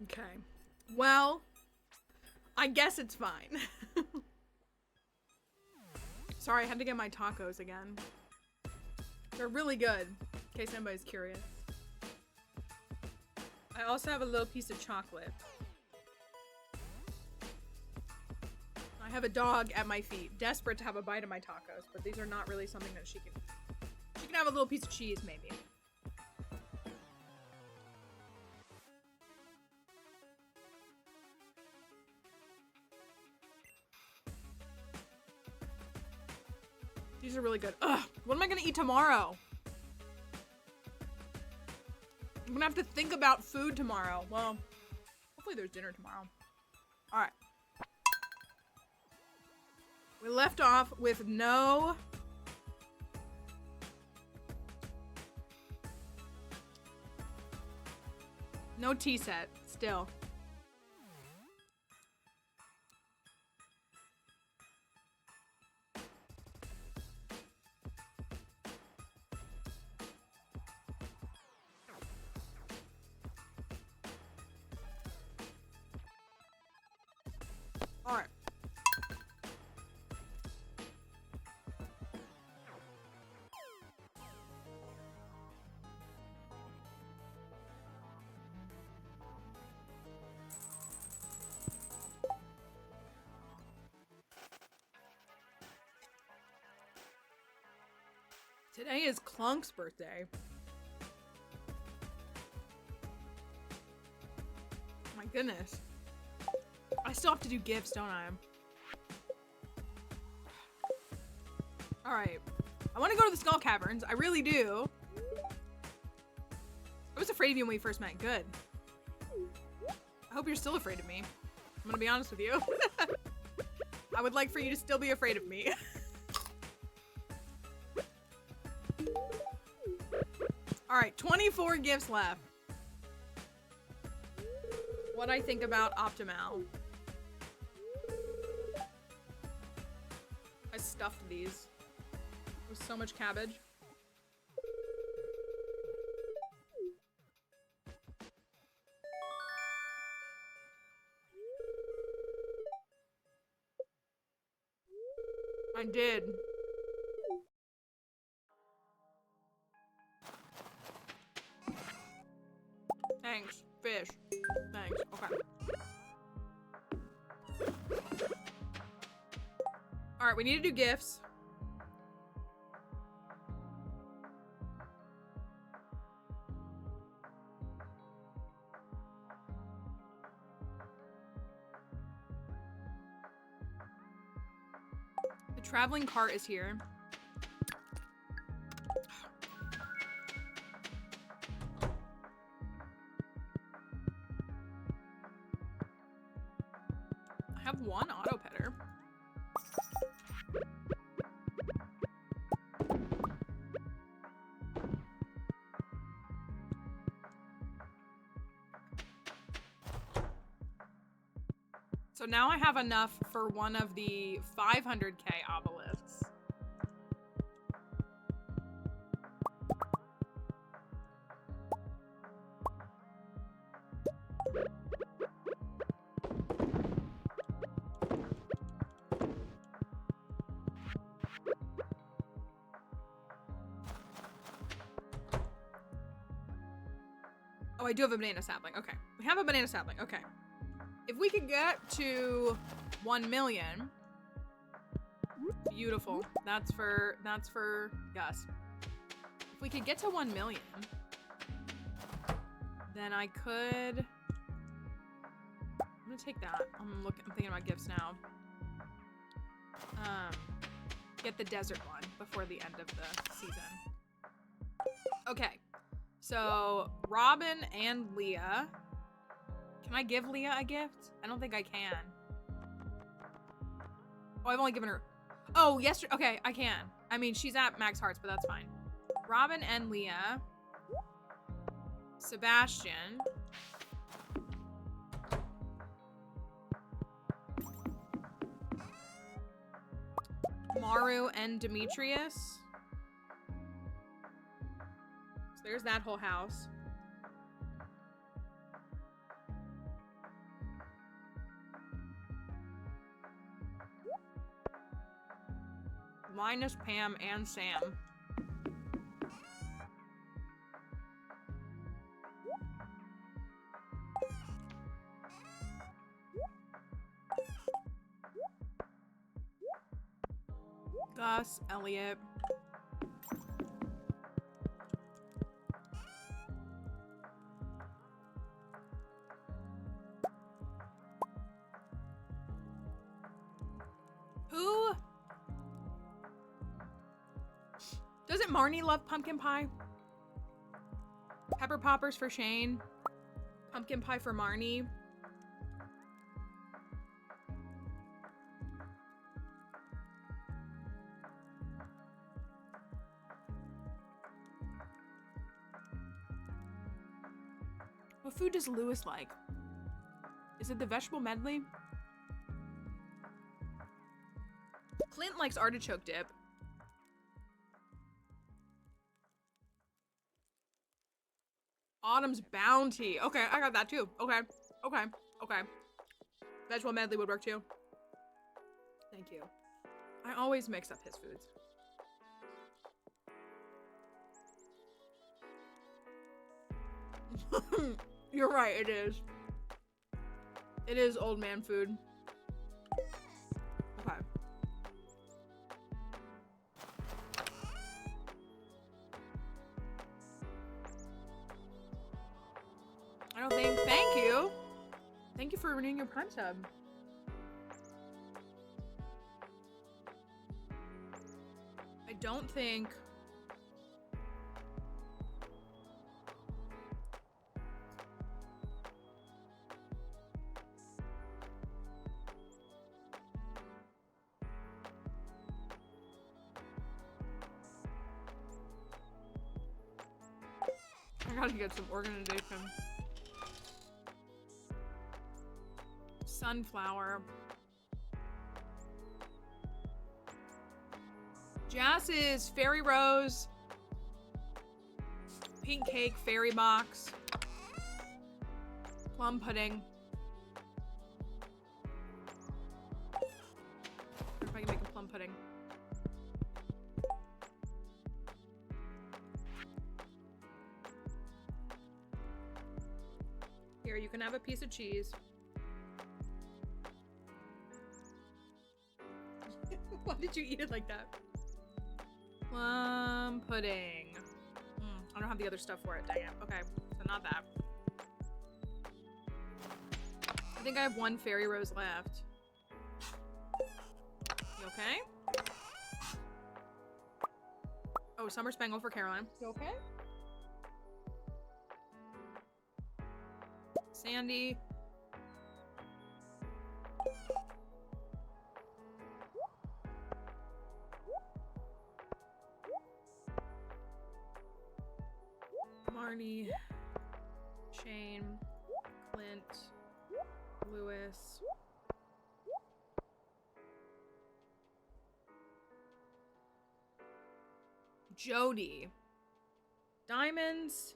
Okay. Well, I guess it's fine. Sorry, I had to get my tacos again. They're really good, in case anybody's curious. I also have a little piece of chocolate. I have a dog at my feet, desperate to have a bite of my tacos, but these are not really something that she can... She can have a little piece of cheese, maybe. These are really good. Ugh, what am I gonna eat tomorrow? I'm gonna have to think about food tomorrow. Well, hopefully there's dinner tomorrow. All right. We left off with no tea set still. All right. Today is Clunk's birthday. My goodness. I still have to do gifts, don't I? Alright. I want to go to the Skull Caverns. I really do. I was afraid of you when we first met. Good. I hope you're still afraid of me. I'm gonna be honest with you. I would like for you to still be afraid of me. Alright, 24 gifts left. What I think about Optimal. I stuffed these with so much cabbage. I did. Thanks, fish. Thanks, okay. Alright, we need to do gifts. The traveling cart is here. I have one auto petter. So now I have enough for one of the 500k obelisks. I do have a banana sapling. Okay. We have a banana sapling. Okay. If we could get to 1 million. Beautiful. That's for Gus. If we could get to 1 million, then I could. I'm gonna take that. I'm thinking about gifts now. Get the desert one before the end of the season. Okay. So Robin and Leah. Can I give Leah a gift? I don't think I can. Oh, I've only given her. Oh, yesterday. Okay, I can. I mean, she's at max hearts, but that's fine. Robin and Leah. Sebastian. Maru and Demetrius. So there's that whole house. Linus, Pam, and Sam. Gus, Elliot. Who? Doesn't Marnie love pumpkin pie? Pepper poppers for Shane. Pumpkin pie for Marnie. What food does Lewis like? Is it the vegetable medley? Clint likes artichoke dip. Autumn's Bounty. Okay, I got that too. Okay, okay, okay. Vegetable medley would work too. Thank you. I always mix up his foods. You're right, it is. It is old man food. Okay. I don't think. Thank you. Thank you for renewing your Prime sub. I don't think. I gotta get some organization. Sunflower. Jass's Fairy Rose. Pink Cake Fairy Box. Plum Pudding. I wonder if I can make a plum pudding. Here, you can have a piece of cheese. Why did you eat it like that? Plum pudding. I don't have the other stuff for it. Dang it. Okay, so not that. I think I have one fairy rose left. You okay? Oh, Summer Spangle for Caroline. You okay? Sandy. Marnie. Shane. Clint. Lewis. Jody. Diamonds.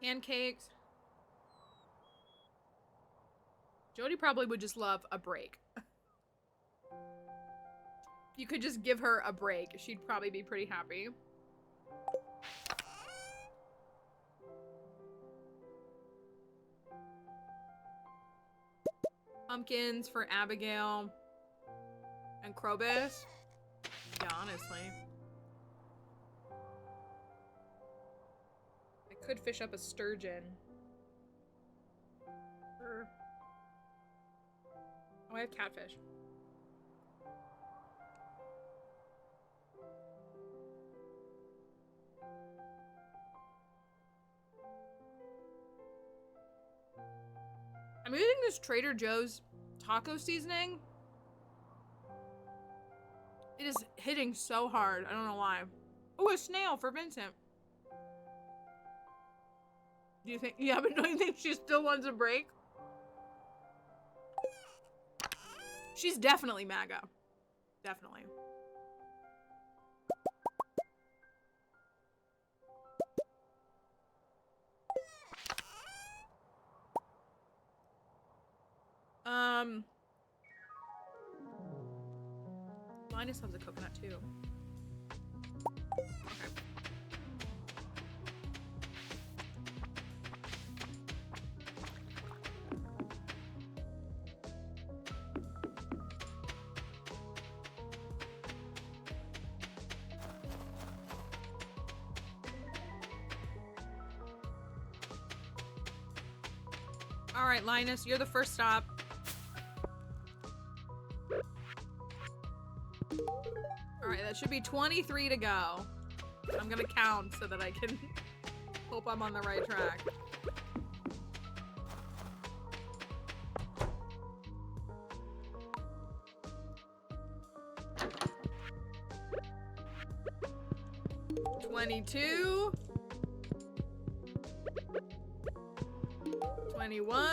Pancakes. Jody probably would just love a break. You could just give her a break. She'd probably be pretty happy. Pumpkins for Abigail and Krobus. Yeah, honestly. I could fish up a sturgeon. Oh, I have catfish. I'm using this Trader Joe's taco seasoning. It is hitting so hard. I don't know why. Oh, a snail for Vincent. Do you think? Yeah, but don't you think she still wants a break? She's definitely MAGA. Definitely. Linus loves a coconut too. Okay. All right, Linus, you're the first stop. All right, that should be 23 to go. I'm gonna count so that I can hope I'm on the right track. $22. 21.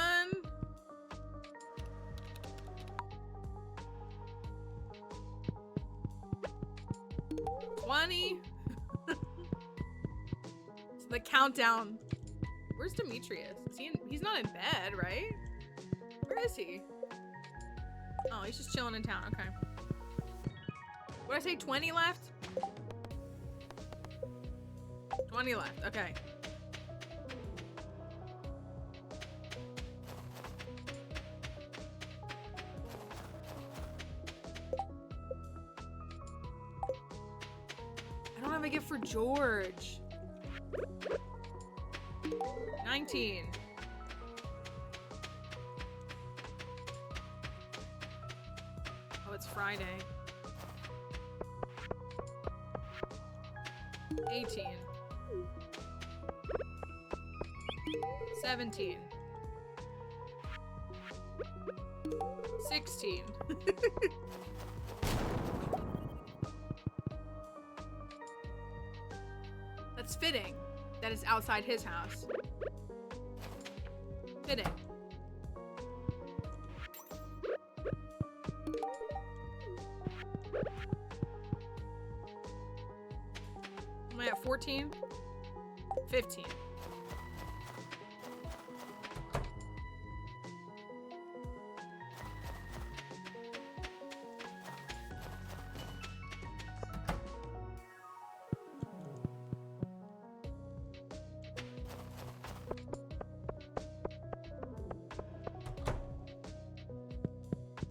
20. It's the countdown. Where's Demetrius? Is he he's not in bed, right? Where is he? Oh, he's just chilling in town. Okay. What did I say? 20 left? 20 left. Okay. I don't have a gift for George. 19. Oh, it's Friday. 18. 17. 16. That's fitting. That is outside his house. Fitting. Am I at 14? 15.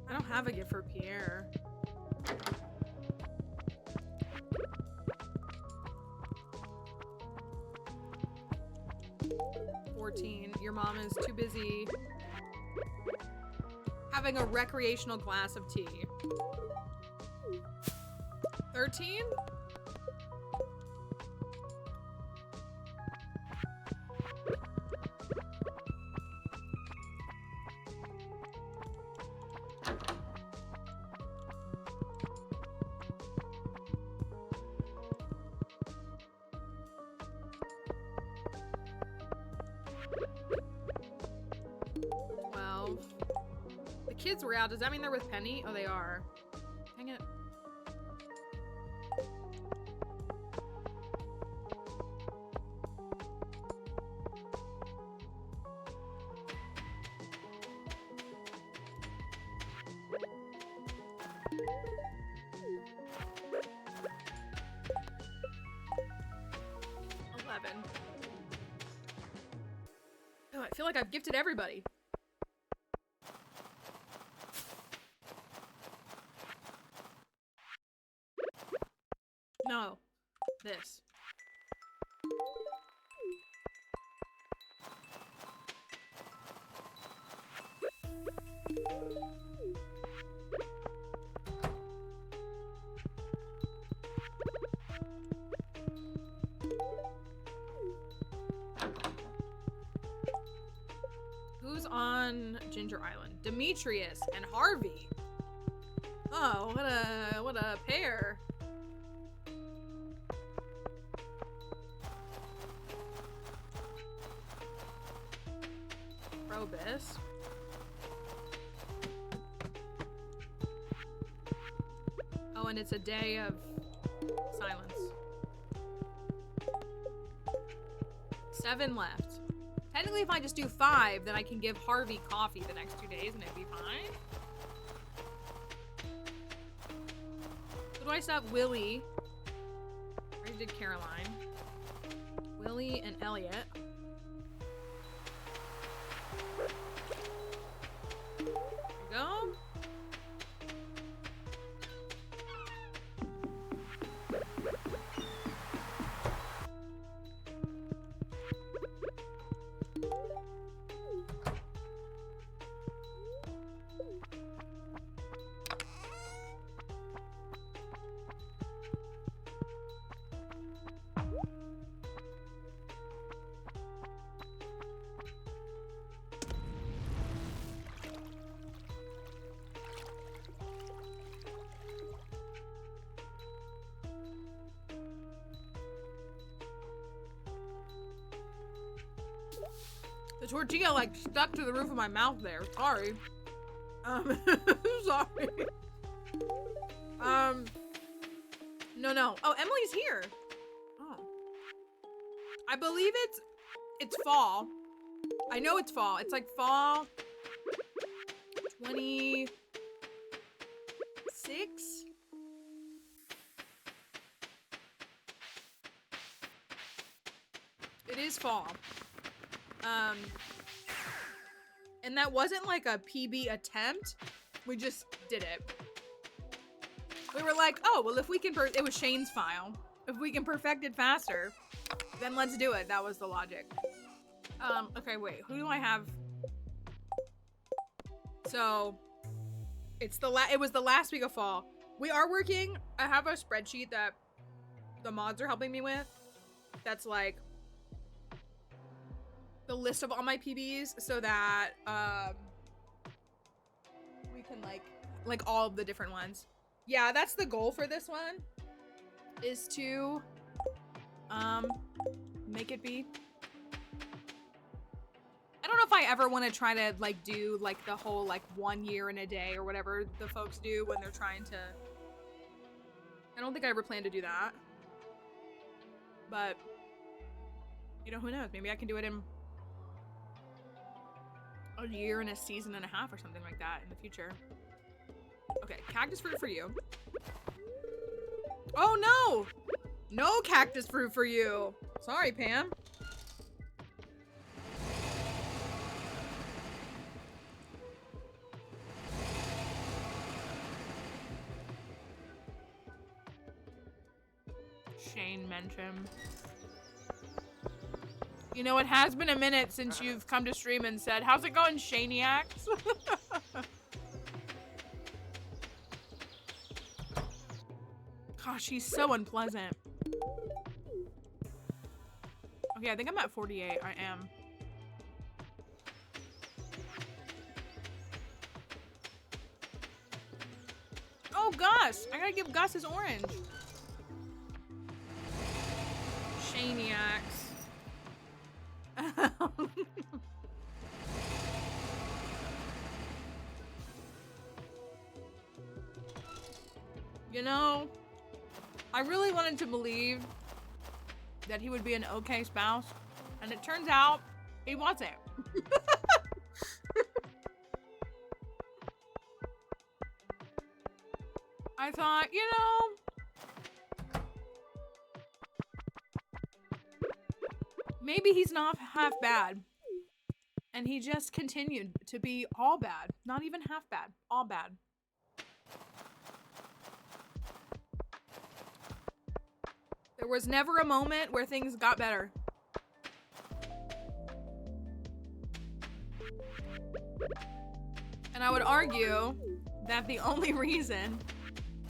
I don't have a gift for Pierre. Your mom is too busy having a recreational glass of tea. 13? Kids were out. Does that mean they're with Penny? Oh, they are. Dang it. Oh, I feel like I've gifted everybody. No. This. Who's on Ginger Island? Demetrius and Harvey. Oh, what a pair. Probus. Oh, and it's a day of silence. 7 left. Technically, if I just do 5, then I can give Harvey coffee the next 2 days and it'd be fine. Who do I still have? Willie. I did Caroline. Willie and Elliot. There we go. The tortilla like stuck to the roof of my mouth there. Sorry. Sorry. No. Oh, Emily's here. Oh. I believe it's fall. I know it's fall. It's like fall 26. It is fall. And that wasn't like a PB attempt. We just did it. We were like, oh, well, if we can, it was Shane's file. If we can perfect it faster, then let's do it. That was the logic. Okay, wait, who do I have? So, it was the last week of fall. We are working, I have a spreadsheet that the mods are helping me with. That's like, the list of all my PBs so that we can like all of the different ones. Yeah, that's the goal for this one, is to make it be. I don't know if I ever want to try to like do like the whole like 1 year in a day or whatever the folks do when they're trying to. I don't think I ever plan to do that. But you know, who knows? Maybe I can do it in a year and a season and a half or something like that in the future. Okay, cactus fruit for you. Oh no! No cactus fruit for you. Sorry, Pam. Shane mentioned. You know, it has been a minute since you've come to stream and said, how's it going, Shaniacs? Gosh, she's so unpleasant. Okay, I think I'm at 48. I am. Oh, Gus! I gotta give Gus his orange. Shaniacs. You know, I really wanted to believe that he would be an okay spouse, and it turns out he wasn't. I thought, you know, maybe he's not half bad. And he just continued to be all bad. Not even half bad. All bad. was never a moment where things got better. And I would argue that the only reason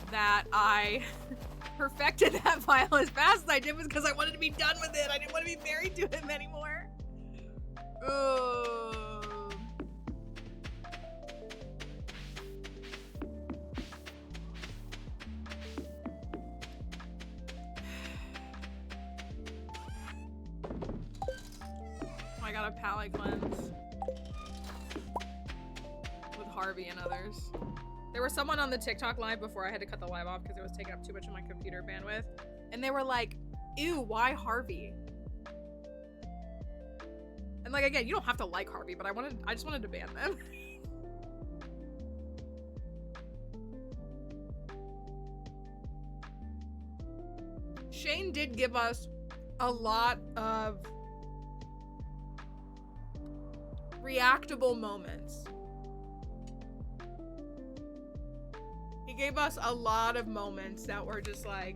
that I perfected that file as fast as I did was because I wanted to be done with it. I didn't want to be married to him anymore. Oh. I got a palate cleanse with Harvey and others. There was someone on the TikTok live before I had to cut the live off because it was taking up too much of my computer bandwidth. And they were like, ew, why Harvey? And like, again, you don't have to like Harvey, but I just wanted to ban them. Shane did give us a lot of reactable moments. He gave us a lot of moments that were just like,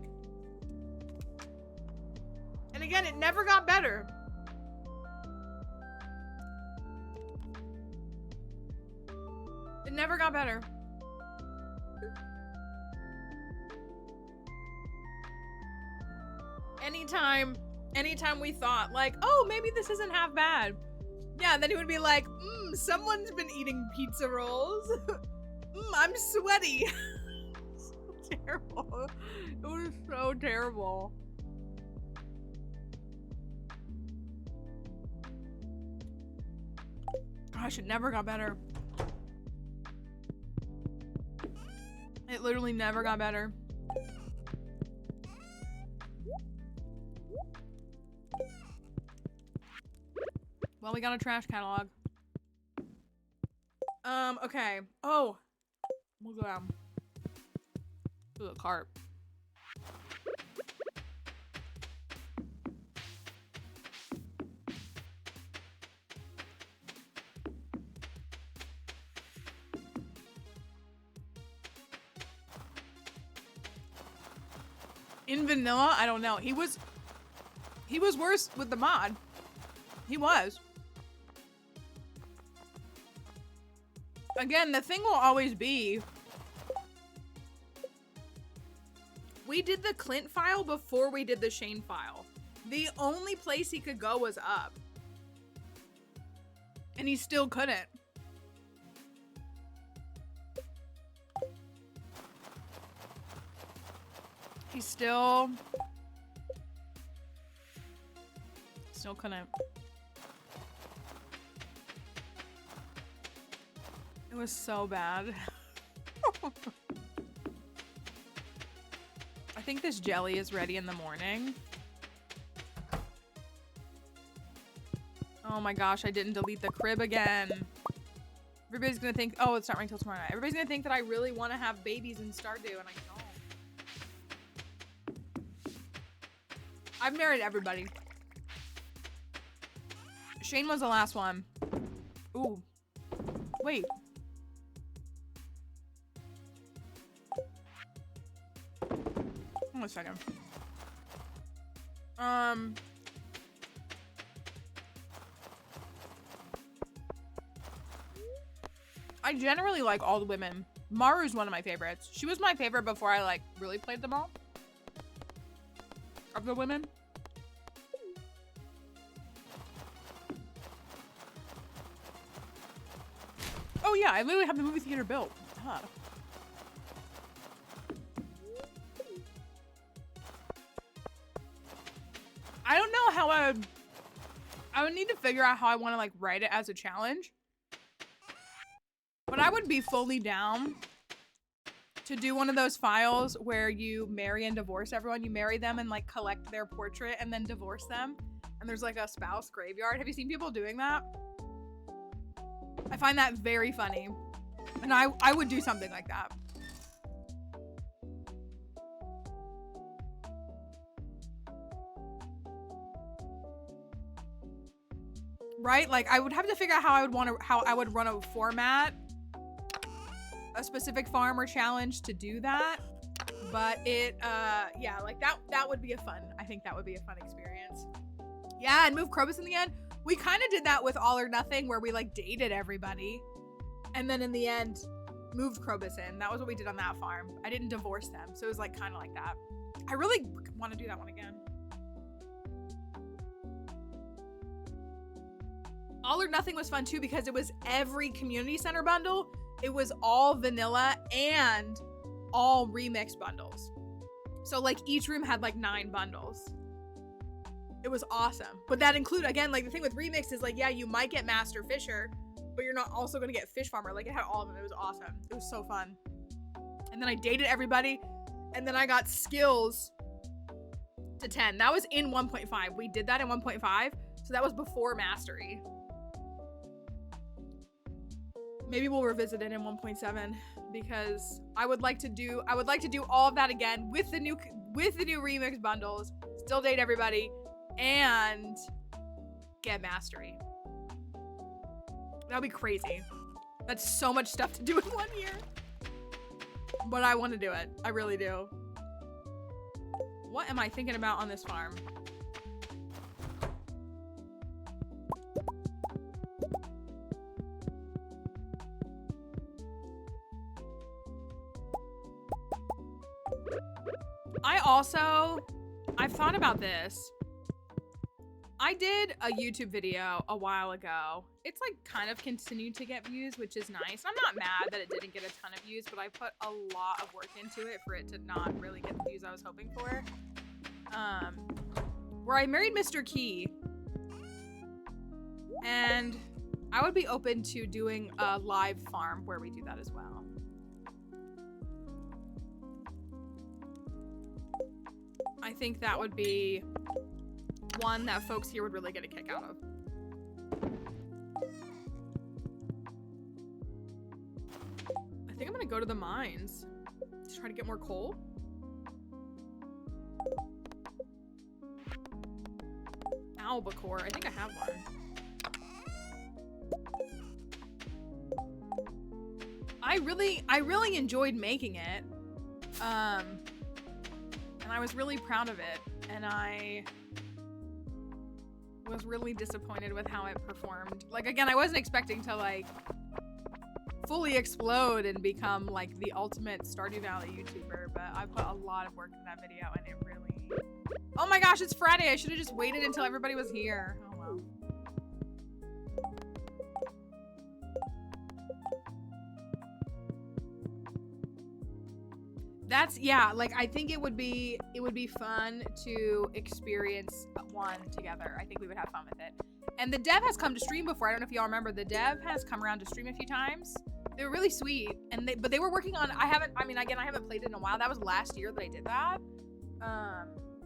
and again, it never got better. It never got better. Anytime we thought like, oh, maybe this isn't half bad. Yeah, and then he would be like, someone's been eating pizza rolls. I'm sweaty. So terrible. It was so terrible. Gosh, it never got better. It literally never got better. Well, we got a trash catalog. Okay. Oh. We'll go down to the cart. In vanilla, I don't know. He was worse with the mod. He was. Again, the thing will always be, we did the Clint file before we did the Shane file. The only place he could go was up. And he still couldn't. He still couldn't. It was so bad. I think this jelly is ready in the morning. Oh my gosh, I didn't delete the crib again. Everybody's gonna think, oh, it's not running till tomorrow night. Everybody's gonna think that I really want to have babies in Stardew, and I don't. I've married everybody. Shane was the last one. Ooh. Wait. Hold on a second. I generally like all the women. Maru's one of my favorites. She was my favorite before I like really played them all. Of the women. Oh yeah, I literally have the movie theater built. Huh. I don't know how I would need to figure out how I want to like write it as a challenge. But I would be fully down to do one of those files where you marry and divorce everyone. You marry them and like collect their portrait and then divorce them. And there's like a spouse graveyard. Have you seen people doing that? I find that very funny. And I would do something like that. Right? Like I would have to figure out how I would run a format, a specific farm or challenge to do that. But it, yeah, like that would be I think that would be a fun experience. Yeah, and move Krobus in the end. We kind of did that with All or Nothing, where we like dated everybody. And then in the end, moved Krobus in. That was what we did on that farm. I didn't divorce them, so it was like kind of like that. I really want to do that one again. All or Nothing was fun too because it was every community center bundle. It was all vanilla and all remix bundles. So like each room had like 9 bundles. It was awesome. But that included, again, like the thing with remix is like, yeah, you might get Master Fisher, but you're not also going to get Fish Farmer. Like it had all of them. It was awesome. It was so fun. And then I dated everybody. And then I got skills to 10. That was in 1.5. We did that in 1.5. So that was before mastery. Maybe we'll revisit it in 1.7 because I would like to do all of that again with the new remix bundles, still date everybody, and get mastery. That'll be crazy. That's so much stuff to do in 1 year. But I want to do it. I really do. What am I thinking about on this farm? I've thought about this. I did a YouTube video a while ago. It's like kind of continued to get views, which is nice. I'm not mad that it didn't get a ton of views, but I put a lot of work into it for it to not really get the views I was hoping for. Where I married Mr. Key. And I would be open to doing a live farm where we do that as well. I think that would be one that folks here would really get a kick out of. I think I'm gonna go to the mines to try to get more coal. Albacore, I think I have one. I really enjoyed making it. And I was really proud of it, and I was really disappointed with how it performed. Like, again, I wasn't expecting to, like, fully explode and become, like, the ultimate Stardew Valley YouTuber, but I put a lot of work in that video, and it really... Oh my gosh, it's Friday! I should have just waited until everybody was here. Oh well. That's, yeah, like, I think it would be fun to experience one together. I think we would have fun with it. And the dev has come to stream before. I don't know if y'all remember. The dev has come around to stream a few times. They were really sweet. But they were working on, I haven't played it in a while. That was last year that I did that.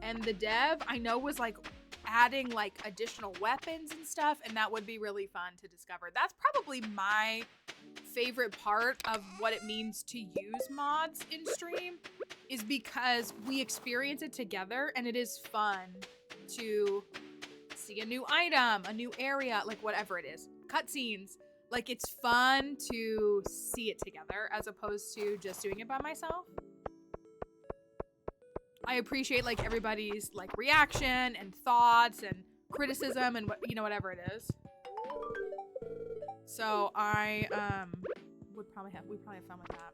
And the dev, I know, was, like, adding, like, additional weapons and stuff, and that would be really fun to discover. That's probably my favorite part of what it means to use mods in stream, is because we experience it together, and it is fun to see a new item, a new area, like whatever it is, cutscenes. Like, it's fun to see it together as opposed to just doing it by myself. I appreciate, like, everybody's, like, reaction and thoughts and criticism and what, you know, whatever it is. So I we'd probably have fun with that.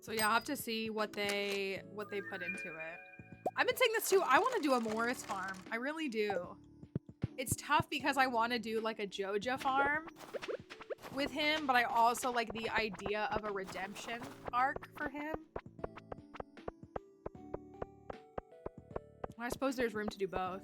So yeah, I'll have to see what they put into it. I've been saying this too. I want to do a Morris farm. I really do. It's tough because I want to do like a Joja farm with him, but I also like the idea of a redemption arc for him. I suppose there's room to do both.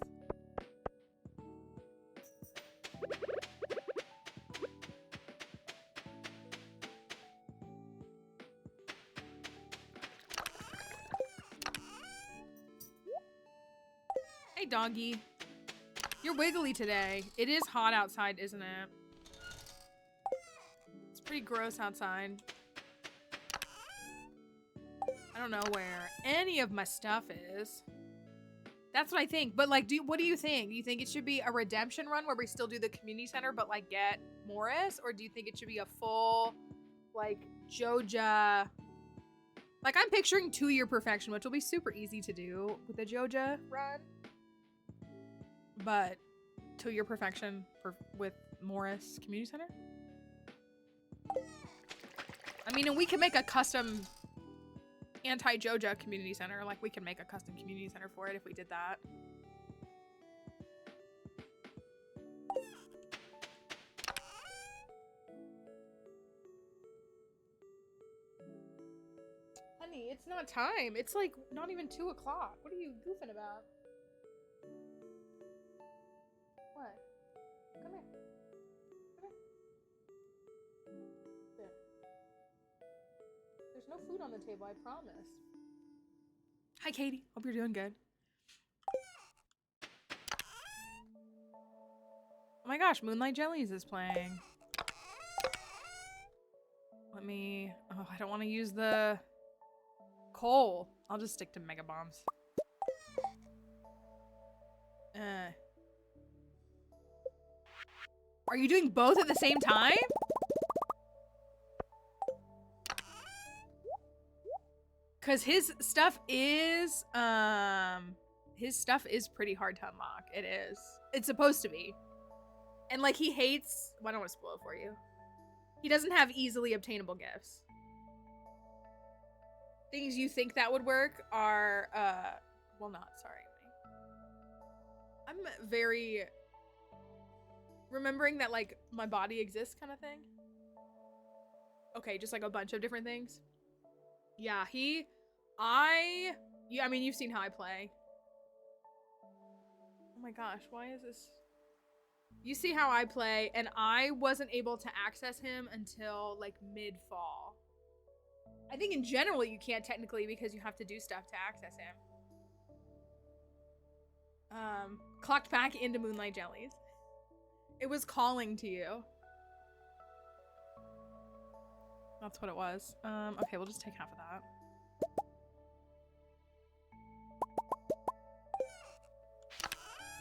Hey, doggy. You're wiggly today. It is hot outside, isn't it? It's pretty gross outside. I don't know where any of my stuff is. That's what I think. But like, what do you think? Do you think it should be a redemption run where we still do the community center but like get Morris, or do you think it should be a full like Joja? Like, I'm picturing 2-year perfection, which will be super easy to do with the Joja run. But 2-year perfection with Morris Community Center? I mean, and we can make a custom anti-Joja community center. Like, we can make a custom community center for it if we did that. Honey, it's not time. It's like not even 2 o'clock. What are you goofing about? What? Come here. Come here. There. There's no food on the table, I promise. Hi, Katie. Hope you're doing good. Oh my gosh, Moonlight Jellies is playing. Let me... Oh, I don't want to use the coal. I'll just stick to Mega Bombs. Are you doing both at the same time? Cause his stuff is pretty hard to unlock. It is. It's supposed to be. And like he hates, well, I don't want to spoil it for you. He doesn't have easily obtainable gifts. Things you think that would work are well, not, sorry. I'm very remembering that like my body exists kind of thing. Okay, just like a bunch of different things. Yeah, I mean, you've seen how I play. Oh my gosh, why is this? You see how I play, and I wasn't able to access him until like mid-fall. I think in general you can't technically because you have to do stuff to access him. Clocked back into Moonlight Jellies. It was calling to you. That's what it was. Okay, we'll just take half of that.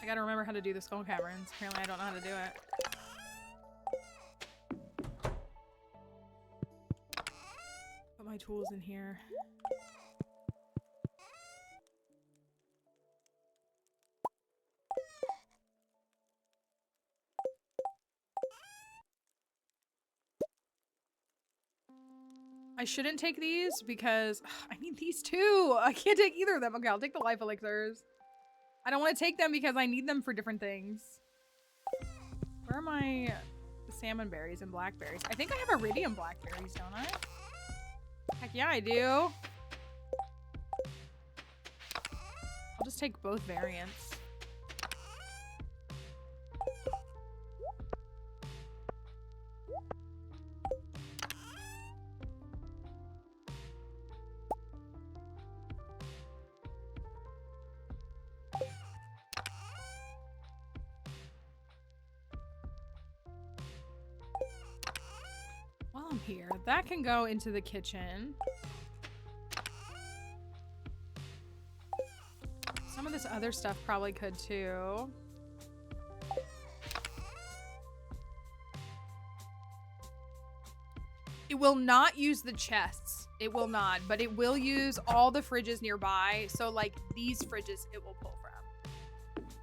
I gotta remember how to do the skull caverns. Apparently I don't know how to do it. Put my tools in here. I shouldn't take these because I need these too. I can't take either of them. Okay, I'll take the life elixirs. I don't want to take them because I need them for different things. Where are my salmon berries and blackberries? I think I have iridium blackberries, don't I? Heck yeah, I do. I'll just take both variants. Here, that can go into the kitchen. Some of this other stuff probably could too. It will not use the chests. It will not, but it will use all the fridges nearby. So like these fridges it will pull from.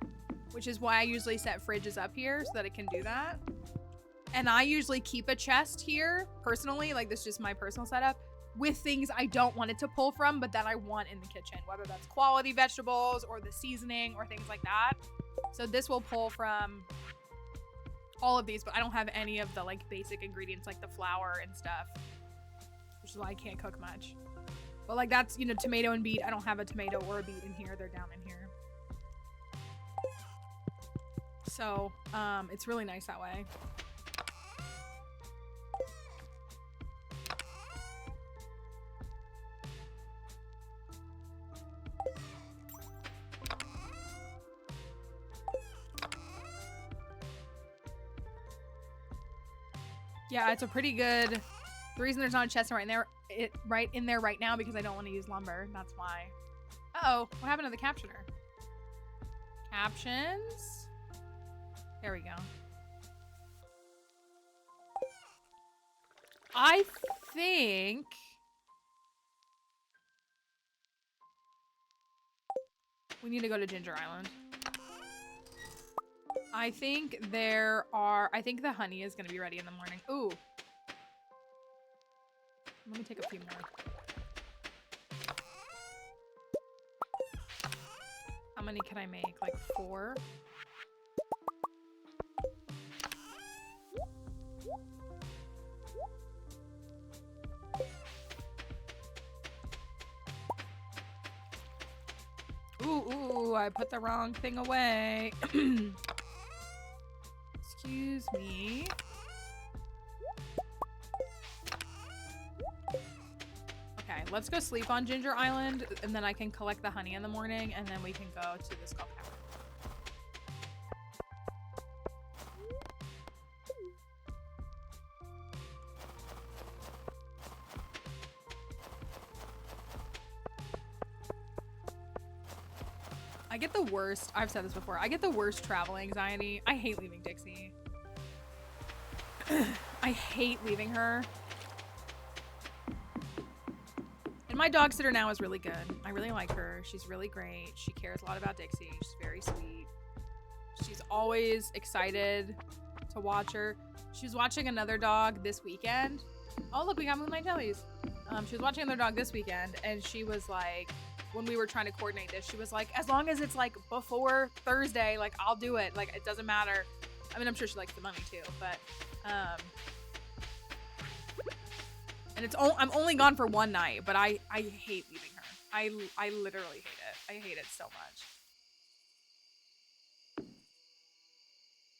Which is why I usually set fridges up here so that it can do that. And I usually keep a chest here, personally, like this is just my personal setup, with things I don't want it to pull from, but that I want in the kitchen, whether that's quality vegetables or the seasoning or things like that. So this will pull from all of these, but I don't have any of the like basic ingredients like the flour and stuff, which is why I can't cook much. But like that's, you know, tomato and beet. I don't have a tomato or a beet in here. They're down in here. So it's really nice that way. Yeah, it's a pretty good. The reason there's not a chest right in there right now because I don't want to use lumber. That's why. Uh-oh, what happened to the captioner? Captions. There we go. I think we need to go to Ginger Island. I think I think the honey is going to be ready in the morning. Ooh. Let me take a few more. How many can I make? Like 4? Ooh, I put the wrong thing away. Excuse me. Okay, let's go sleep on Ginger Island, and then I can collect the honey in the morning, and then we can go to the Skull Cavern. I get the worst, I've said this before, I get the worst travel anxiety. I hate leaving Dixie. I hate leaving her. And my dog sitter now is really good. I really like her. She's really great. She cares a lot about Dixie. She's very sweet. She's always excited to watch her. She was watching another dog this weekend. Oh, look, we got Moonlight Jellies. She was watching another dog this weekend, and she was like, when we were trying to coordinate this, she was like, as long as it's like before Thursday, like I'll do it. Like it doesn't matter. I mean, I'm sure she likes the money too, but and I'm only gone for one night, but I hate leaving her. I literally hate it. I hate it so much.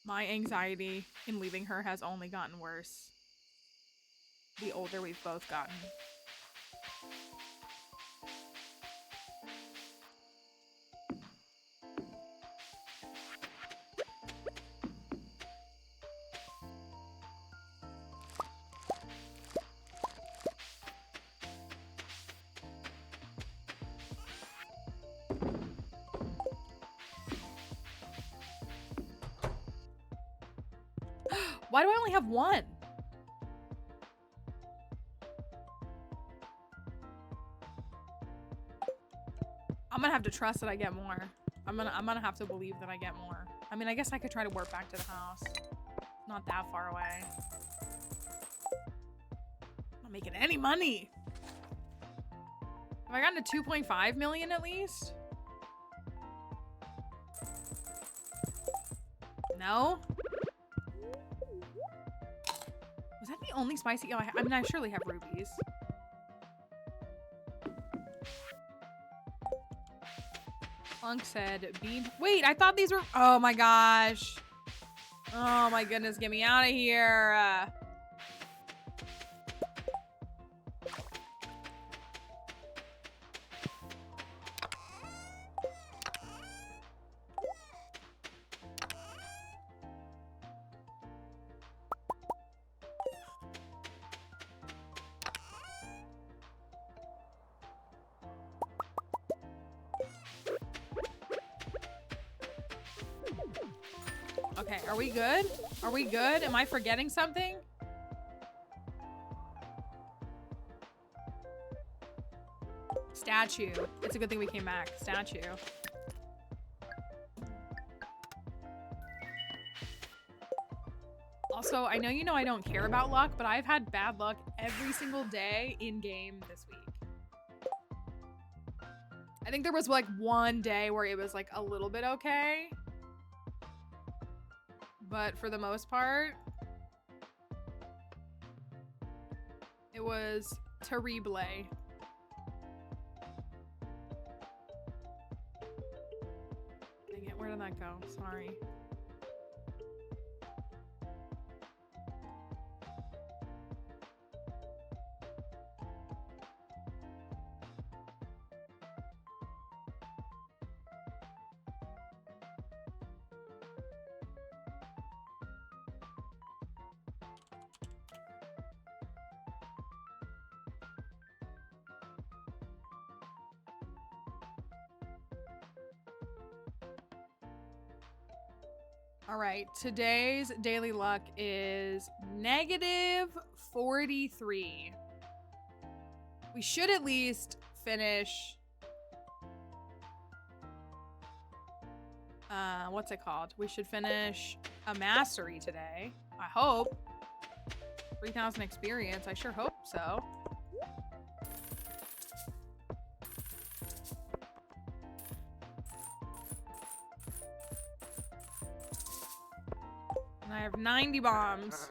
My anxiety in leaving her has only gotten worse the older we've both gotten. Why do I only have one? I'm gonna have to trust that I get more. I'm gonna have to believe that I get more. I mean, I guess I could try to warp back to the house. Not that far away. I'm not making any money. Have I gotten to 2.5 million at least? No? Was that the only spicy? Oh, I mean, I surely have rubies. Plunk said, bean. Wait, I thought these were. Oh my gosh. Oh my goodness, get me out of here. Okay, are we good? Are we good? Am I forgetting something? Statue. It's a good thing we came back. Statue. Also, I know you know I don't care about luck, but I've had bad luck every single day in game this week. I think there was like one day where it was like a little bit okay. But for the most part, it was terrible. Dang it, where did that go? Sorry. All right, today's daily luck is -43. We should at least finish, what's it called? We should finish a mastery today. I hope. 3,000 experience, I sure hope so. And I have 90 bombs.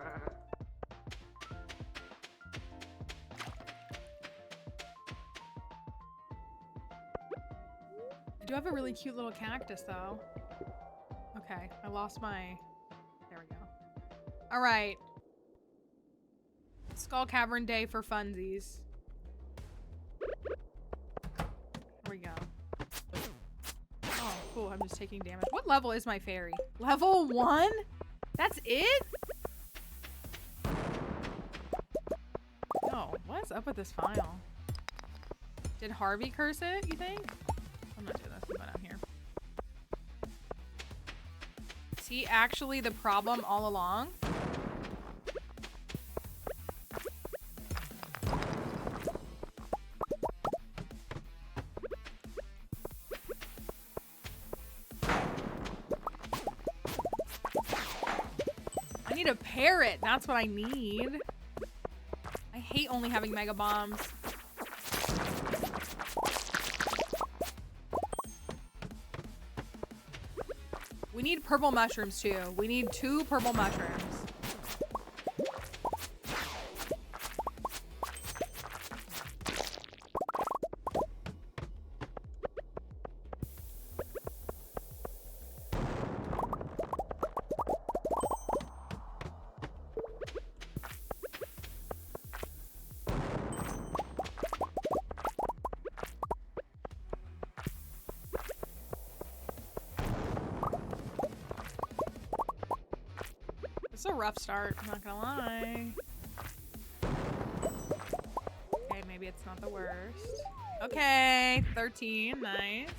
I do have a really cute little cactus though. Okay, I lost my... There we go. All right. Skull Cavern Day for funsies. Here we go. Oh, cool. I'm just taking damage. What level is my fairy? Level 1? That's it? No. What is up with this file? Did Harvey curse it, you think? I'm not doing this. I'm out here. Is he actually the problem all along? I need a parrot. That's what I need. I hate only having mega bombs. We need purple mushrooms too. We need 2 purple mushrooms. It's a rough start, I'm not gonna lie. Okay, maybe it's not the worst. Okay, 13, nice.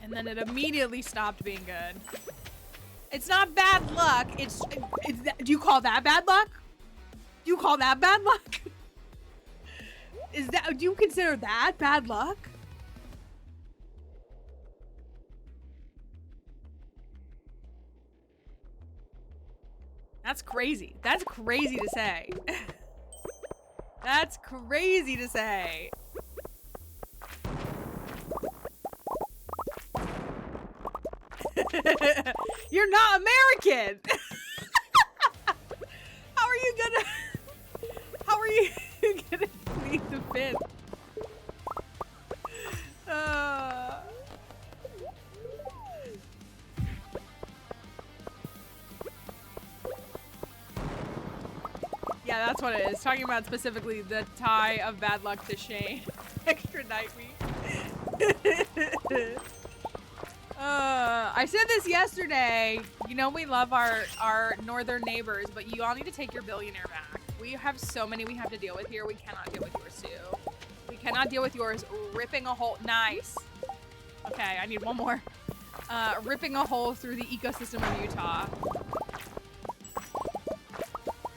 And then it immediately stopped being good. It's not bad luck. It's do you call that bad luck? Do you call that bad luck? Do you consider that bad luck? That's crazy. That's crazy to say. That's crazy to say. You're not American. How are you gonna lead the fifth? Yeah, that's what it is. Talking about specifically the tie of bad luck to Shane. Extra night week. I said this yesterday. You know we love our northern neighbors, but you all need to take your billionaire back. We have so many we have to deal with here. We cannot deal with yours too. We cannot deal with yours ripping a hole. Nice. Okay, I need one more. Ripping a hole through the ecosystem of Utah.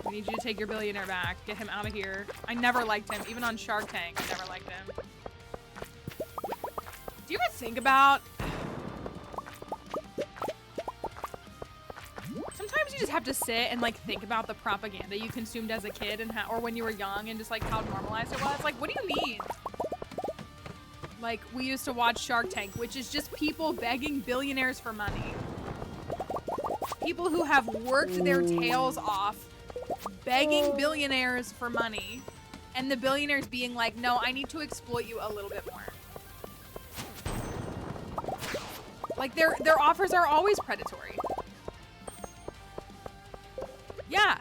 We need you to take your billionaire back. Get him out of here. I never liked him. Even on Shark Tank, I never liked him. Do you ever think about... Sometimes you just have to sit and like think about the propaganda you consumed as a kid and how, or when you were young, and just like how normalized it was. Like, what do you mean? Like, we used to watch Shark Tank, which is just people begging billionaires for money. People who have worked their tails off begging billionaires for money, and the billionaires being like, no, I need to exploit you a little bit more. Like, their offers are always predatory. Yeah.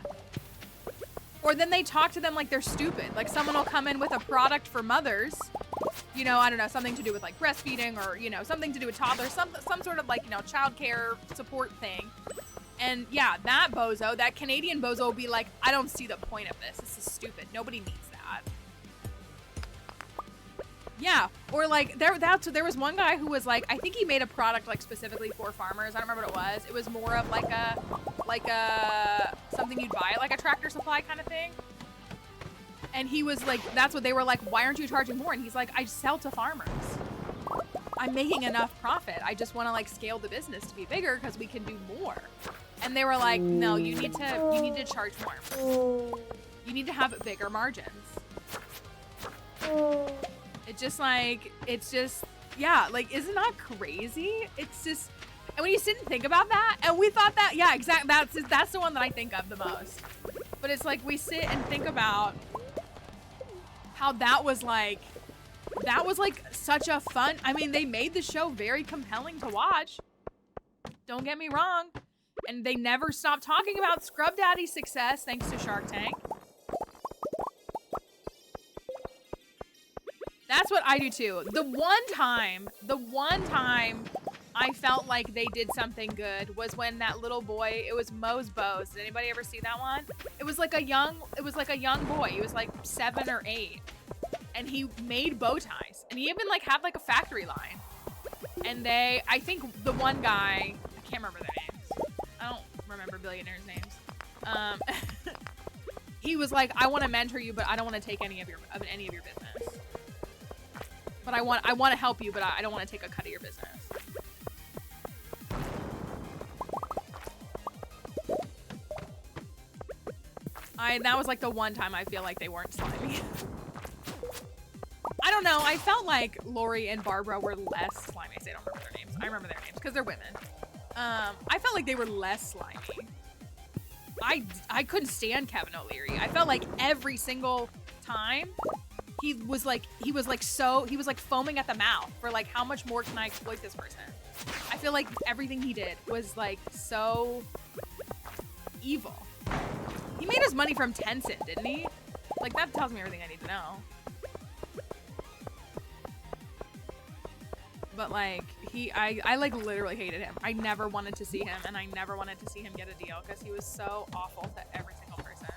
Or then they talk to them like they're stupid. Like, someone will come in with a product for mothers. you know, I don't know, something to do with like breastfeeding or, you know, something to do with toddlers, some sort of like, you know, childcare support thing. And yeah, that bozo, that Canadian bozo will be like, I don't see the point of this. This is stupid. Nobody needs that. Yeah, or like there was one guy who was like, I think he made a product like specifically for farmers. I don't remember what it was. It was more of like a something you'd buy at like a Tractor Supply kind of thing. And he was like, that's what they were like, why aren't you charging more? And he's like, I sell to farmers. I'm making enough profit. I just want to like scale the business to be bigger because we can do more. And they were like, no, you need to charge more. You need to have bigger margins. It's just, yeah, like, isn't that crazy? It's just, and when you sit and think about that, and we thought that, yeah, exactly, that's the one that I think of the most. But it's like, we sit and think about how that was like such a fun, I mean, they made the show very compelling to watch. Don't get me wrong. And they never stopped talking about Scrub Daddy's success thanks to Shark Tank. That's what I do too. The one time I felt like they did something good was when that little boy, it was Moe's Bows. Did anybody ever see that one? It was like a young boy. He was like 7 or 8. And he made bow ties. And he even like had like a factory line. And I think the one guy, I can't remember their names. I don't remember billionaires' names. He was like, I want to mentor you, but I don't want to take any of your business. But I want to help you, but I don't want to take a cut of your business. That was like the one time I feel like they weren't slimy. I don't know. I felt like Lori and Barbara were less slimy. I don't remember their names. I remember their names because they're women. I felt like they were less slimy. I couldn't stand Kevin O'Leary. I felt like every single time he was like foaming at the mouth for like, how much more can I exploit this person? I feel like everything he did was like so evil. He made his money from Tencent, didn't he? Like, that tells me everything I need to know. But like, I like literally hated him. I never wanted to see him, and I never wanted to see him get a deal because he was so awful to every single person.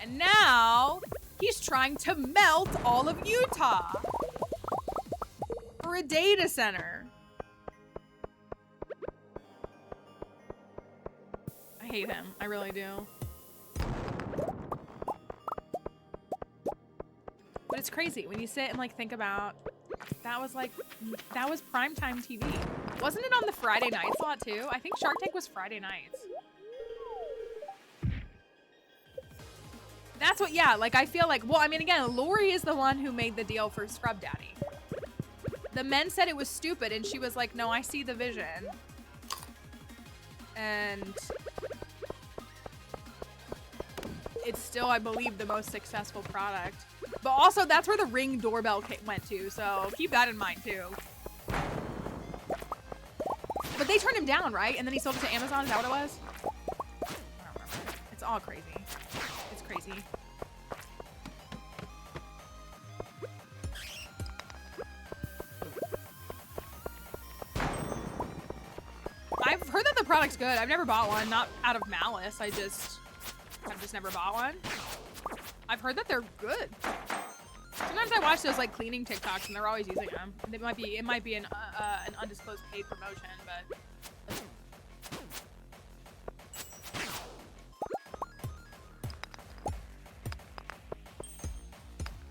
And now he's trying to melt all of Utah for a data center. I hate him. I really do. But it's crazy when you sit and like think about, that was primetime TV. Wasn't it on the Friday nights a lot too? I think Shark Tank was Friday nights. That's what, yeah, like I feel like, well, I mean, again, Lori is the one who made the deal for Scrub Daddy. The men said it was stupid and she was like, no, I see the vision. And it's still, I believe, the most successful product. But also, that's where the Ring doorbell went to, so keep that in mind, too. But they turned him down, right? And then he sold it to Amazon? Is that what it was? I don't remember. It's all crazy. It's crazy. I've heard that the product's good. I've never bought one, not out of malice. I've just never bought one. I've heard that they're good. Sometimes I watch those like cleaning TikToks and they're always using them. It might be an undisclosed paid promotion, but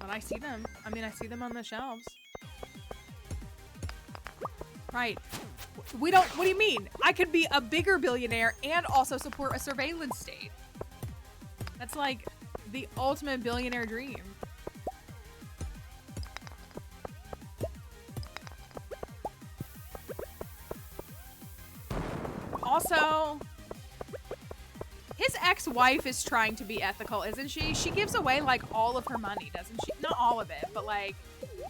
I see them. I mean, I see them on the shelves. Right. What do you mean? I could be a bigger billionaire and also support a surveillance state. That's like the ultimate billionaire dream. Also, his ex-wife is trying to be ethical, isn't she? She gives away like all of her money, doesn't she? Not all of it, but like,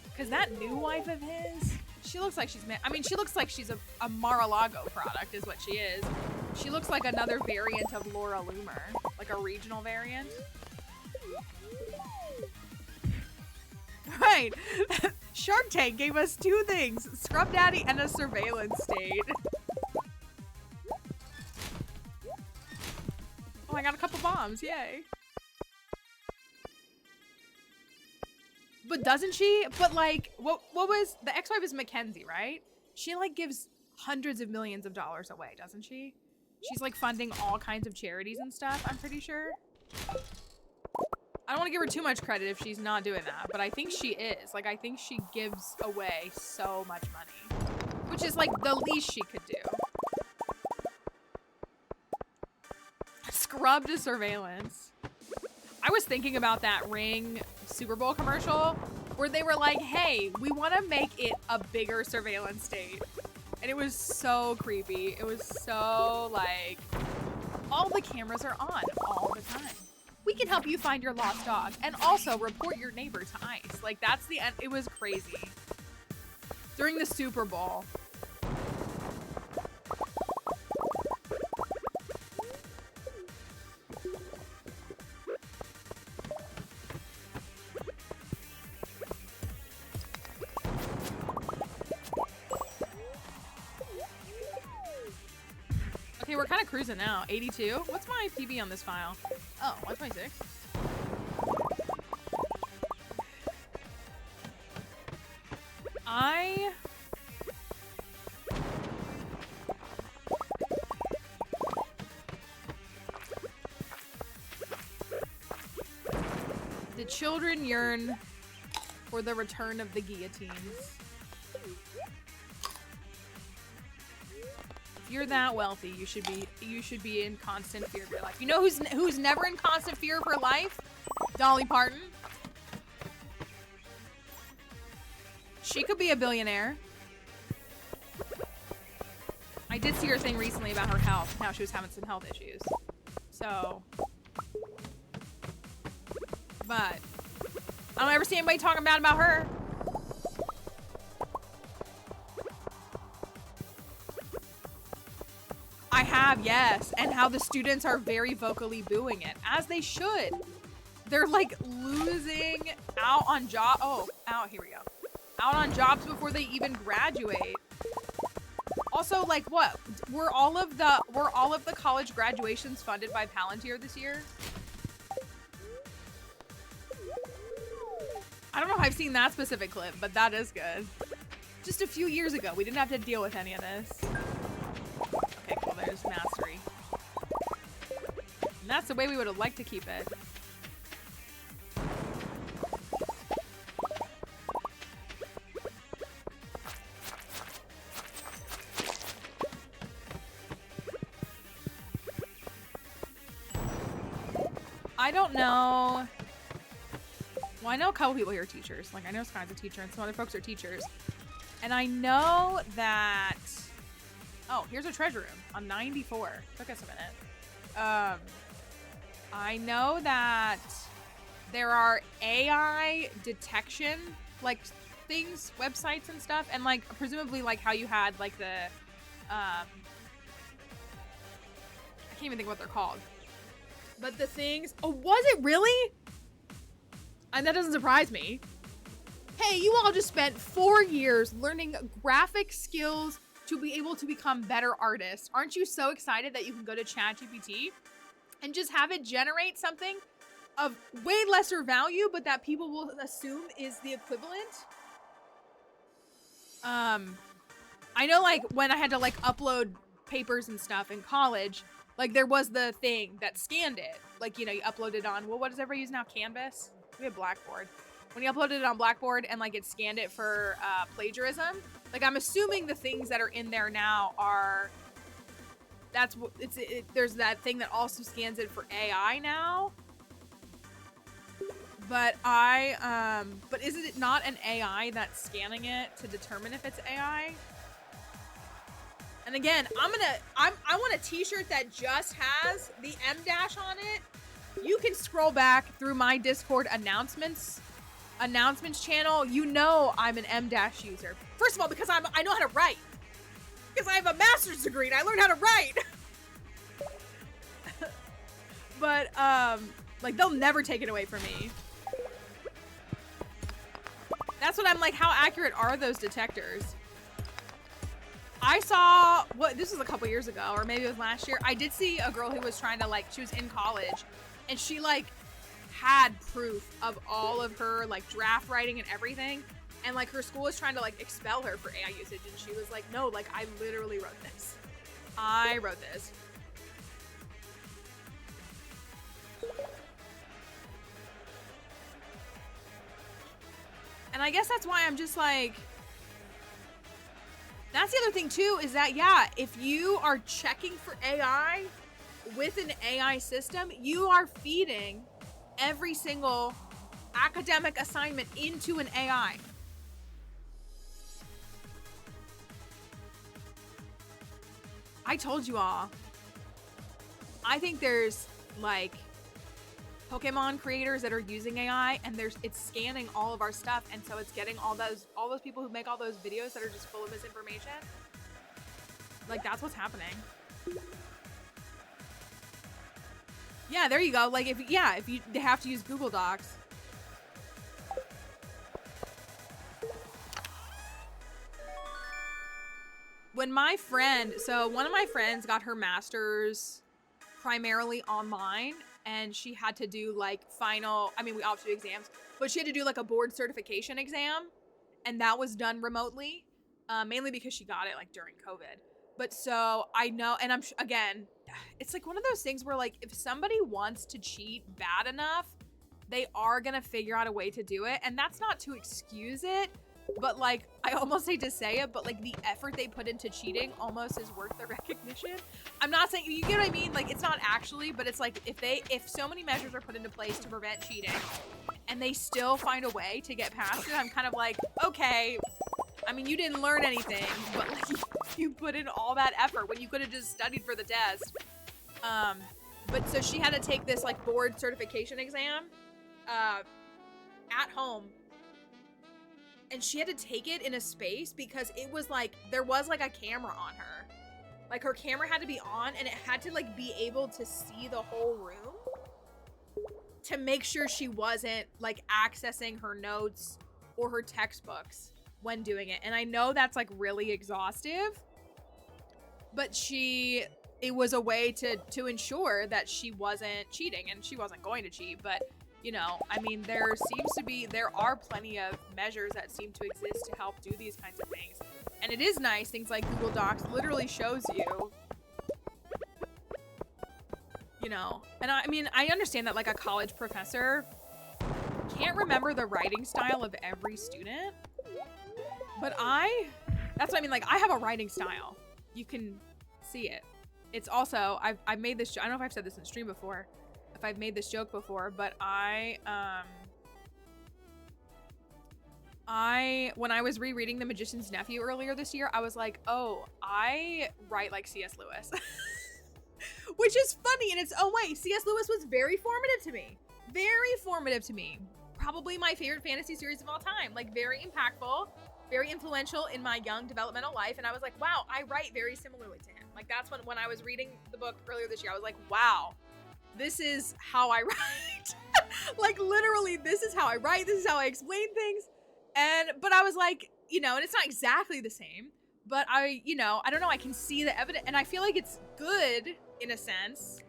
because that new wife of his, she looks like she's, I mean, she looks like she's a Mar-a-Lago product is what she is. She looks like another variant of Laura Loomer, like a regional variant. Right. Shark Tank gave us 2 things, Scrub Daddy and a surveillance state. Oh, I got a couple bombs, yay. But doesn't she? But like, what was, the ex-wife is Mackenzie, right? She like gives hundreds of millions of dollars away, doesn't she? She's like funding all kinds of charities and stuff, I'm pretty sure. I don't want to give her too much credit if she's not doing that, but I think she is. Like, I think she gives away so much money, which is like the least she could do. Scrub to surveillance. I was thinking about that Ring Super Bowl commercial where they were like, hey, we want to make it a bigger surveillance state. And it was so creepy. It was so like, all the cameras are on all the time. We can help you find your lost dog and also report your neighbor to ICE. Like, that's the end. It was crazy. During the Super Bowl. Okay, we're kind of cruising now. 82? What's my PB on this file? Oh, 126. The children yearn for the return of the guillotines. If you're that wealthy, you should be in constant fear of your life. You know who's never in constant fear of her life? Dolly Parton. She could be a billionaire. I did see her thing recently about her health, how she was having some health issues. So, but I don't ever see anybody talking bad about her. I have, yes, and how the students are very vocally booing it, as they should. They're like losing out on here we go. Out on jobs before they even graduate. Also, like, what? Were all of the college graduations funded by Palantir this year? I don't know if I've seen that specific clip, but that is good. Just a few years ago, we didn't have to deal with any of this. Okay, cool, there's mastery. And that's the way we would have liked to keep it. I don't know. Well, I know a couple people here are teachers. Like, I know Sky's a teacher and some other folks are teachers. And I know that... Oh, here's a treasure room on 94. Took us a minute. I know that there are AI detection, like, things, websites and stuff. And, like, presumably, like, how you had, like, the... I can't even think what they're called. But the things... Oh, was it really? And that doesn't surprise me. Hey, you all just spent 4 years learning graphic skills to be able to become better artists. Aren't you so excited that you can go to ChatGPT and just have it generate something of way lesser value, but that people will assume is the equivalent? I know, like, when I had to, like, upload papers and stuff in college, like, there was the thing that scanned it. Like, you know, you upload it on, well, what does everybody use now? Canvas? We have Blackboard. When you uploaded it on Blackboard and, like, it scanned it for plagiarism, like, I'm assuming the things that are in there now are... That's what... There's that thing that also scans it for AI now. But but isn't it not an AI that's scanning it to determine if it's AI? And again, I want a t-shirt that just has the M dash on it. You can scroll back through my Discord announcements channel. You know I'm an M dash user. First of all, because I know how to write. Because I have a master's degree and I learned how to write. But like, they'll never take it away from me. that's what I'm like, how accurate are those detectors? I saw, this was a couple years ago, or maybe it was last year. I did see a girl who was trying to like, she was in college and she like had proof of all of her like draft writing and everything. And like her school was trying to like expel her for AI usage. And she was like, no, like I literally wrote this. I wrote this. And I guess that's why I'm just like, that's the other thing too, is that, yeah, if you are checking for AI with an AI system, you are feeding every single academic assignment into an AI. I told you all. I think there's like Pokemon creators that are using AI and it's scanning all of our stuff, and so it's getting all those people who make all those videos that are just full of misinformation. Like that's what's happening. Yeah, there you go. Like if they have to use Google Docs. When my friend, so one of my friends got her master's primarily online, and she had to do like final, I mean, we all have to do exams, but she had to do like a board certification exam, and that was done remotely, mainly because she got it like during COVID. But so I know, and again, it's like one of those things where like if somebody wants to cheat bad enough, they are gonna figure out a way to do it. And that's not to excuse it, but like, I almost hate to say it, but like the effort they put into cheating almost is worth the recognition. I'm not saying, you get what I mean? Like it's not actually, but it's like if so many measures are put into place to prevent cheating and they still find a way to get past it, I'm kind of like, okay, I mean, you didn't learn anything, but like you put in all that effort when you could have just studied for the test. But so she had to take this like board certification exam at home. And she had to take it in a space because it was like, there was like a camera on her. Like her camera had to be on and it had to like be able to see the whole room to make sure she wasn't like accessing her notes or her textbooks when doing it. And I know that's like really exhaustive, but it was a way to ensure that she wasn't cheating, and she wasn't going to cheat, but you know, I mean, there are plenty of measures that seem to exist to help do these kinds of things. And it is nice, things like Google Docs literally shows you know, and I mean, I understand that like a college professor can't remember the writing style of every student, but that's what I mean, like I have a writing style. You can see it. It's also, I've made this, I don't know if I've said this in stream before, if I've made this joke before, but when I was rereading The Magician's Nephew earlier this year, I was like, oh, I write like C.S. Lewis. Which is funny in its own way. C.S. Lewis was very formative to me. Very formative to me. Probably my favorite fantasy series of all time. Like very impactful, very influential in my young developmental life. And I was like, wow, I write very similarly to him. Like that's when I was reading the book earlier this year, I was like, wow, this is how I write. Like literally, this is how I write. This is how I explain things. But I was like, you know, and it's not exactly the same, but I don't know, I can see the evidence, and I feel like it's good in a sense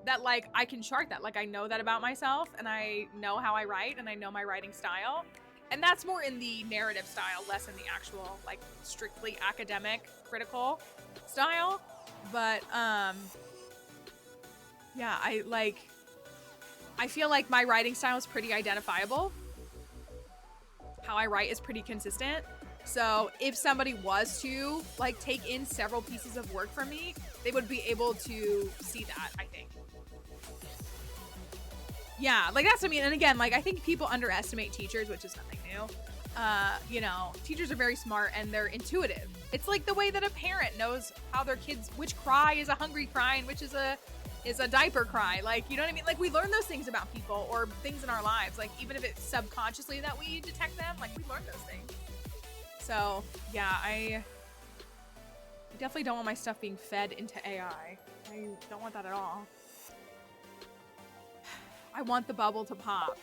that like I can chart that. Like I know that about myself, and I know how I write, and I know my writing style. And that's more in the narrative style, less in the actual like strictly academic critical style. But yeah, I feel like my writing style is pretty identifiable. How I write is pretty consistent. So if somebody was to like take in several pieces of work from me, they would be able to see that, I think. Yeah, like that's what I mean. And again, like I think people underestimate teachers, which is nothing new. You know, teachers are very smart and they're intuitive. It's like the way that a parent knows how their kids, which cry is a hungry cry and which is a diaper cry. Like, you know what I mean? Like we learn those things about people or things in our lives. Like even if it's subconsciously that we detect them, like we learn those things. So yeah, I definitely don't want my stuff being fed into AI. I don't want that at all. I want the bubble to pop.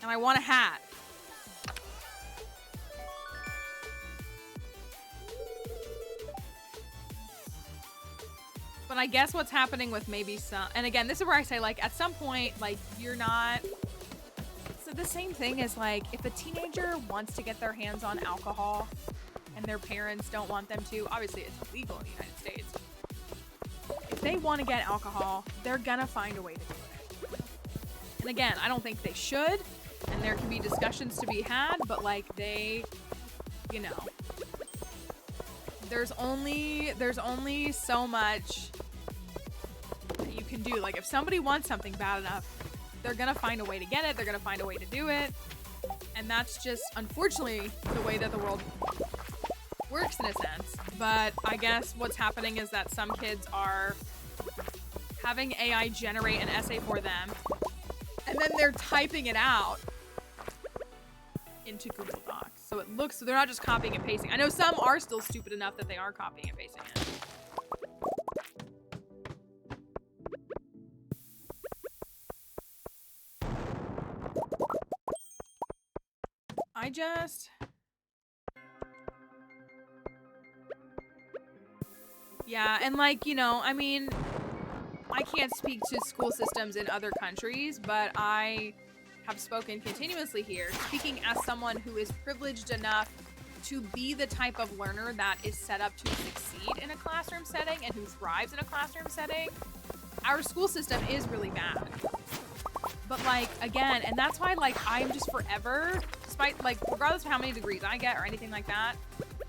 And I want a hat. But I guess what's happening with maybe some, and again, this is where I say, like, at some point, like, you're not, so the same thing is, like, if a teenager wants to get their hands on alcohol and their parents don't want them to, obviously it's illegal in the United States. If they want to get alcohol, they're gonna find a way to do it. And again, I don't think they should, and there can be discussions to be had, but, like, they, you know, there's only so much that you can do. Like, if somebody wants something bad enough, they're gonna find a way to get it, they're gonna find a way to do it, and that's just, unfortunately, the way that the world works in a sense. But I guess what's happening is that some kids are having AI generate an essay for them, and then they're typing it out into Google Docs. So it looks, so they're not just copying and pasting. I know some are still stupid enough that they are copying and pasting it. Yeah, and like, you know, I mean, I can't speak to school systems in other countries, but I have spoken continuously here, speaking as someone who is privileged enough to be the type of learner that is set up to succeed in a classroom setting and who thrives in a classroom setting. Our school system is really bad. But like, again, and that's why, like, I am just forever, despite, like, regardless of how many degrees I get or anything like that,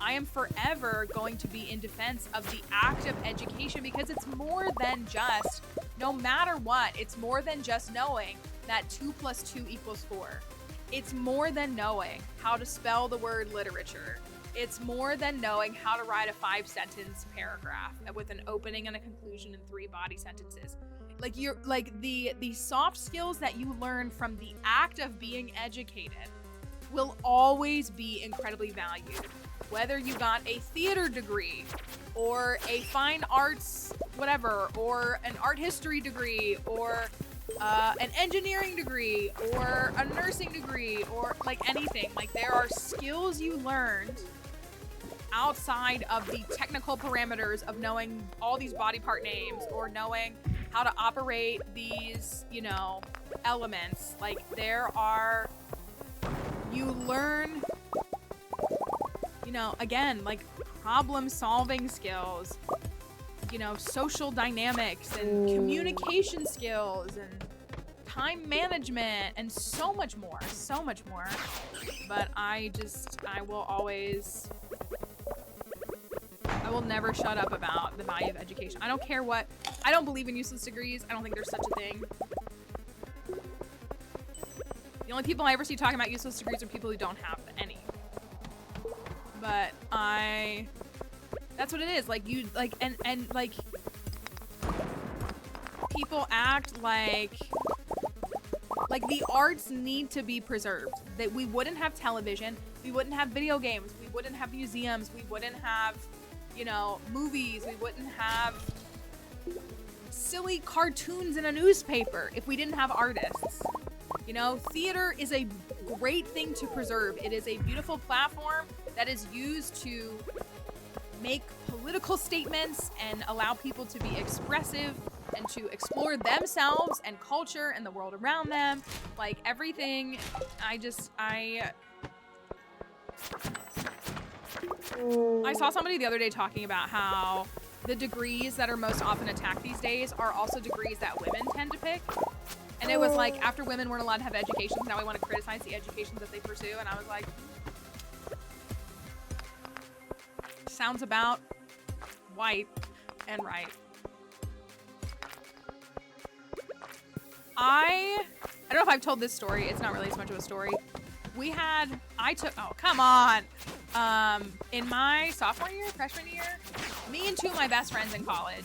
I am forever going to be in defense of the act of education, because it's more than just, no matter what, it's more than just knowing that 2 + 2 = 4. It's more than knowing how to spell the word literature. It's more than knowing how to write a 5-sentence paragraph with an opening and a conclusion and 3 body sentences. Like, you're like, the soft skills that you learn from the act of being educated will always be incredibly valued. Whether you got a theater degree or a fine arts whatever, or an art history degree, or an engineering degree, or a nursing degree, or like anything. Like, there are skills you learned outside of the technical parameters of knowing all these body part names or knowing how to operate these, you know, elements. Like, you learn, you know, again, like, problem solving skills, you know, social dynamics and communication skills and time management and so much more, But I will never shut up about the value of education. I don't care what, I don't believe in useless degrees. I don't think there's such a thing. The only people I ever see talking about useless degrees are people who don't have any. But that's what it is. Like, you, like, and like, people act like the arts need to be preserved. That we wouldn't have television, we wouldn't have video games, we wouldn't have museums, we wouldn't have, you know, movies, we wouldn't have silly cartoons in a newspaper if we didn't have artists. You know, theater is a great thing to preserve. It is a beautiful platform that is used to make political statements and allow people to be expressive and to explore themselves and culture and the world around them. Like, everything, I saw somebody the other day talking about how the degrees that are most often attacked these days are also degrees that women tend to pick. And it was like, after women weren't allowed to have educations, now we want to criticize the educations that they pursue. And I was like, sounds about white and right. I don't know if I've told this story. It's not really as much of a story. Oh, come on. In my freshman year, me and 2 of my best friends in college,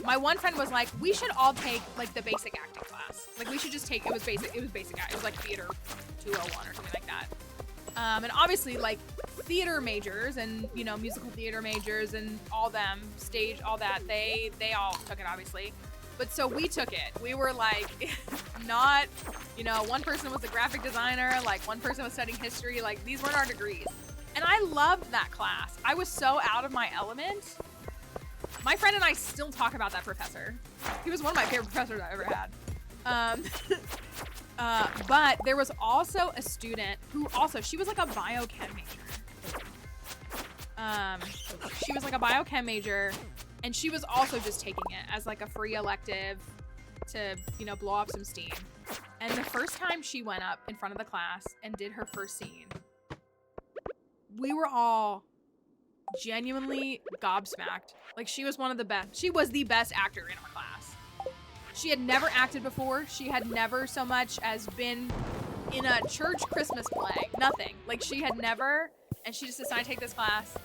my one friend was like, we should all take, like, the basic acting class. Like, we should just take, it was basic, it was like theater 201 or something like that. And obviously, like, theater majors and, you know, musical theater majors and all them, stage, all that, they all took it, obviously. But so we took it. We were like, not, you know, one person was a graphic designer, like one person was studying history, like these weren't our degrees. And I loved that class. I was so out of my element. My friend and I still talk about that professor. He was one of my favorite professors I ever had. But there was also a student who also, she was like a biochem major. She was like a biochem major, and she was also just taking it as like a free elective to, you know, blow off some steam. And the first time she went up in front of the class and did her first scene, we were all genuinely gobsmacked. Like, she was one of the best. She was the best actor in our class. She had never acted before. She had never so much as been in a church Christmas play. Nothing. Like, she had never, and she just decided to take this class.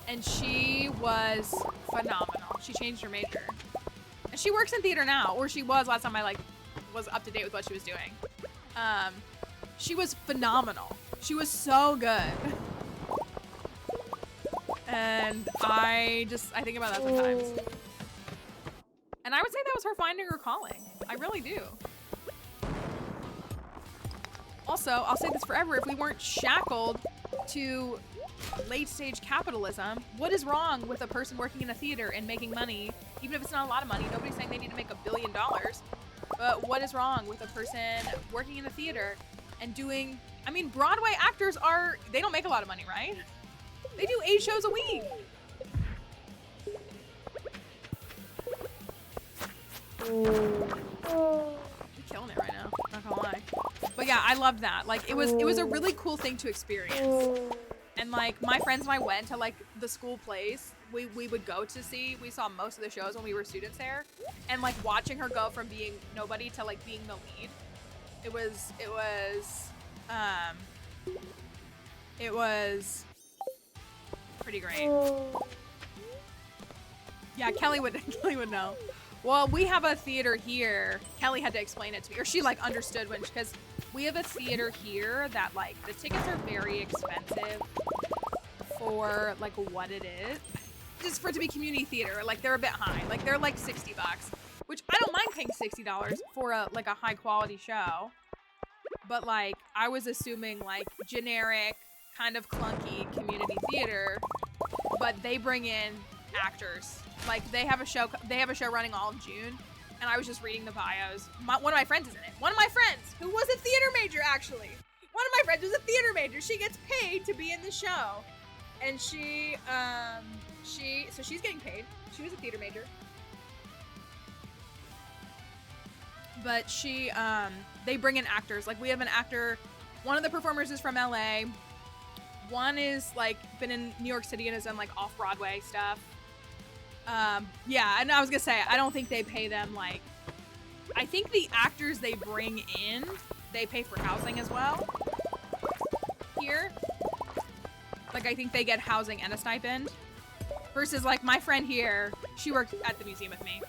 And she was phenomenal. She changed her major. And she works in theater now, or she was last time I, like, was up to date with what she was doing. She was phenomenal. She was so good. And I think about that sometimes. And I would say that was her finding her calling. I really do. Also, I'll say this forever, if we weren't shackled to late stage capitalism, what is wrong with a person working in a theater and making money, even if it's not a lot of money? Nobody's saying they need to make $1 billion. But what is wrong with a person working in a theater and doing, I mean, Broadway actors they don't make a lot of money, right? They do 8 shows a week. I'm killing it right now, not gonna lie. But yeah, I loved that. Like, it was a really cool thing to experience. And like, my friends and I went to like the school plays we would go to see. We saw most of the shows when we were students there. And like, watching her go from being nobody to like being the lead. It was pretty great. Yeah, Kelly would know. Well, we have a theater here. Kelly had to explain it to me, or she like understood when, because we have a theater here that like the tickets are very expensive for like what it is. Just for it to be community theater, like they're a bit high. Like they're like $60, which I don't mind paying $60 for a high quality show. But like, I was assuming like generic, kind of clunky community theater, but they bring in actors. Like they have a show running all of June, and I was just reading the bios. One of my friends is in it. One of my friends, who was a theater major actually. One of my friends was a theater major. She gets paid to be in the show. And she's getting paid. She was a theater major. But they bring in actors. Like, we have an actor, one of the performers is from LA. One is like been in New York City and has done like off-Broadway stuff. Yeah, and I was gonna say, I don't think they pay them like, I think the actors they bring in, they pay for housing as well. Here. Like, I think they get housing and a stipend. Versus like my friend here, she worked at the museum with me.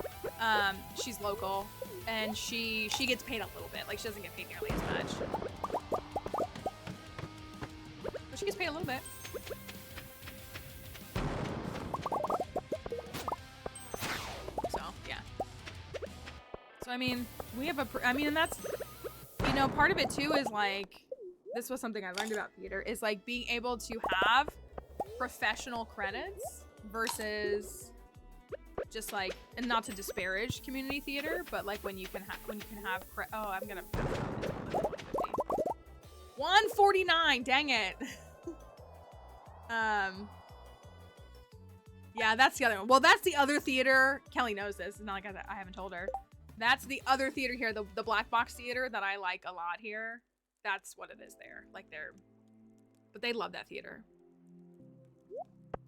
She's local, and she gets paid a little bit. Like, she doesn't get paid nearly as much. But she gets paid a little bit. So, yeah. So, I mean, we have and that's, you know, part of it too is like, this was something I learned about theater, is like being able to have professional credits versus just like, and not to disparage community theater, but like when you can have oh, I'm gonna 149, dang it. Yeah, that's the other one. Well, that's the other theater. Kelly knows this. It's not like I haven't told her. That's the other theater here, the Black Box Theater that I like a lot here. That's what it is there. Like, but they love that theater.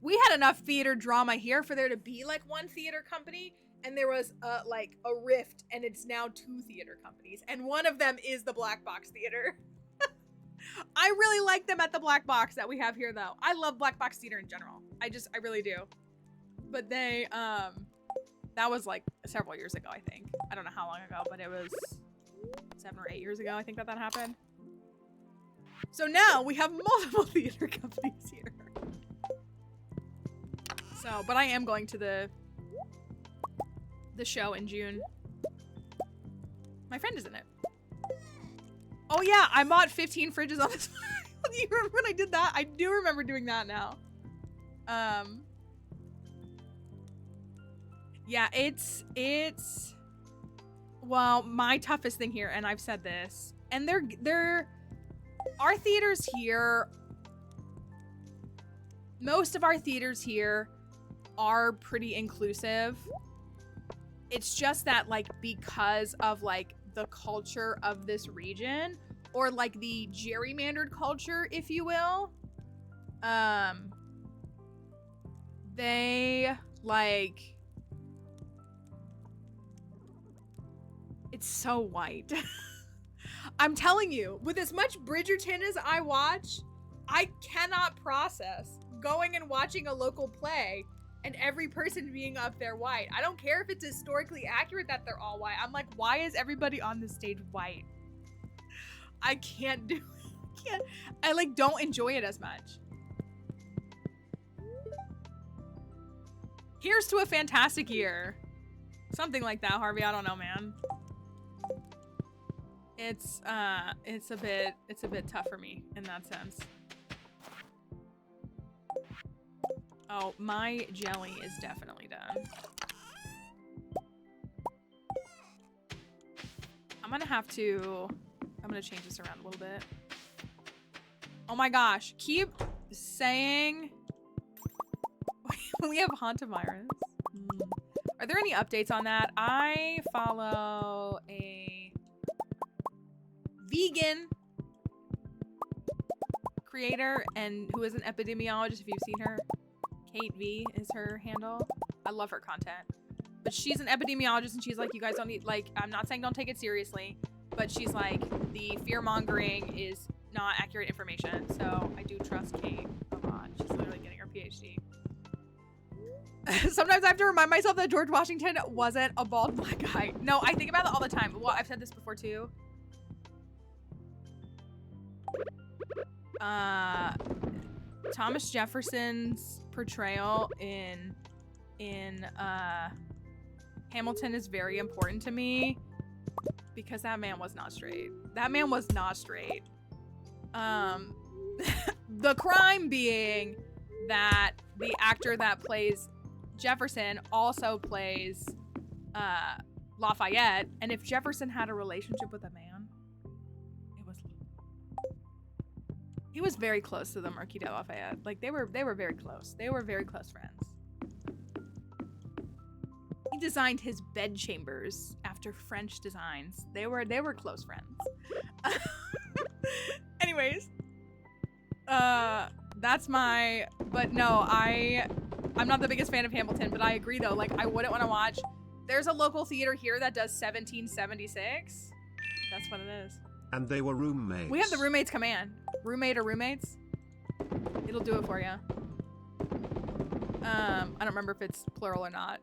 We had enough theater drama here for there to be like one theater company, and there was like a rift, and it's now 2 theater companies, and one of them is the Black Box Theater. I really like them at the Black Box that we have here, though. I love Black Box Theater in general. I really do. But they, that was like several years ago, I think. I don't know how long ago, but it was 7 or 8 years ago, I think that happened. So now we have multiple theater companies here. So, but I am going to the show in June. My friend is in it. Oh yeah, I bought 15 fridges on this. Do you remember when I did that? I do remember doing that now. Yeah, it's well, my toughest thing here, and I've said this, and our theaters here, most of our theaters here are pretty inclusive. It's just that, like, because of, like, the culture of this region, or, like, the gerrymandered culture, if you will, they, like, it's so white. I'm telling you, with as much Bridgerton as I watch, I cannot process going and watching a local play and every person being up there white. I don't care if it's historically accurate that they're all white. I'm like, why is everybody on the stage white? I can't do it. I like don't enjoy it as much. Here's to a fantastic year. Something like that, Harvey. I don't know, man. It's a bit tough for me in that sense. Oh, my jelly is definitely done. I'm gonna change this around a little bit. Oh my gosh, keep saying we have hantavirus. Are there any updates on that? I follow a vegan creator and who is an epidemiologist, if you've seen her. Kate V is her handle. I love her content. But she's an epidemiologist and she's like, you guys don't need, like, I'm not saying don't take it seriously, but she's like, the fear-mongering is not accurate information. So I do trust Kate a lot. She's literally getting her PhD. Sometimes I have to remind myself that George Washington wasn't a bald black guy. No, I think about it all the time. Well, I've said this before too. Thomas Jefferson's portrayal in Hamilton is very important to me because that man was not straight. That man was not straight. The crime being that the actor that plays Jefferson also plays Lafayette, and if Jefferson had a relationship with a man, he was very close to the Marquis de Lafayette. Like they were very close. They were very close friends. He designed his bed chambers after French designs. They were close friends. Anyways, that's my. But no, I'm not the biggest fan of Hamilton, but I agree though. Like I wouldn't want to watch. There's a local theater here that does 1776. That's what it is. And they were roommates. We have the roommates command. Roommate or roommates? It'll do it for you. I don't remember if it's plural or not.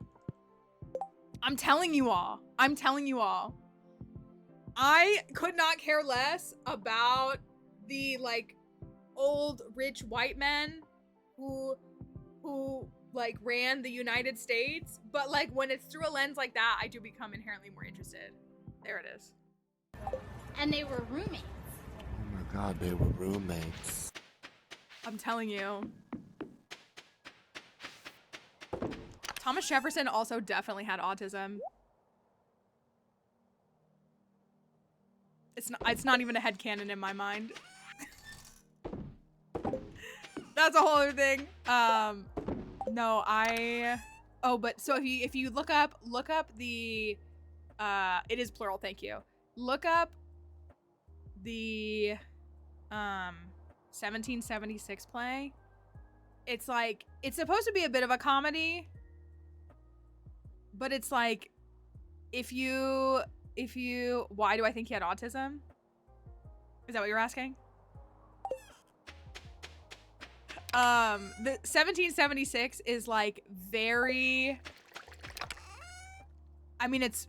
I'm telling you all. I'm telling you all. I could not care less about the like old rich white men who like ran the United States, but like when it's through a lens like that, I do become inherently more interested. There it is. And they were roommates. Oh my god, they were roommates. I'm telling you. Thomas Jefferson also definitely had autism. It's not even a headcanon in my mind. That's a whole other thing. No, but so if you look up the it is plural, thank you. Look up the 1776 play. It's like, it's supposed to be a bit of a comedy, but it's like, if you why do I think he had autism? Is that what you're asking? The 1776 is like very, I mean, it's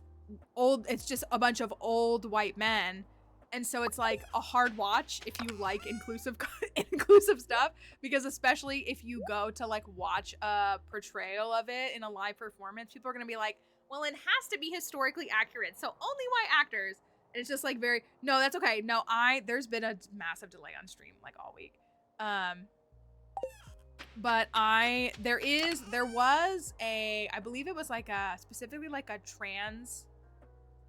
old, it's just a bunch of old white men, and so it's like a hard watch if you like inclusive stuff, because especially if you go to like watch a portrayal of it in a live performance, people are gonna be like, well, it has to be historically accurate, so only white actors. And it's just like very, no, that's okay. No, there's been a massive delay on stream like all week. But there was a, I believe it was like a, specifically like a trans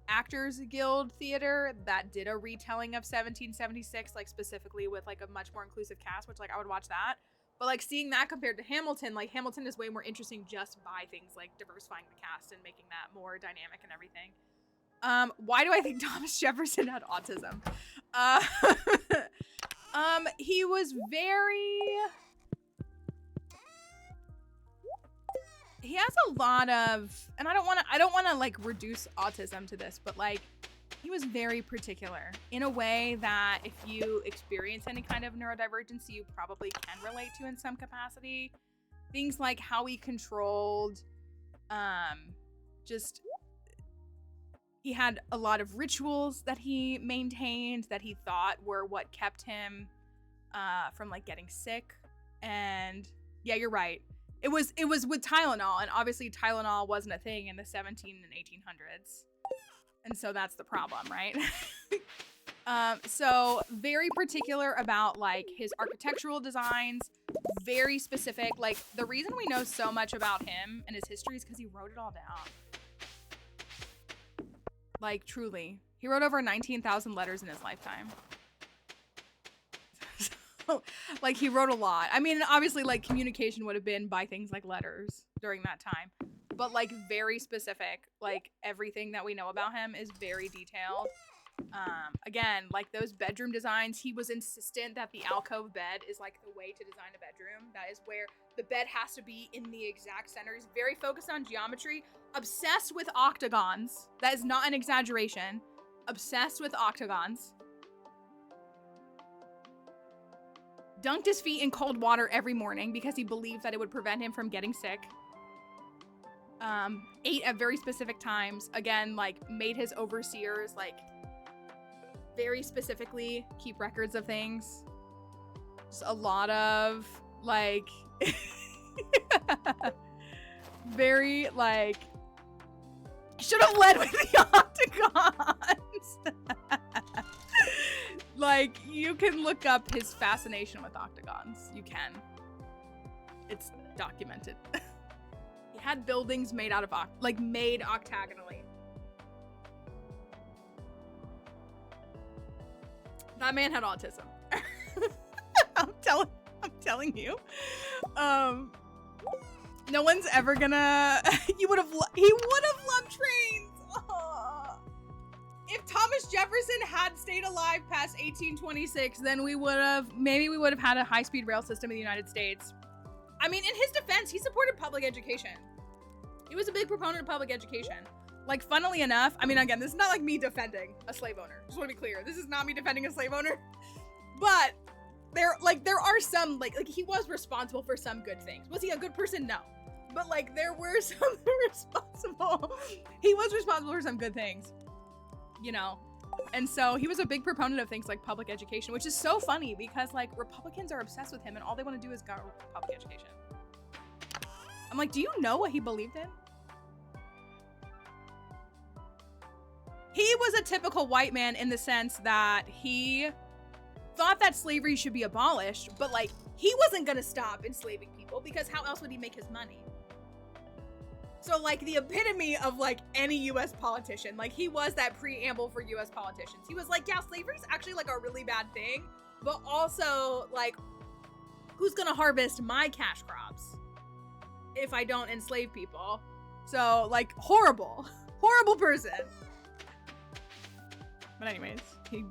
Actors Guild theater that did a retelling of 1776, like specifically with like a much more inclusive cast, which like I would watch that. But like seeing that compared to Hamilton, like Hamilton is way more interesting just by things like diversifying the cast and making that more dynamic and everything. Why do I think Thomas Jefferson had autism? He was very, he has a lot of, and I don't want to like reduce autism to this, but like he was very particular in a way that if you experience any kind of neurodivergence, you probably can relate to in some capacity. Things like how he controlled, just, he had a lot of rituals that he maintained that he thought were what kept him from like getting sick. And yeah, you're right. It was with Tylenol, and obviously Tylenol wasn't a thing in the 17 and 1800s. And so that's the problem, right? So very particular about like his architectural designs, very specific. Like the reason we know so much about him and his history is because he wrote it all down. Like truly, he wrote over 19,000 letters in his lifetime. So, like he wrote a lot. I mean, obviously like communication would have been by things like letters during that time, but like very specific. Like everything that we know about him is very detailed. Again, like those bedroom designs, he was insistent that the alcove bed is like the way to design a bedroom. That is where the bed has to be in the exact center. He's very focused on geometry, obsessed with octagons. That is not an exaggeration. Obsessed with octagons. Dunked his feet in cold water every morning because he believed that it would prevent him from getting sick. Ate at very specific times. Again, like made his overseers like very specifically keep records of things. Just a lot of like very like should have led with the octagons. Like you can look up his fascination with octagons. You can. It's documented. He had buildings made out of made octagonally. That man had autism. I'm telling you. No one's ever gonna. He would have loved trains. Aww. If Thomas Jefferson had stayed alive past 1826, then we would have had a high-speed rail system in the United States. I mean, in his defense, he supported public education. He was a big proponent of public education. Like, funnily enough, I mean, again, this is not like me defending a slave owner. Just want to be clear. This is not me defending a slave owner. But there are some, like he was responsible for some good things. Was he a good person? No. But like, there were some he was responsible for some good things, you know? And so he was a big proponent of things like public education, which is so funny because like Republicans are obsessed with him and all they want to do is go public education. I'm like, do you know what he believed in? He was a typical white man in the sense that he thought that slavery should be abolished, but like he wasn't gonna stop enslaving people because how else would he make his money? So like the epitome of like any US politician, like he was that preamble for US politicians. He was like, yeah, slavery's actually like a really bad thing, but also like, who's gonna harvest my cash crops if I don't enslave people? So like horrible person. But anyways, he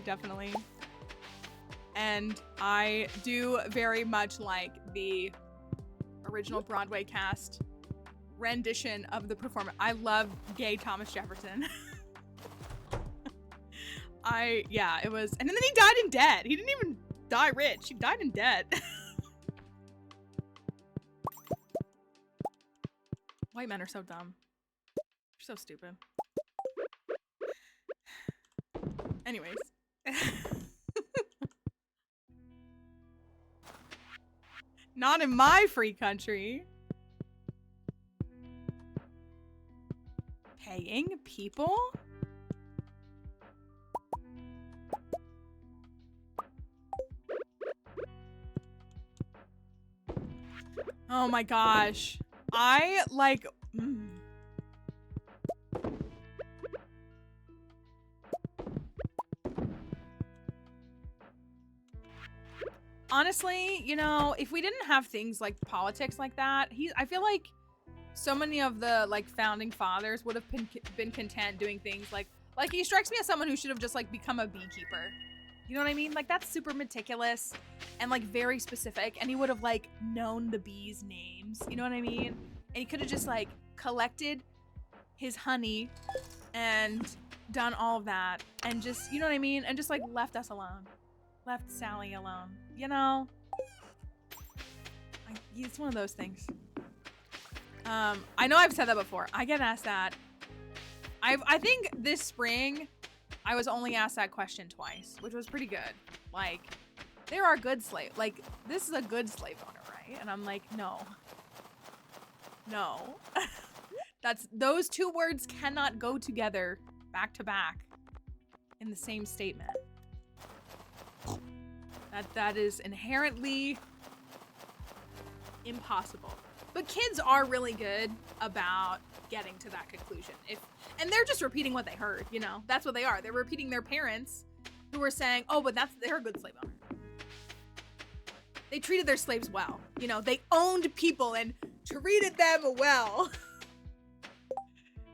definitely. And I do very much like the original Broadway cast rendition of the performance. I love gay Thomas Jefferson. It was, and then he died in debt. He didn't even die rich. He died in debt. White men are so dumb. They're so stupid. Anyways. Not in my free country. Paying people? Oh my gosh. I like... Honestly, you know, if we didn't have things like politics like that, I feel like so many of the like founding fathers would have been content doing things like he strikes me as someone who should have just like become a beekeeper. You know what I mean? Like that's super meticulous and like very specific, and he would have like known the bees' names. You know what I mean? And he could have just like collected his honey and done all of that and just, you know what I mean? And just like left us alone. Left Sally alone. You know? It's one of those things. I know I've said that before. I get asked that. I think this spring, I was only asked that question twice, which was pretty good. Like, there are good slave, like, this is a good slave owner, right? And I'm like, no. No. Those two words cannot go together back to back in the same statement. That is inherently impossible. But kids are really good about getting to that conclusion. And they're just repeating what they heard, you know? That's what they are. They're repeating their parents who were saying, oh, but they're a good slave owner. They treated their slaves well. You know, they owned people and treated them well.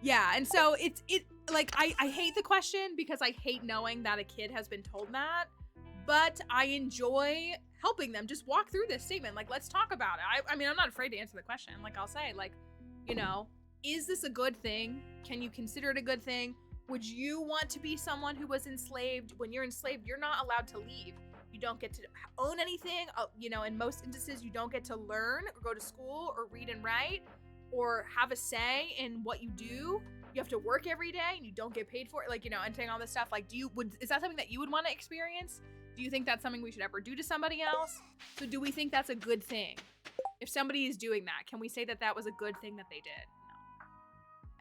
Yeah, and so like, I hate the question because I hate knowing that a kid has been told that, but I enjoy helping them just walk through this statement. Like, let's talk about it. I mean, I'm not afraid to answer the question. Like, I'll say, like, you know, is this a good thing? Can you consider it a good thing? Would you want to be someone who was enslaved? When you're enslaved, you're not allowed to leave. You don't get to own anything. You know, in most instances, you don't get to learn or go to school or read and write or have a say in what you do. You have to work every day and you don't get paid for it. Like, you know, and saying all this stuff. Like, is that something that you would want to experience? Do you think that's something we should ever do to somebody else? So do we think that's a good thing? If somebody is doing that, can we say that that was a good thing that they did?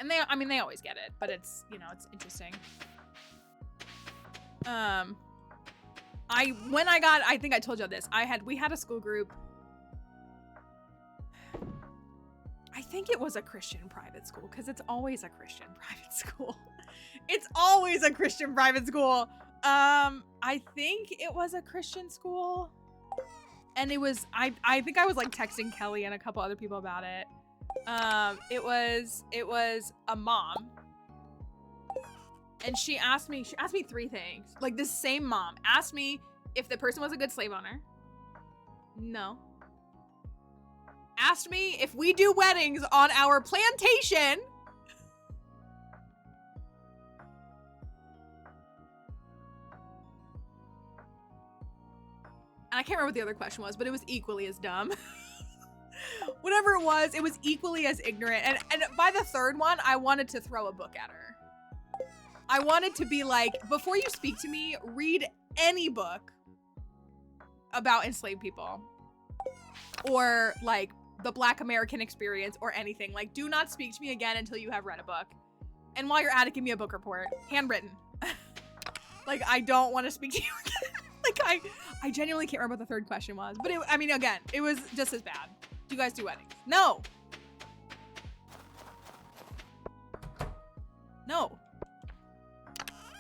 No. And I mean, they always get it, but it's, you know, it's interesting. I think I told you this. We had a school group. I think it was a Christian private school because it's always a Christian private school. It's always a Christian private school. I think it was a Christian school, and it was, I think I was like texting Kelly and a couple other people about it. It was a mom, and she asked me 3 things. Like, this same mom asked me if the person was a good slave owner. No. Asked me if we do weddings on our plantation. And I can't remember what the other question was, but it was equally as dumb. Whatever it was equally as ignorant. And by the third one, I wanted to throw a book at her. I wanted to be like, before you speak to me, read any book about enslaved people. Or like the Black American experience or anything. Like, do not speak to me again until you have read a book. And while you're at it, give me a book report. Handwritten. Like, I don't want to speak to you again. Like, I genuinely can't remember what the third question was. But I mean, again, it was just as bad. Do you guys do weddings? No. No.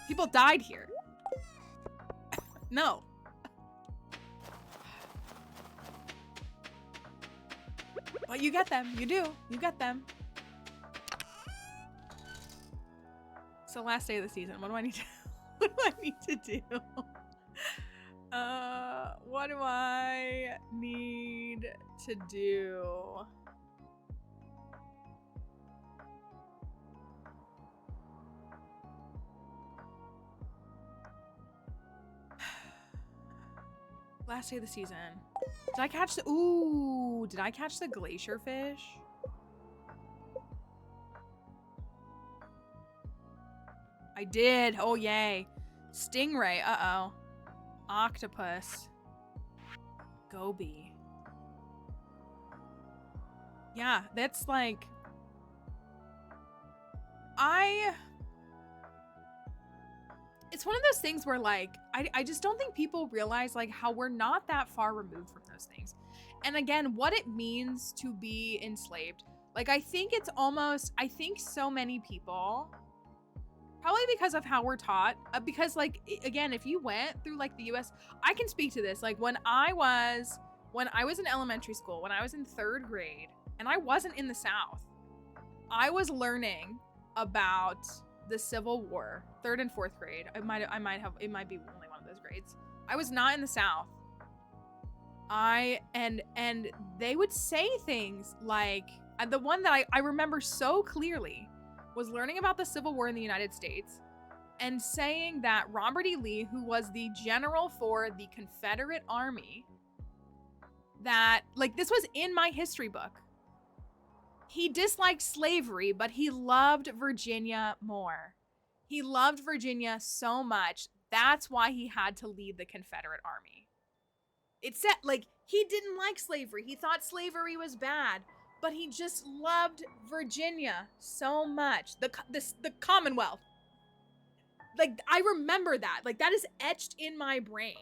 People died here. No. But you get them. You do. You get them. It's the last day of the season. What do I need to what do I need to do? What do I need to do? Last day of the season. Did I catch the glacier fish? I did. Oh, yay. Stingray. Uh-oh. Octopus. Goby. Yeah, that's like... It's one of those things where, like, I just don't think people realize, like, how we're not that far removed from those things. and again, what it means to be enslaved. Like, I think so many people, probably because of how we're taught, because like, again, if you went through like the US, I can speak to this. Like when I was in elementary school, when I was in 3rd grade, and I wasn't in the South, I was learning about the Civil War, 3rd and 4th grade. It might be only one of those grades. I was not in the South. And they would say things like, the one that I remember so clearly was learning about the Civil War in the United States and saying that Robert E. Lee, who was the general for the Confederate Army, that, like, this was in my history book. He disliked slavery, but he loved Virginia more. He loved Virginia so much. That's why he had to lead the Confederate Army. It said, like, he didn't like slavery. He thought slavery was bad, but he just loved Virginia so much. The Commonwealth. Like, I remember that. Like, that is etched in my brain.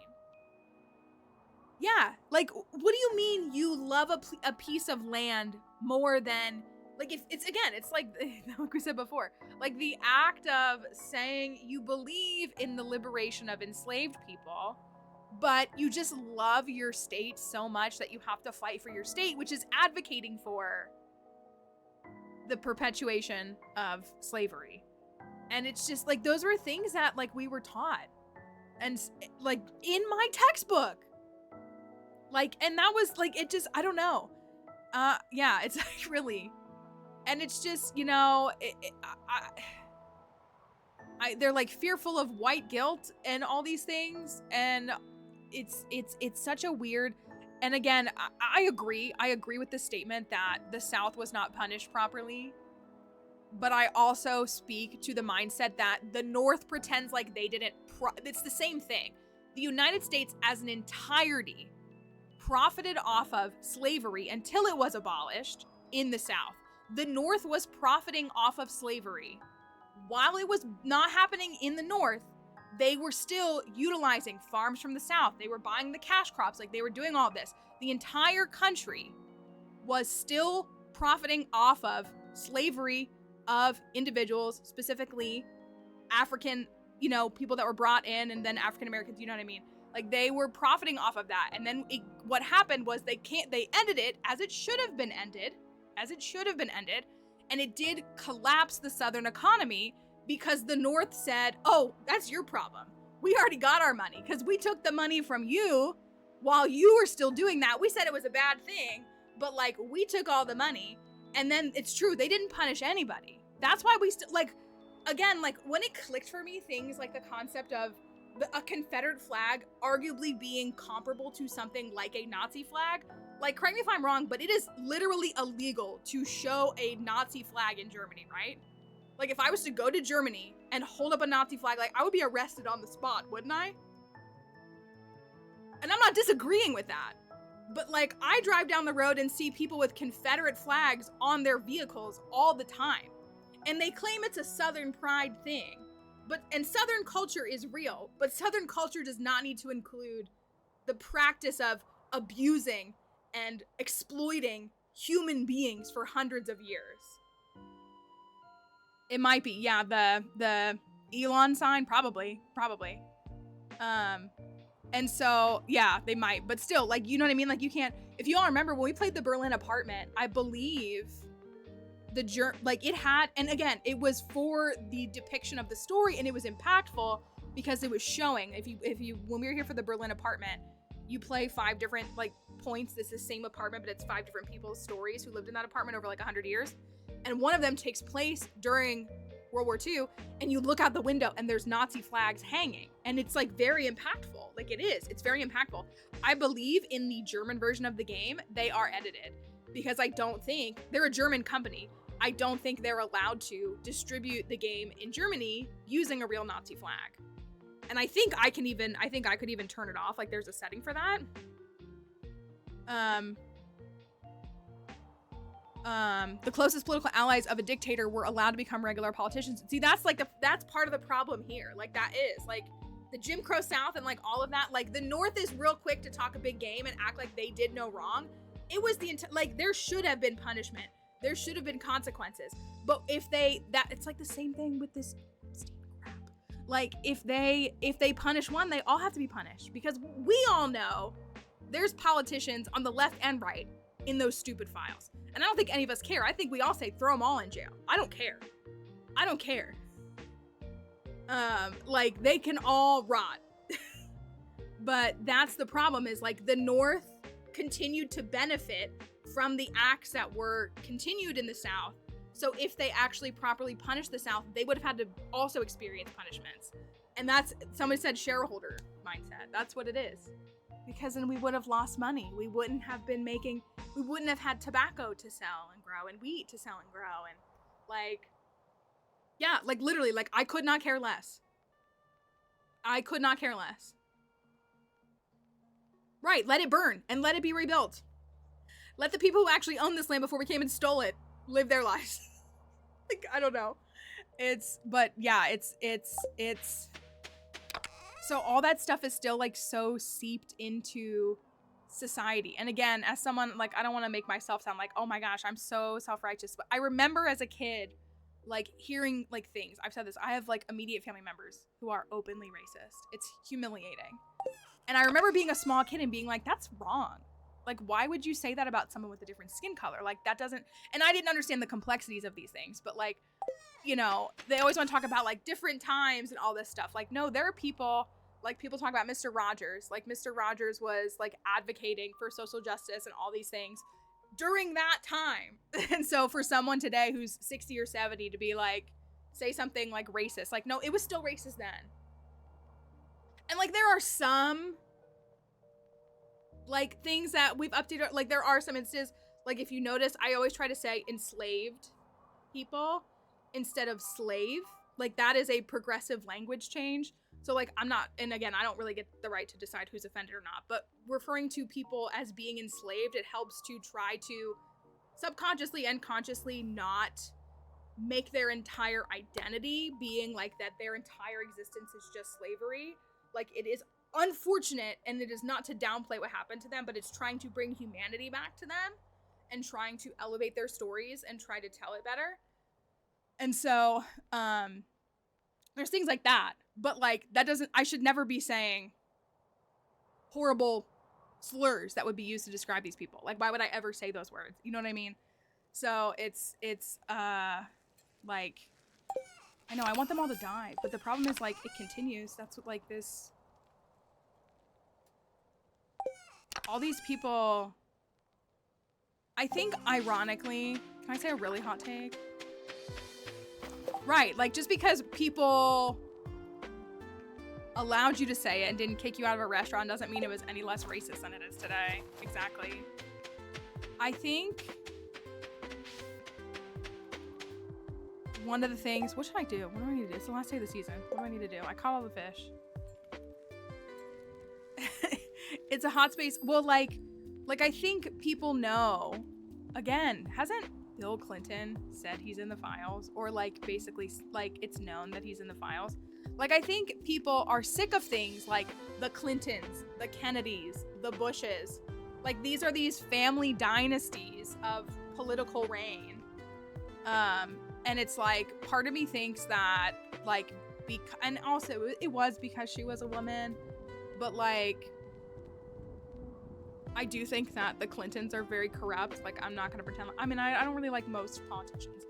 Yeah, like, what do you mean you love a piece of land more than, like, if it's, again, it's like we said before, like the act of saying you believe in the liberation of enslaved people, but you just love your state so much that you have to fight for your state, which is advocating for the perpetuation of slavery. And it's just like, those were things that like we were taught, and like in my textbook. Like, and that was like, it just, I don't know. Yeah, it's like really, and it's just, you know, they're like fearful of white guilt and all these things. And it's such a weird, and again, I agree with the statement that the South was not punished properly. But I also speak to the mindset that the North pretends like they didn't, it's the same thing. The United States as an entirety profited off of slavery until it was abolished in the South. The North was profiting off of slavery. While it was not happening in the North, they were still utilizing farms from the South. They were buying the cash crops, like they were doing all this. The entire country was still profiting off of slavery of individuals, specifically African, you know, people that were brought in, and then African Americans, you know what I mean? Like, they were profiting off of that. And then what happened was they ended it as it should have been ended, and it did collapse the Southern economy because the North said, oh, that's your problem. We already got our money because we took the money from you while you were still doing that. We said it was a bad thing, but like, we took all the money. And then it's true, they didn't punish anybody. That's why we still, like, again, like when it clicked for me, things like the concept of a Confederate flag arguably being comparable to something like a Nazi flag. Like, correct me if I'm wrong, but it is literally illegal to show a Nazi flag in Germany, right? Like, if I was to go to Germany and hold up a Nazi flag, like, I would be arrested on the spot, wouldn't I? And I'm not disagreeing with that. But, like, I drive down the road and see people with Confederate flags on their vehicles all the time. And they claim it's a Southern pride thing. And Southern culture is real, but Southern culture does not need to include the practice of abusing and exploiting human beings for hundreds of years. It might be, yeah, the Elon sign, probably. And so, yeah, they might, but still, like, you know what I mean? Like, you can't, if you all remember when we played the Berlin Apartment, I believe it had, and again, it was for the depiction of the story, and it was impactful because it was showing, when we were here for the Berlin Apartment, you play 5 different, like, points. This is the same apartment, but it's 5 different people's stories who lived in that apartment over like 100 years. And one of them takes place during World War II, and you look out the window and there's Nazi flags hanging, and it's like very impactful. Like, it's very impactful. I believe in the German version of the game, they are edited, because I don't think, they're a German company, I don't think they're allowed to distribute the game in Germany using a real Nazi flag. And I think I could even turn it off. Like, there's a setting for that. The closest political allies of a dictator were allowed to become regular politicians. See, that's like that's part of the problem here. Like, that is like the Jim Crow South and like all of that. Like, the North is real quick to talk a big game and act like they did no wrong. It was like, there should have been punishment. There should have been consequences. But if they, it's like the same thing with this crap. Like, if they punish one, they all have to be punished. Because we all know there's politicians on the left and right in those stupid files. And I don't think any of us care. I think we all say throw them all in jail. I don't care. I don't care. Like, they can all rot. But that's the problem, is like the North continued to benefit from the acts that were continued in the South. So if they actually properly punished the South, they would have had to also experience punishments. And that's, somebody said, shareholder mindset. That's what it is. Because then we would have lost money. We wouldn't have had tobacco to sell and grow, and wheat to sell and grow. And like, yeah, like literally, like I could not care less. I could not care less. Right, let it burn and let it be rebuilt. Let the people who actually owned this land before we came and stole it live their lives. Like, I don't know. But yeah, it's so all that stuff is still like so seeped into society. And again, as someone, like, I don't want to make myself sound like, oh my gosh, I'm so self-righteous, but I remember as a kid, like, hearing like things. I've said this, I have like immediate family members who are openly racist. It's humiliating. And I remember being a small kid and being like, that's wrong. Like, why would you say that about someone with a different skin color? Like, that doesn't, and I didn't understand the complexities of these things, but like, you know, they always want to talk about like different times and all this stuff. Like, no, there are people, like, people talk about Mr. Rogers. Like, Mr. Rogers was like advocating for social justice and all these things during that time. And so for someone today who's 60 or 70 to be like, say something like racist, like, no, it was still racist then. And like, there are some like things that we've updated, like there are some instances, like if you notice, I always try to say enslaved people instead of slave. Like, that is a progressive language change. So like, I'm not, and again, I don't really get the right to decide who's offended or not, but referring to people as being enslaved, it helps to try to subconsciously and consciously not make their entire identity being like that their entire existence is just slavery. Like, it is unfortunate, and it is not to downplay what happened to them, but it's trying to bring humanity back to them and trying to elevate their stories and try to tell it better. And so there's things like that, but like, that doesn't, I should never be saying horrible slurs that would be used to describe these people. Like, why would I ever say those words? You know what I mean? So it's like, I know I want them all to die, but the problem is like, it continues. That's what like this, all these people, I think ironically, can I say a really hot take? Right, like, just because people allowed you to say it and didn't kick you out of a restaurant doesn't mean it was any less racist than it is today. Exactly. I think one of the things, what should I do? What do I need to do? It's the last day of the season. What do I need to do? I caught all the fish. It's a hot space. Well, like I think people know, again, hasn't Bill Clinton said he's in the files, or like basically like it's known that he's in the files? Like, I think people are sick of things like the Clintons, the Kennedys, the Bushes. Like, these are these family dynasties of political reign. And it's like, part of me thinks that like, and also it was because she was a woman, but like, I do think that the Clintons are very corrupt. Like, I'm not gonna pretend. I mean, I don't really like most politicians.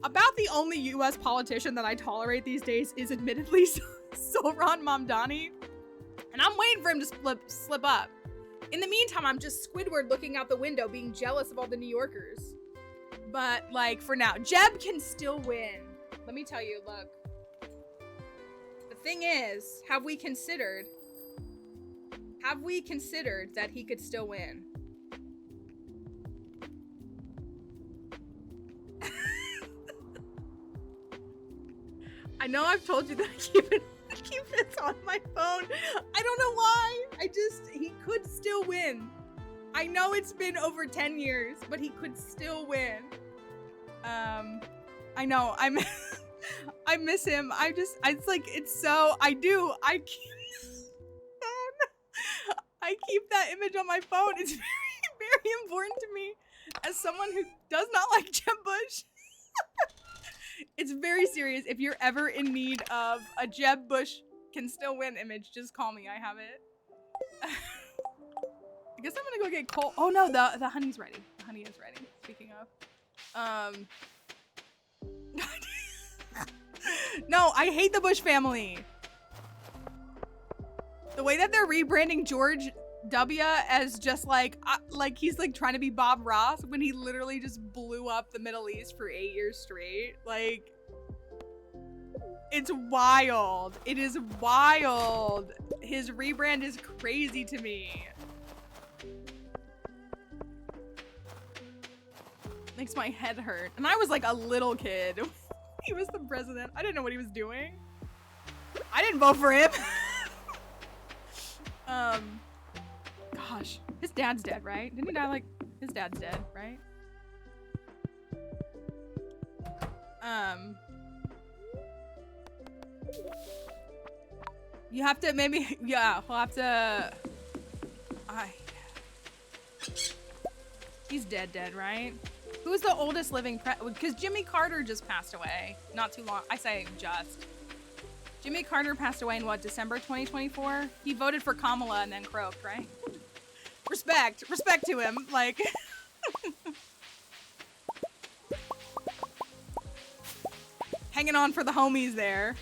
About the only U.S. politician that I tolerate these days is admittedly Zohran Mamdani. And I'm waiting for him to slip up. In the meantime, I'm just Squidward looking out the window being jealous of all the New Yorkers. But like, for now, Jeb can still win. Let me tell you, look. The thing is, have we considered that he could still win? I know I've told you that I keep this on my phone. I don't know why. He could still win. I know it's been over 10 years, but he could still win. I know, I miss him. I keep that image on my phone. It's very very important to me as someone who does not like Jeb Bush. It's very serious. If you're ever in need of a Jeb Bush can still win image, just call me. I have it. I guess I'm gonna go get coal. Oh no, the honey's ready. The honey is ready. Speaking of, no, I hate the Bush family. The way that they're rebranding George W as just like he's like trying to be Bob Ross when he literally just blew up the Middle East for 8 years straight. Like, it's wild. It is wild. His rebrand is crazy to me. Makes my head hurt. And I was like a little kid. He was the president. I didn't know what he was doing. I didn't vote for him. Gosh, his dad's dead, right? Didn't he die like his dad's dead, right? You have to maybe, yeah, we'll have to. He's dead, right? Who's the oldest living because Jimmy Carter just passed away not too long. I say just. Jimmy Carter passed away in what, December 2024? He voted for Kamala and then croaked, right? Respect to him, like. Hanging on for the homies there.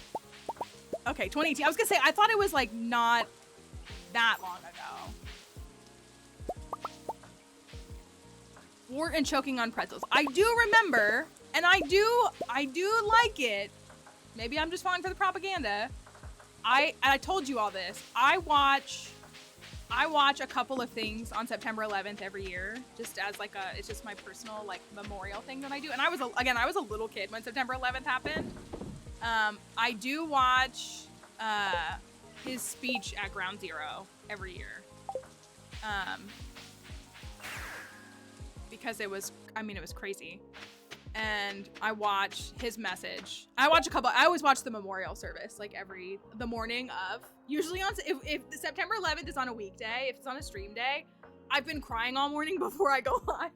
Okay, 2018. I was gonna say, I thought it was like not that long ago. War and choking on pretzels. I do remember, and I do like it. Maybe I'm just falling for the propaganda. I told you all this. I watch a couple of things on September 11th every year, just as like it's just my personal like memorial thing that I do. And I was a little kid when September 11th happened. I do watch his speech at Ground Zero every year. Because it was crazy. And I watch his message. I always watch the memorial service, like the morning of. Usually if September 11th is on a weekday, if it's on a stream day, I've been crying all morning before I go live.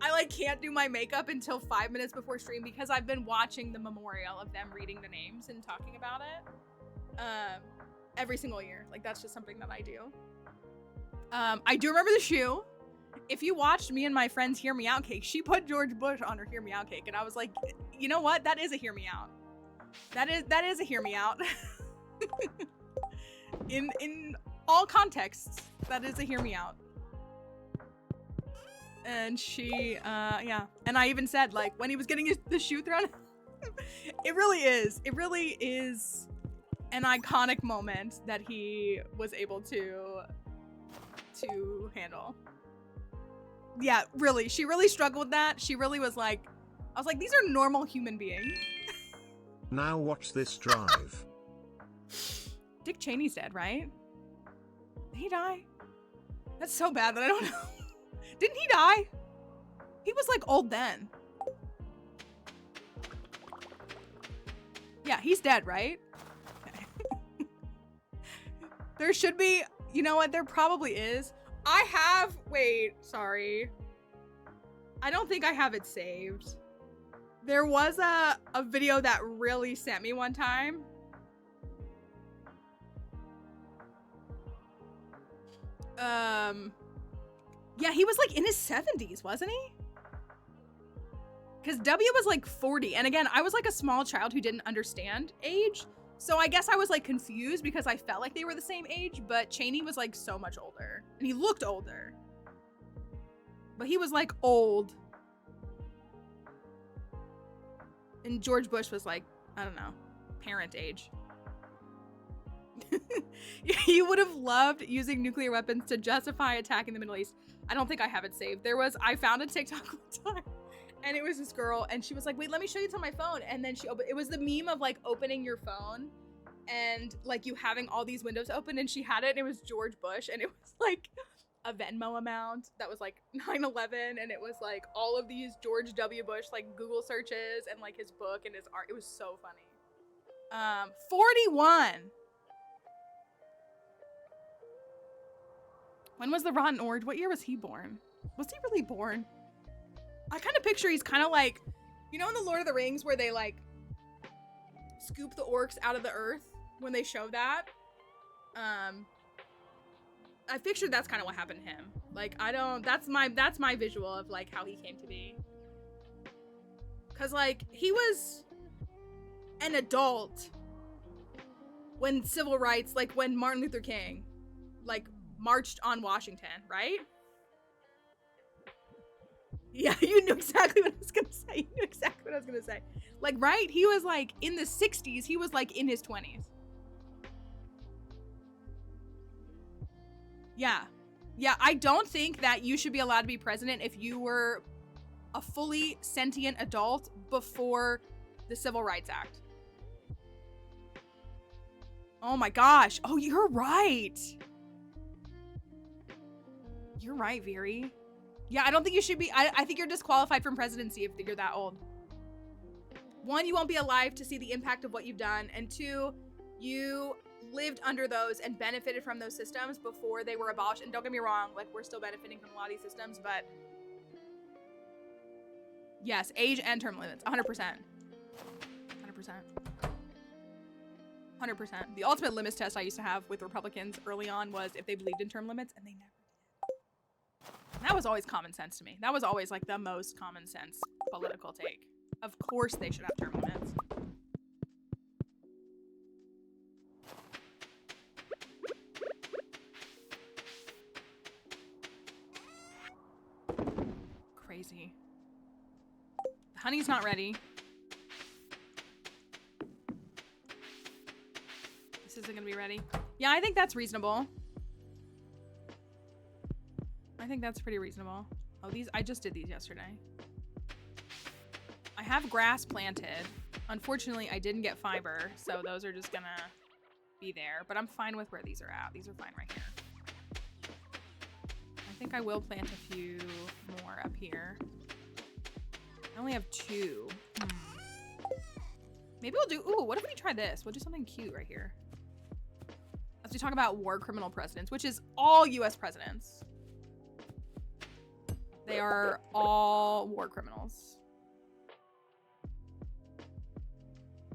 I like can't do my makeup until 5 minutes before stream because I've been watching the memorial of them reading the names and talking about it. Every single year. Like, that's just something that I do. I do remember the shoe. If you watched me and my friend's Hear Me Out cake, she put George Bush on her Hear Me Out cake, and I was like, you know what? That is a Hear Me Out. That is a Hear Me Out. in all contexts, that is a Hear Me Out. And she, yeah. And I even said, like, when he was getting the shoe thrown, it really is an iconic moment that he was able to handle. Yeah, really. She really struggled with that. She really was like, I was like, these are normal human beings. Now watch this drive. Dick Cheney's dead, right? Did he die? That's so bad that I don't know. Didn't he die? He was like old then. Yeah, he's dead, right? Okay. There should be, you know what? There probably is. Wait, sorry. I don't think I have it saved. There was a video that really sent me one time. Yeah, he was like in his 70s, wasn't he? Because W was like 40. And again, I was like a small child who didn't understand age. So I guess I was like confused because I felt like they were the same age, but Cheney was like so much older. And he looked older. But he was like old. And George Bush was like, I don't know, parent age. You would have loved using nuclear weapons to justify attacking the Middle East. I don't think I have it saved. I found a TikTok one time. And it was this girl, and she was like, wait, let me show you it's on my phone. And then it was the meme of like opening your phone and like you having all these windows open, and she had it, and it was George Bush, and it was like a Venmo amount that was like 9/11, and it was like all of these George W. Bush like Google searches and like his book and his art. It was so funny. 41. When was the Rotten Orange? What year was he born? Was he really born? I kind of picture he's kind of like, you know in the Lord of the Rings where they like scoop the orcs out of the earth when they show that? I pictured that's kind of what happened to him. Like, that's my visual of like how he came to be. Cause like, he was an adult when civil rights, like when Martin Luther King, like marched on Washington, right? Yeah, you knew exactly what I was gonna say. You knew exactly what I was gonna say. Like, right? He was like in the 60s, he was like in his 20s. Yeah. Yeah, I don't think that you should be allowed to be president if you were a fully sentient adult before the Civil Rights Act. Oh my gosh. Oh, you're right. You're right, Veery. Yeah, I don't think you should be. I think you're disqualified from presidency if you're that old. 1, you won't be alive to see the impact of what you've done. And 2, you lived under those and benefited from those systems before they were abolished. And don't get me wrong, like we're still benefiting from a lot of these systems, but yes, age and term limits, 100%. 100%. 100%. The ultimate limits test I used to have with Republicans early on was if they believed in term limits, and they never did. And that was always common sense to me. That was always like the most common sense political take. Of course they should have term limits. Crazy. The honey's not ready. This isn't gonna be ready. Yeah, I think that's reasonable. I think that's pretty reasonable. Oh, these, I just did these yesterday. I have grass planted. Unfortunately, I didn't get fiber, so those are just gonna be there. But I'm fine with where these are at. These are fine right here. I think I will plant a few more up here. I only have 2. Maybe we'll do, ooh, what if we try this? We'll do something cute right here. As we talk about war criminal presidents, which is all US presidents. They are all war criminals.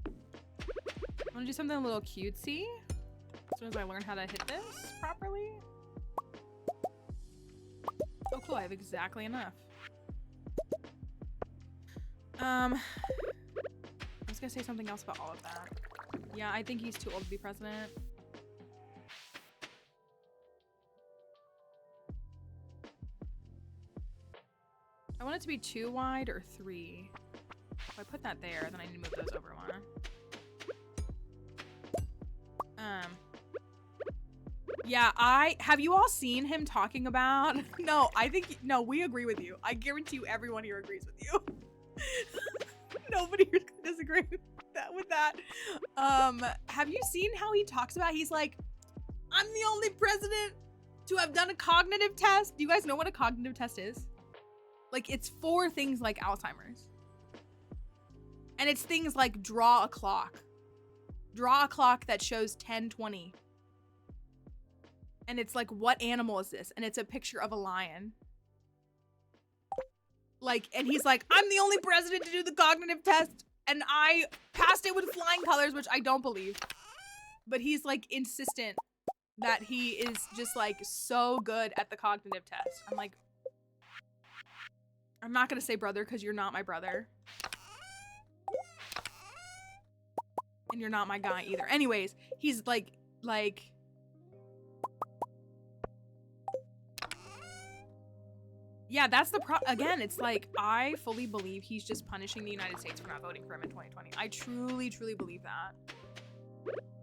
I want to do something a little cutesy. As soon as I learn how to hit this properly. Oh, cool. I have exactly enough. I was gonna say something else about all of that. Yeah, I think he's too old to be president. I want it to be 2 wide or 3. If I put that there, then I need to move those over 1. Yeah, have you all seen him talking about? No, no, we agree with you. I guarantee you everyone here agrees with you. Nobody here can disagree with that. Have you seen how he talks about, he's like, I'm the only president to have done a cognitive test. Do you guys know what a cognitive test is? Like, it's for things like Alzheimer's. And it's things like draw a clock. Draw a clock that shows 10:20. And it's like, what animal is this? And it's a picture of a lion. Like, and he's like, I'm the only president to do the cognitive test. And I passed it with flying colors, which I don't believe. But he's like insistent that he is just like so good at the cognitive test. I'm like, I'm not gonna say brother because you're not my brother. And you're not my guy either. Anyways, he's like, yeah, that's the again, it's like, I fully believe he's just punishing the United States for not voting for him in 2020. I truly, truly believe that.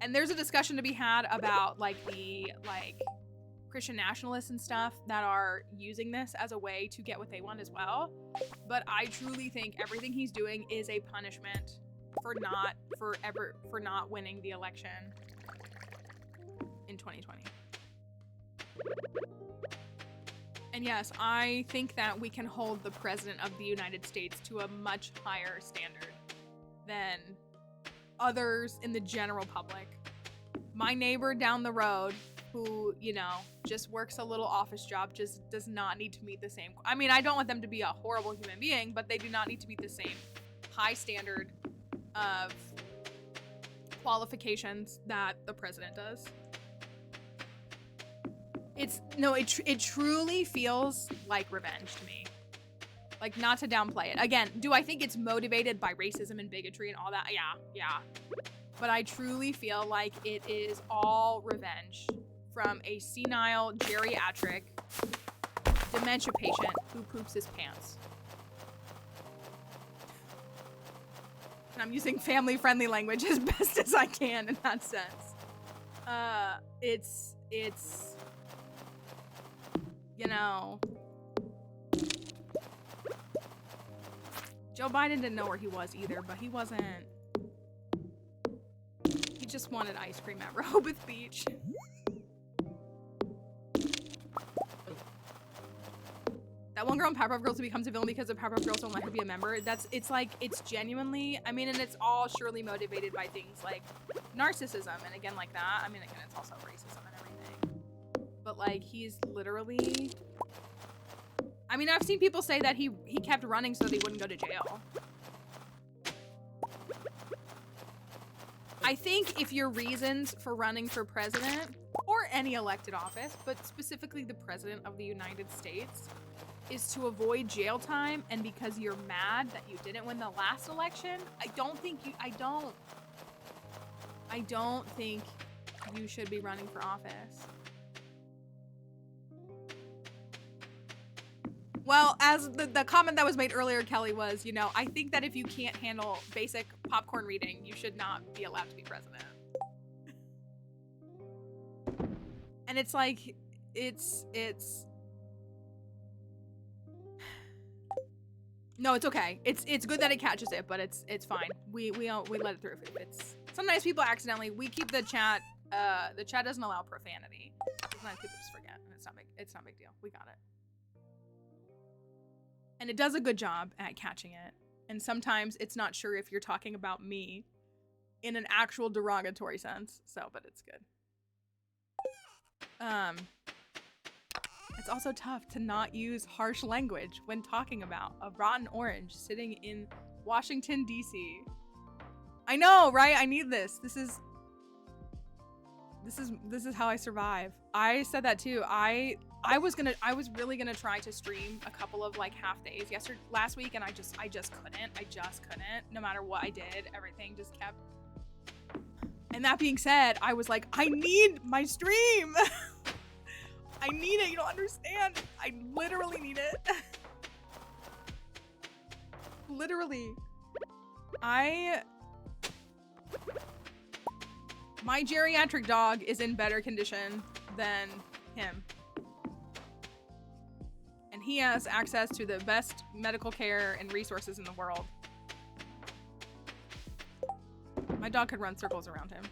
And there's a discussion to be had about like the Christian nationalists and stuff that are using this as a way to get what they want as well. But I truly think everything he's doing is a punishment for not winning the election in 2020. And yes, I think that we can hold the president of the United States to a much higher standard than others in the general public. My neighbor down the road who, you know, just works a little office job, just does not need to meet the same. I mean, I don't want them to be a horrible human being, but they do not need to meet the same high standard of qualifications that the president does. It truly feels like revenge to me. Like, not to downplay it. Again, do I think it's motivated by racism and bigotry and all that? Yeah. But I truly feel like it is all revenge from a senile, geriatric, dementia patient who poops his pants. And I'm using family-friendly language as best as I can in that sense. It's, you know, Joe Biden didn't know where he was either, but he wasn't. He just wanted ice cream at Rehoboth Beach. That one girl in Powerpuff Girls who becomes a villain because the Powerpuff Girls don't let her be a member. It's genuinely, I mean, and it's all surely motivated by things like narcissism and again like that. I mean, again, it's also racism and everything. But like, he's literally, I mean, I've seen people say that he kept running so that he wouldn't go to jail. I think if your reasons for running for president or any elected office, but specifically the president of the United States, is to avoid jail time and because you're mad that you didn't win the last election, I don't think you should be running for office. Well, as the comment that was made earlier, Kelly, was, you know, I think that if you can't handle basic popcorn reading, you should not be allowed to be president. And it's like, it's no, it's okay. It's good that it catches it, but it's fine. We let it through. It's sometimes people accidentally, we keep the chat doesn't allow profanity. Sometimes people just forget, and it's not big deal. We got it. And it does a good job at catching it. And sometimes it's not sure if you're talking about me in an actual derogatory sense. So, but it's good. It's also tough to not use harsh language when talking about a rotten orange sitting in Washington, D.C. I know, right? I need this. This is how I survive. I said that too. I was really gonna try to stream a couple of like half days last week, and I just couldn't. No matter what I did, everything just kept. And that being said, I was like, I need my stream. I need it. You don't understand. I literally need it. Literally. My geriatric dog is in better condition than him. And he has access to the best medical care and resources in the world. My dog could run circles around him.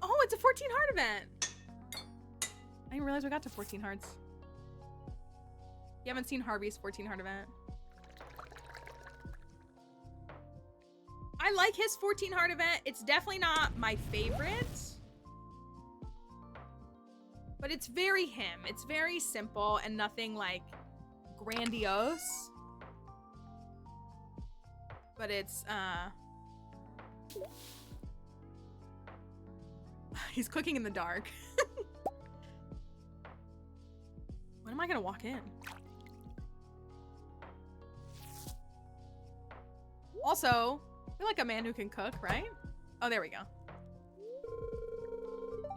Oh, it's a 14 heart event. I didn't realize we got to 14 hearts. You haven't seen Harvey's 14 heart event? I like his 14 heart event. It's definitely not my favorite. But it's very him. It's very simple and nothing like grandiose. But it's he's cooking in the dark. When am I gonna walk in? Also, you're like a man who can cook, right? Oh, there we go.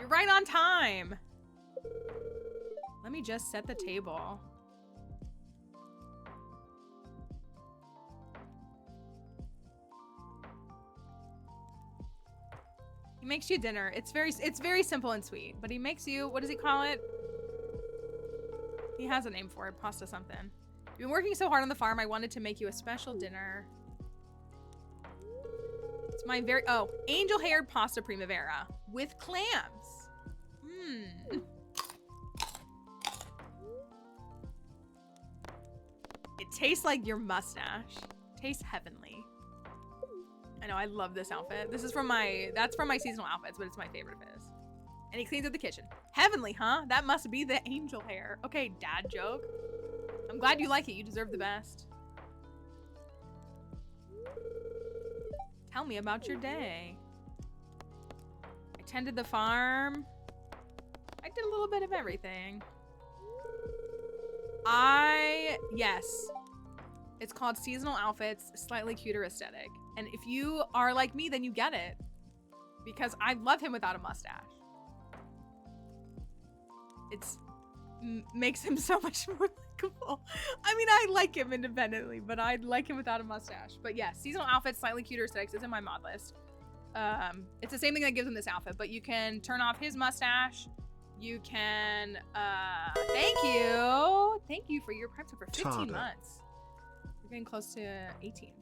You're right on time. Let me just set the table. He makes you dinner. It's very simple and sweet, but he makes you, what does he call it? He has a name for it, pasta something. You've been working so hard on the farm, I wanted to make you a special dinner. It's my angel-haired pasta primavera with clams. It tastes like your mustache. Tastes heavenly. I know, I love this outfit. This is from my, that's from my seasonal outfits, but it's my favorite of his. And he cleans up the kitchen. Heavenly, huh? That must be the angel hair. Okay, dad joke. I'm glad you like it. You deserve the best. Tell me about your day. I tended the farm. I did a little bit of everything. Yes. It's called seasonal outfits, slightly cuter aesthetic. And if you are like me, then you get it. Because I love him without a mustache. It's makes him so much more likable. I mean, I like him independently, but I like him without a mustache. But yeah, seasonal outfits, slightly cuter aesthetics is in my mod list. It's the same thing that gives him this outfit, but you can turn off his mustache. You can, thank you for your prep for 15 months. We're getting close to 18.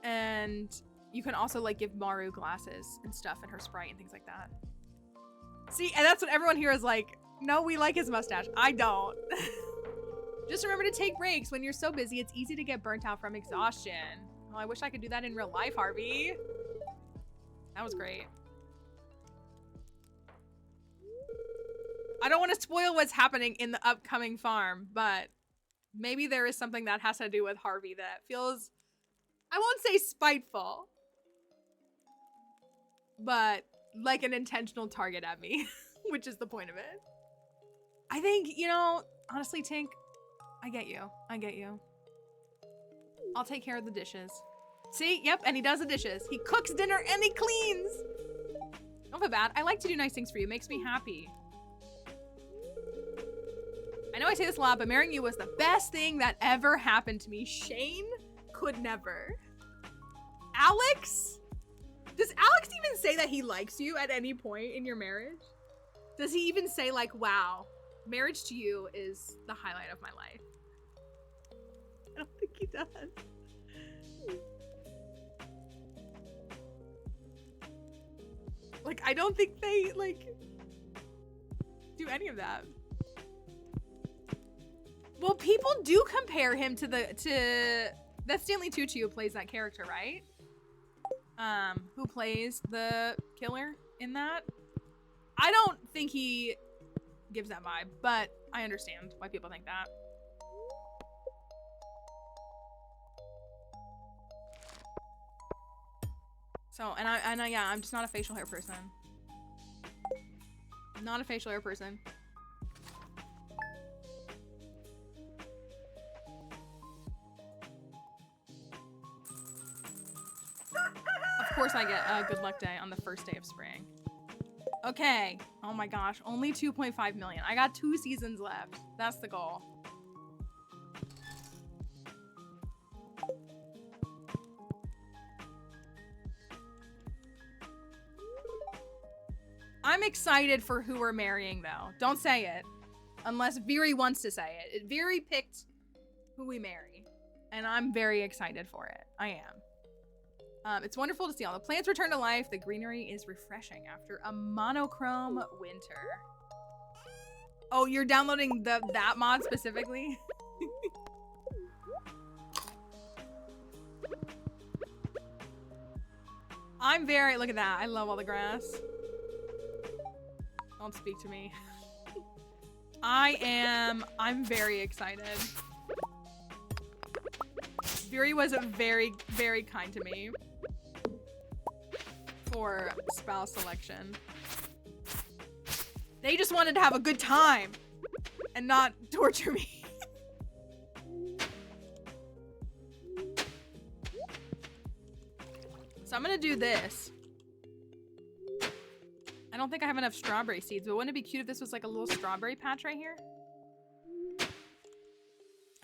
And you can also like give Maru glasses and stuff and her Sprite and things like that. See, and that's what everyone here is like, no, we like his mustache. I don't. Just remember to take breaks. When you're so busy, it's easy to get burnt out from exhaustion. Well, I wish I could do that in real life, Harvey. That was great. I don't want to spoil what's happening in the upcoming farm, but maybe there is something that has to do with Harvey that feels, I won't say spiteful, but like an intentional target at me, which is the point of it. I think, you know, honestly, Tink, I get you. I get you. I'll take care of the dishes. See? Yep, and he does the dishes. He cooks dinner and he cleans. Don't feel bad. I like to do nice things for you. It makes me happy. I know I say this a lot, but marrying you was the best thing that ever happened to me. Shane could never. Alex? Does Alex even say that he likes you at any point in your marriage? Does he even say like, wow, marriage to you is the highlight of my life? I don't think he does. Like, I don't think they, like, do any of that. Well, people do compare him to that's Stanley Tucci who plays that character, right? Who plays the killer in that. I don't think he gives that vibe, but I understand why people think that. So, and I, yeah, I'm just not a facial hair person. Not a facial hair person. Of course I get a good luck day on the first day of spring. Okay. Oh my gosh. Only 2.5 million. I got 2 seasons left. That's the goal. I'm excited for who we're marrying though. Don't say it. Unless Viri wants to say it. Viri picked who we marry. And I'm very excited for it. I am. It's wonderful to see all the plants return to life. The greenery is refreshing after a monochrome winter. Oh, you're downloading that mod specifically? I'm very, look at that. I love all the grass. Don't speak to me. I'm very excited. Viri was very, very kind to me for spouse selection. They just wanted to have a good time and not torture me. So I'm gonna do this. I don't think I have enough strawberry seeds, but wouldn't it be cute if this was like a little strawberry patch right here?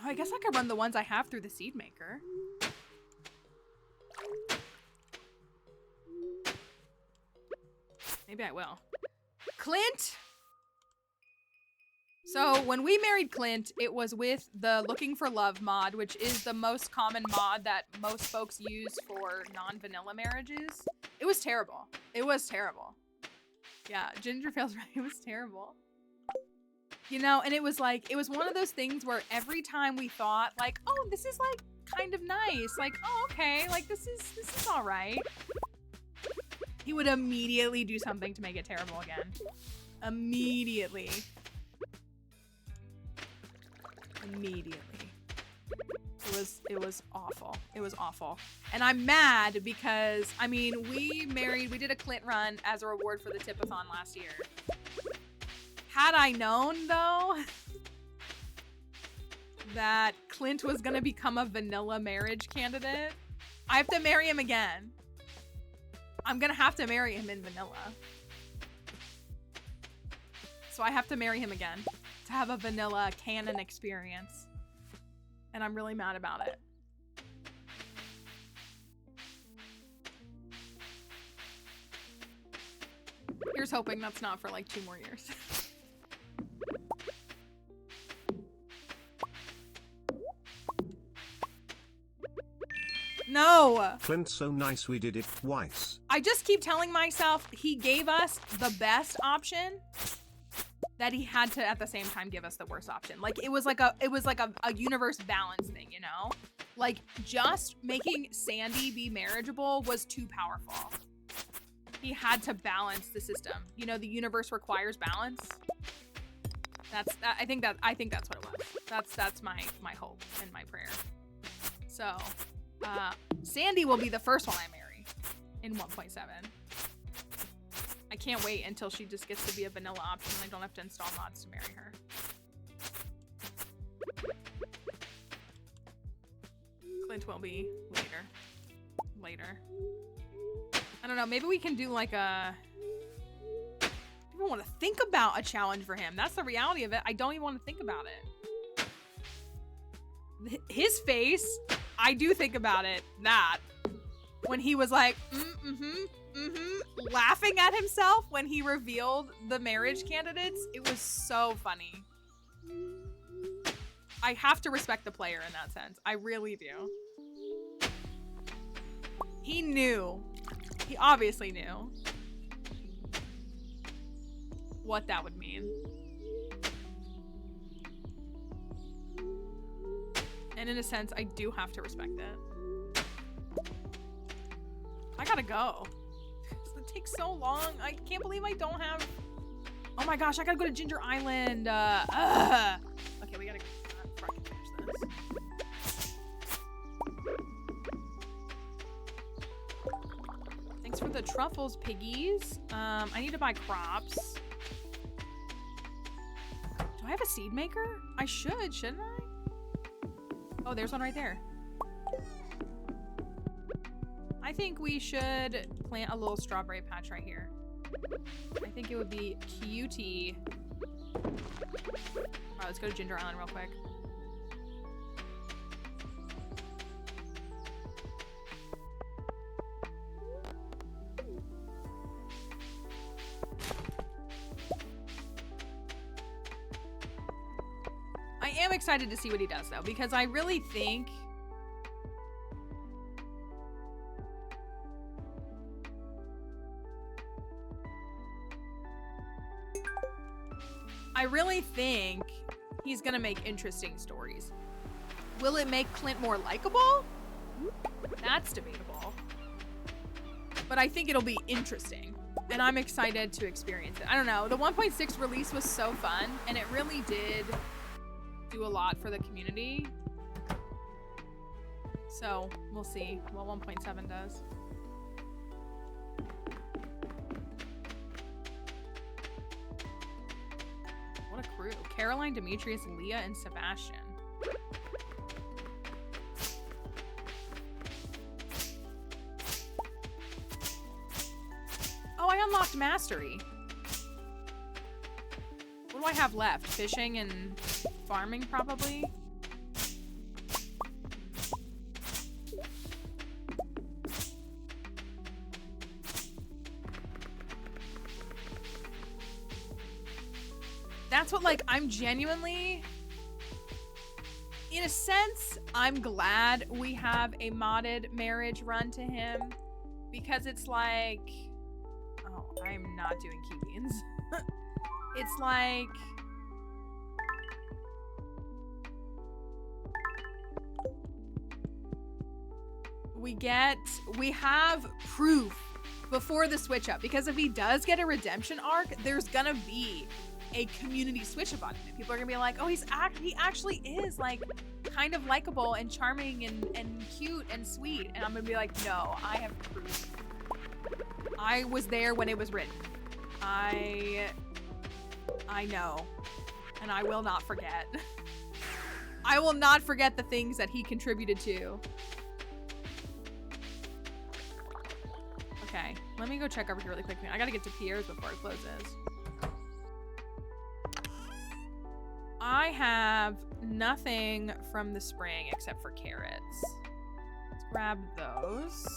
Oh, I guess I could run the ones I have through the seed maker. Maybe I will. Clint! So when we married Clint, it was with the Looking for Love mod, which is the most common mod that most folks use for non-vanilla marriages. It was terrible. It was terrible. Yeah, Ginger feels right. It was terrible. You know, and it was like, it was one of those things where every time we thought like, oh, this is like kind of nice. Like, oh, okay, like this is all right. He would immediately do something to make it terrible again. Immediately. It was awful. It was awful. And I'm mad because, I mean, we did a Clint run as a reward for the tip-a-thon last year. Had I known, though, that Clint was gonna become a vanilla marriage candidate, I have to marry him again. I'm gonna have to marry him in vanilla. So I have to marry him again to have a vanilla canon experience. And I'm really mad about it. Here's hoping that's not for like 2 more years. No! Clint's so nice we did it twice. I just keep telling myself he gave us the best option, that he had to at the same time give us the worst option. Like it was like a universe balance thing, you know? Like just making Sandy be marriageable was too powerful. He had to balance the system. You know, the universe requires balance. I think that's what it was. That's my hope and my prayer. So, Sandy will be the first one I marry in 1.7. I can't wait until she just gets to be a vanilla option and I don't have to install mods to marry her. Clint will be later. I don't know, maybe we can do like a... I don't even want to think about a challenge for him. That's the reality of it. I don't even want to think about it. His face, I do think about it, that. When he was like, laughing at himself when he revealed the marriage candidates. It was so funny. I have to respect the player in that sense. I really do. He knew. He obviously knew what that would mean. And in a sense, I do have to respect it. I gotta go. It takes so long. I can't believe I don't have... Oh my gosh, I gotta go to Ginger Island. Okay, we gotta go before I can finish this. Thanks for the truffles, piggies. I need to buy crops. Do I have a seed maker? I should, shouldn't I? Oh, there's one right there. I think we should plant a little strawberry patch right here. I think it would be cutie. Alright, let's go to Ginger Island real quick. I am excited to see what he does though, because I really think he's gonna make interesting stories. Will it make Clint more likable? That's debatable. But I think it'll be interesting. And I'm excited to experience it. I don't know. The 1.6 release was so fun, and it really did do a lot for the community. So we'll see what 1.7 does. What a crew. Caroline, Demetrius, Leah, and Sebastian. Oh, I unlocked Mastery. What do I have left? Fishing and farming, probably? That's what, like, I'm genuinely, in a sense, I'm glad we have a modded marriage run to him, because it's like, oh, I'm not doing key beans. It's like, we have proof before the switch up, because if he does get a redemption arc, there's gonna be a community switch up on him. People are gonna be like, oh, he actually is like kind of likable and charming and cute and sweet. And I'm gonna be like, no, I have proof. I was there when it was written. I know, and I will not forget. I will not forget the things that he contributed to. Okay, let me go check over here really quickly. I gotta get to Pierre's before it closes. I have nothing from the spring except for carrots. Let's grab those.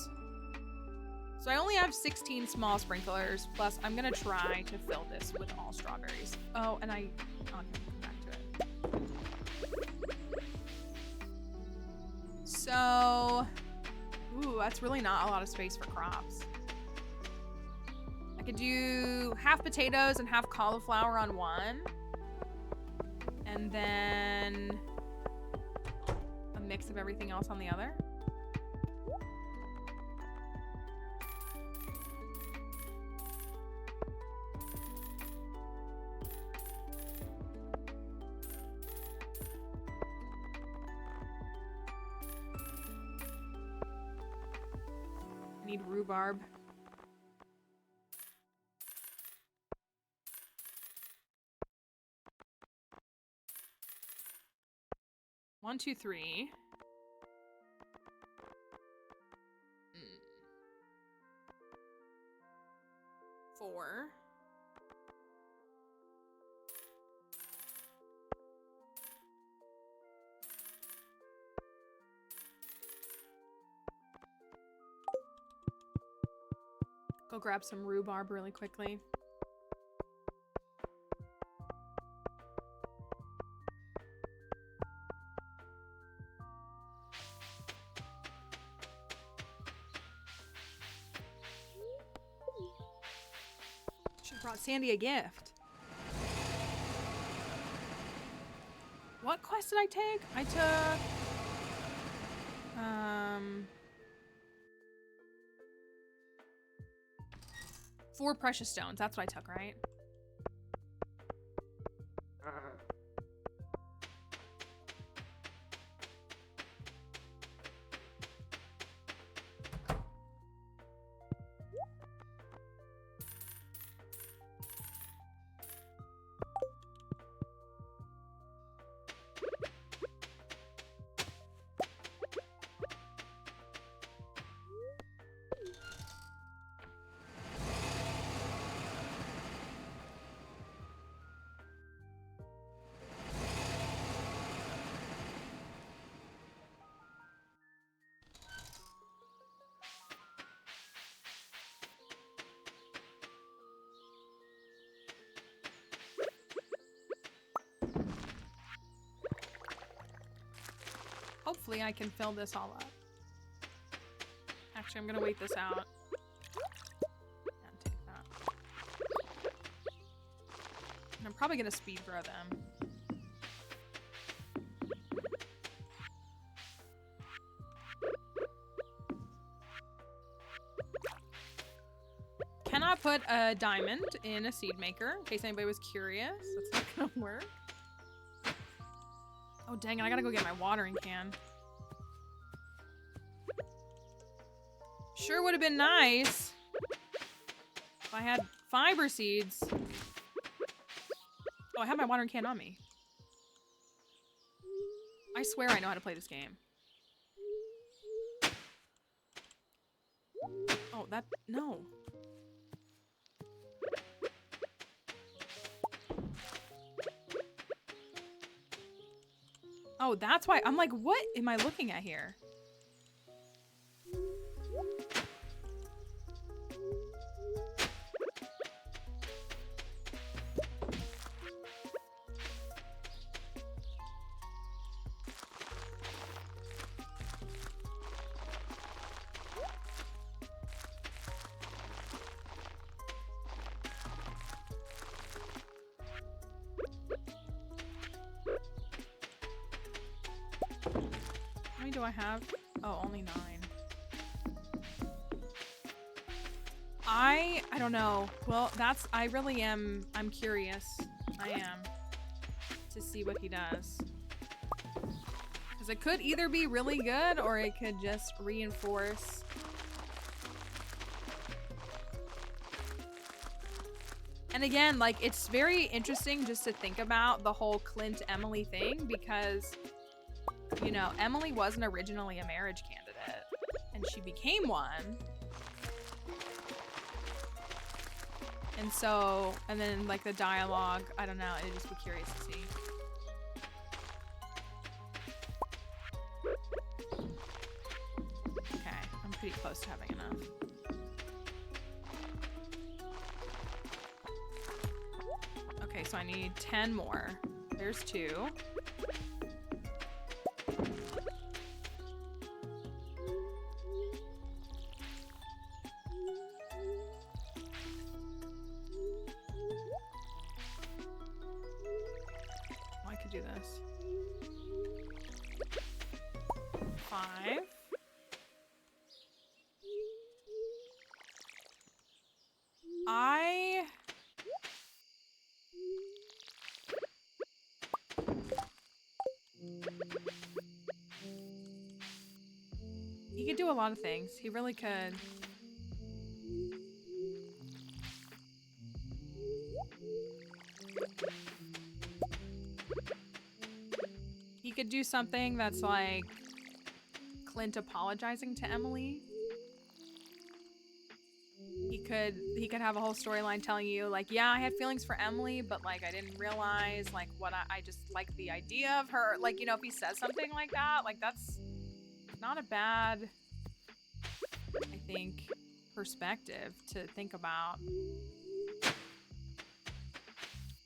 So I only have 16 small sprinklers, plus I'm gonna try to fill this with all strawberries. Oh, and I'll come back to it. So, ooh, that's really not a lot of space for crops. I could do half potatoes and half cauliflower on one. And then a mix of everything else on the other. I need rhubarb. One, two, three. Four. Go grab some rhubarb really quickly. Brought Sandy a gift. What quest did I take? I took 4 precious stones. That's what I took, right? Hopefully I can fill this all up. Actually, I'm gonna wait this out. And take that. And I'm probably gonna speed grow them. Cannot put a diamond in a seed maker, in case anybody was curious. That's not gonna work. Oh dang it, I gotta go get my watering can. Sure would have been nice if I had fiber seeds. Oh, I have my watering can on me. I swear I know how to play this game. Oh, that, no. Oh, that's why. I'm like, what am I looking at here? How many do I have? Oh, only 9. I don't know. Well, I really am, I'm curious. I am. To see what he does. Because it could either be really good or it could just reinforce. And again, like, it's very interesting just to think about the whole Clint-Emily thing because, you know, Emily wasn't originally a marriage candidate and she became one. And so, and then like the dialogue, I don't know, I'd just be curious to see. Okay, I'm pretty close to having enough. Okay, so I need 10 more. There's 2. I could do this. 5. He could do a lot of things. He really could. He could do something that's like Clint apologizing to Emily. He could have a whole storyline telling you like, yeah, I had feelings for Emily, but like I didn't realize like what I just like the idea of her. Like, you know, if he says something like that, like that's not a bad, I think, perspective to think about.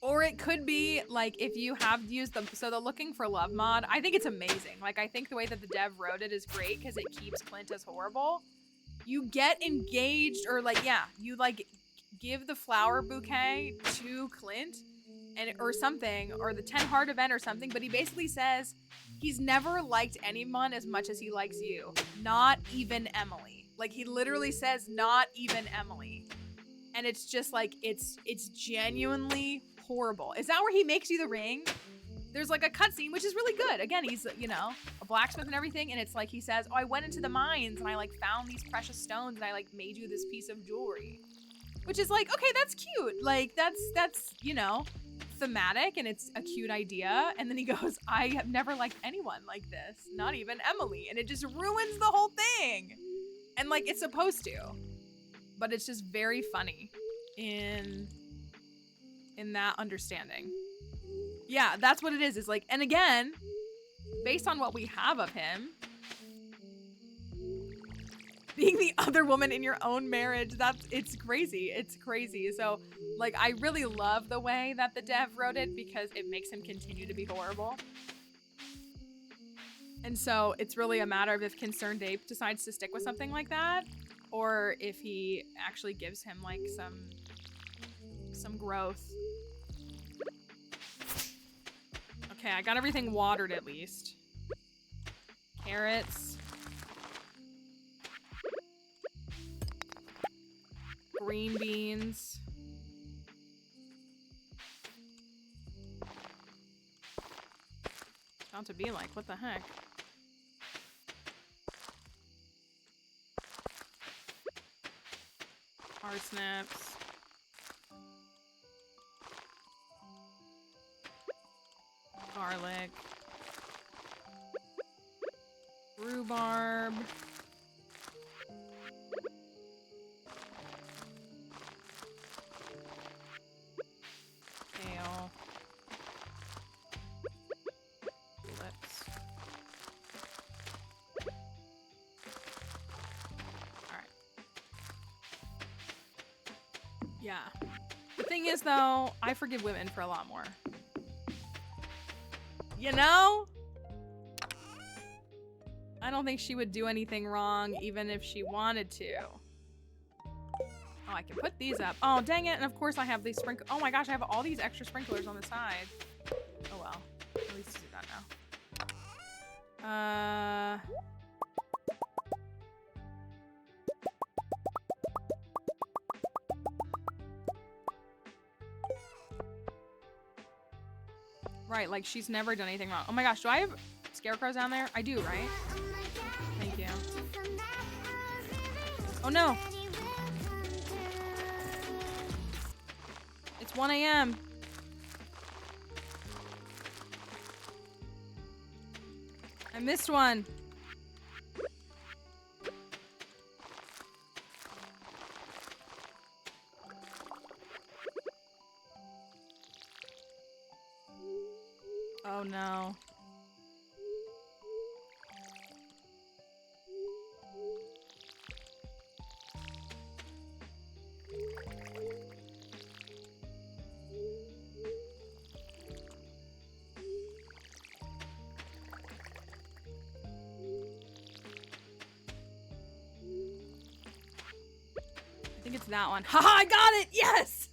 Or it could be like if you have used the Looking for Love mod, I think it's amazing. Like I think the way that the dev wrote it is great because it keeps Clint as horrible. You get engaged or like, yeah, you like give the flower bouquet to Clint and or something, or the 10 heart event or something, but he basically says he's never liked anyone as much as he likes you. Not even Emily. Like he literally says not even Emily. And it's just like, it's genuinely horrible. Is that where he makes you the ring? There's like a cutscene, which is really good. Again, he's, you know, a blacksmith and everything. And it's like, he says, oh, I went into the mines and I like found these precious stones and I like made you this piece of jewelry. Which is like, okay, that's cute. Like that's, you know, thematic and it's a cute idea. And then he goes, I have never liked anyone like this. Not even Emily. And it just ruins the whole thing. And like, it's supposed to. But it's just very funny in that understanding. Yeah, that's what it is. It's like, and again, based on what we have of him, being the other woman in your own marriage, it's crazy. It's crazy. So, like, I really love the way that the dev wrote it because it makes him continue to be horrible. And so it's really a matter of if Concerned Ape decides to stick with something like that, or if he actually gives him like some growth. Okay, I got everything watered at least. Carrots. Green beans. It's bound to be like, what the heck? Parsnips. Garlic. Rhubarb. Kale. Tulips. Alright. Yeah. The thing is, though, I forgive women for a lot more. You know? I don't think she would do anything wrong, even if she wanted to. Oh, I can put these up. Oh, dang it. And of course I have these sprinklers. Oh my gosh, I have all these extra sprinklers on the side. Oh well. At least do that now. Right, like she's never done anything wrong. Oh my gosh, do I have scarecrows down there? I do, right? Thank you. Oh no! It's 1 a.m. I missed one. Oh no. I think it's that one. Haha, I got it! Yes!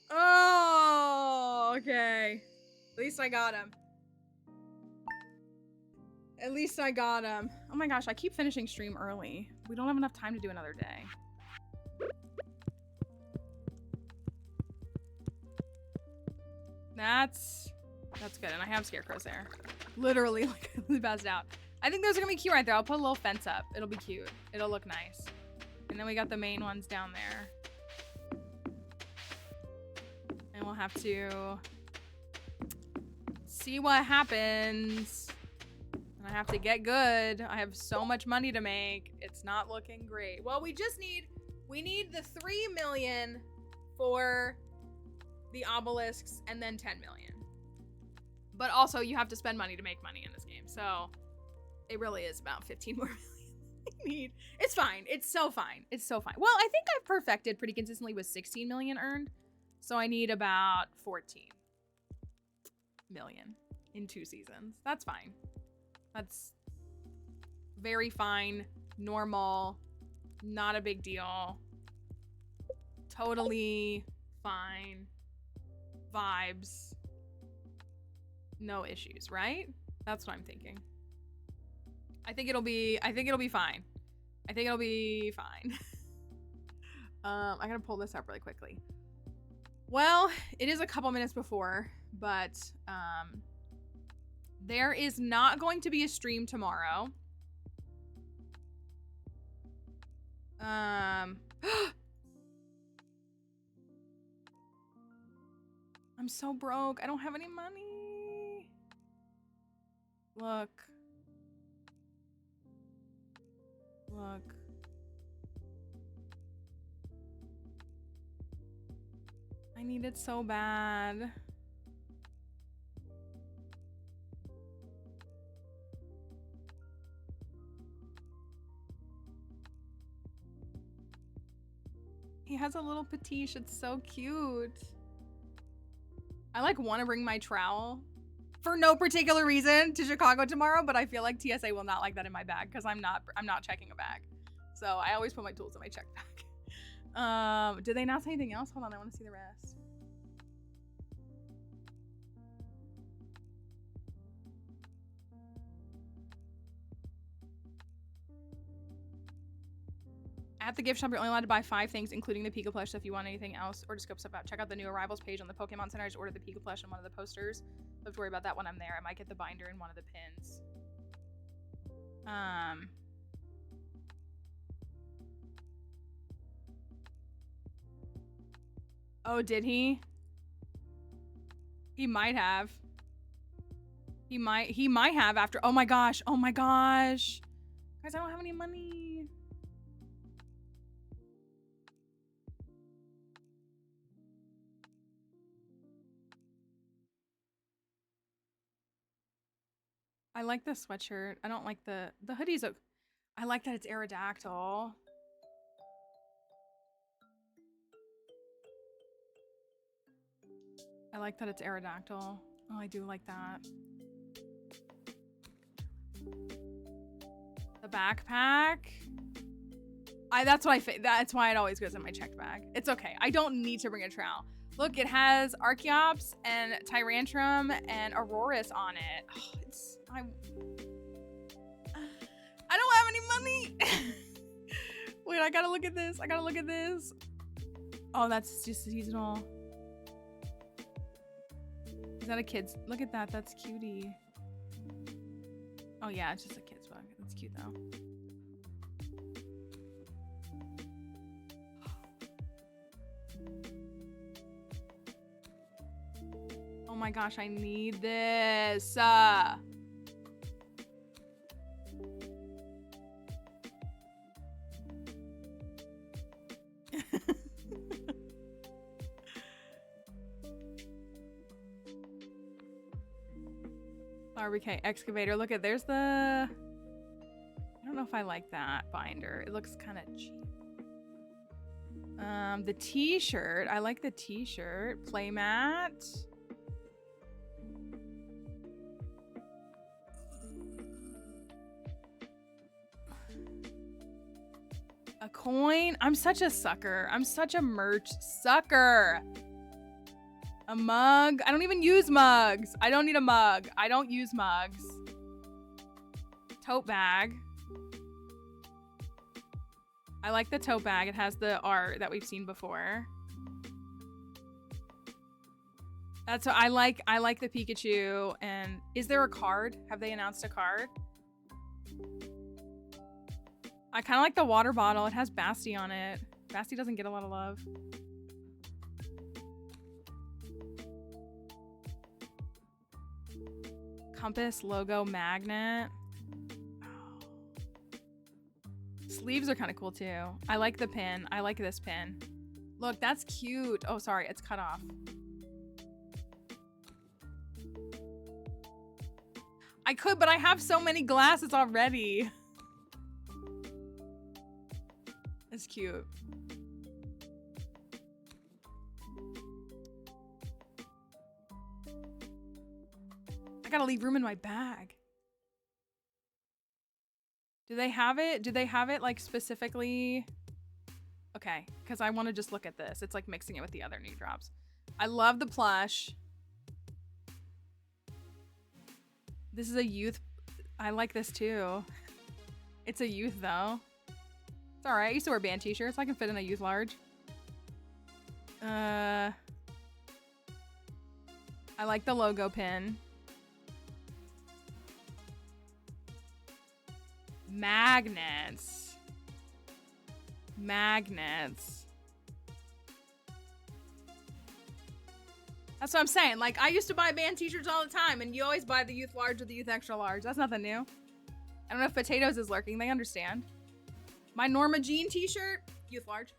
Oh, okay. At least I got him. At least I got him. Oh my gosh, I keep finishing stream early. We don't have enough time to do another day. That's good, and I have scarecrows there. Literally, like, the best out. I think those are gonna be cute right there. I'll put a little fence up. It'll be cute. It'll look nice. And then we got the main ones down there. And we'll have to see what happens. And I have to get good. I have so much money to make. It's not looking great. Well, we need the 3 million for the obelisks and then 10 million. But also you have to spend money to make money in this game. So it really is about 15 more million I need. It's fine. It's so fine. It's so fine. Well, I think I've perfected pretty consistently with 16 million earned. So I need about 14 million in 2 seasons. That's fine. That's very fine, normal, not a big deal. Totally fine. Vibes. No issues, right? That's what I'm thinking. I think it'll be fine. I think it'll be fine. I gotta pull this up really quickly. Well, it is a couple minutes before, but there is not going to be a stream tomorrow. I'm so broke. I don't have any money. Look. Look. I need it so bad. He has a little petiche. It's so cute. I like want to bring my trowel for no particular reason to Chicago tomorrow, but I feel like TSA will not like that in my bag because I'm not checking a bag. So I always put my tools in my check bag. Did they not say anything else? Hold on, I want to see the rest. At the gift shop, you're only allowed to buy 5 things, including the Pika plush. So if you want anything else or to scope stuff out, check out the new arrivals page on the Pokemon Center. I just ordered the Pika plush and one of the posters. Don't have to worry about that when I'm there. I might get the binder and one of the pins. Oh, did he? He might have. He might have after. Oh my gosh. Oh my gosh. Guys, I don't have any money. I like the sweatshirt. I don't like the hoodies. I like that it's Aerodactyl. I like that it's Aerodactyl. Oh, I do like that. The backpack. That's why it always goes in my checked bag. It's okay. I don't need to bring a trowel. Look, it has Archeops and Tyrantrum and Aurorus on it. Oh, I don't have any money. Wait, I gotta look at this. I gotta look at this. Oh, that's just seasonal. Is that a kid's? Look at that. That's cutie. Oh yeah, it's just a kid's bug. That's cute though. Oh my gosh, I need this. RBK excavator. Look at, there's the, I don't know if I like that binder. It looks kind of cheap. The t-shirt. I like the t-shirt. Playmat. A coin. I'm such a sucker. I'm such a merch sucker. A mug. I don't even use mugs. I don't need a mug. I don't use mugs. Tote bag. I like the tote bag. It has the art that we've seen before. That's what I like. I like the Pikachu. And is there a card? Have they announced a card? I kind of like the water bottle. It has Basti on it. Basti doesn't get a lot of love. Compass logo magnet. Oh. Sleeves are kind of cool too. I like the pin. I like this pin. Look, that's cute. Oh, sorry, it's cut off. I could, but I have so many glasses already. It's cute. I gotta leave room in my bag. Do they have it? Do they have it like specifically? Okay, because I want to just look at this. It's like mixing it with the other new drops. I love the plush. This is a youth. I like this too. It's a youth though. It's all right. I used to wear band t-shirts. I can fit in a youth large. I like the logo pin. Magnets. Magnets. That's what I'm saying. Like, I used to buy band t-shirts all the time, and you always buy the youth large or the youth extra large. That's nothing new. I don't know if Potatoes is lurking. They understand. My Norma Jean t-shirt, youth large.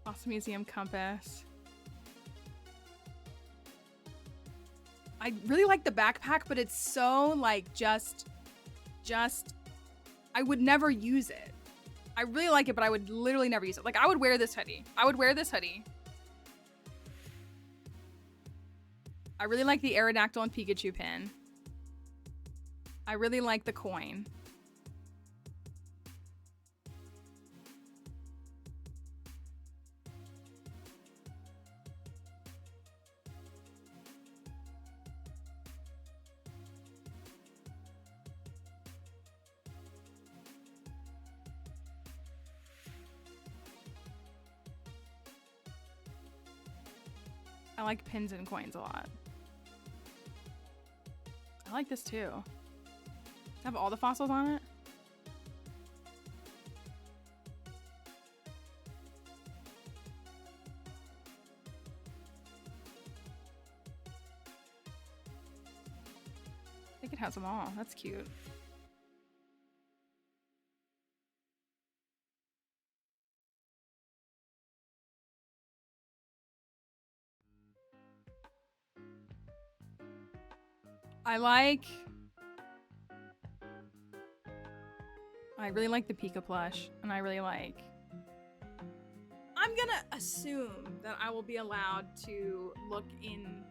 Boston Museum compass. I really like the backpack, but it's so like just I would never use it. I really like it, but I would literally never use it. Like, I would wear this hoodie. I would wear this hoodie. I really like the Aerodactyl and Pikachu pin. I really like the coin. I like pins and coins a lot. I like this too. Does it have all the fossils on it? I think it has them all. That's cute. I really like the Pika plush, and I really like... I'm gonna assume that I will be allowed to look in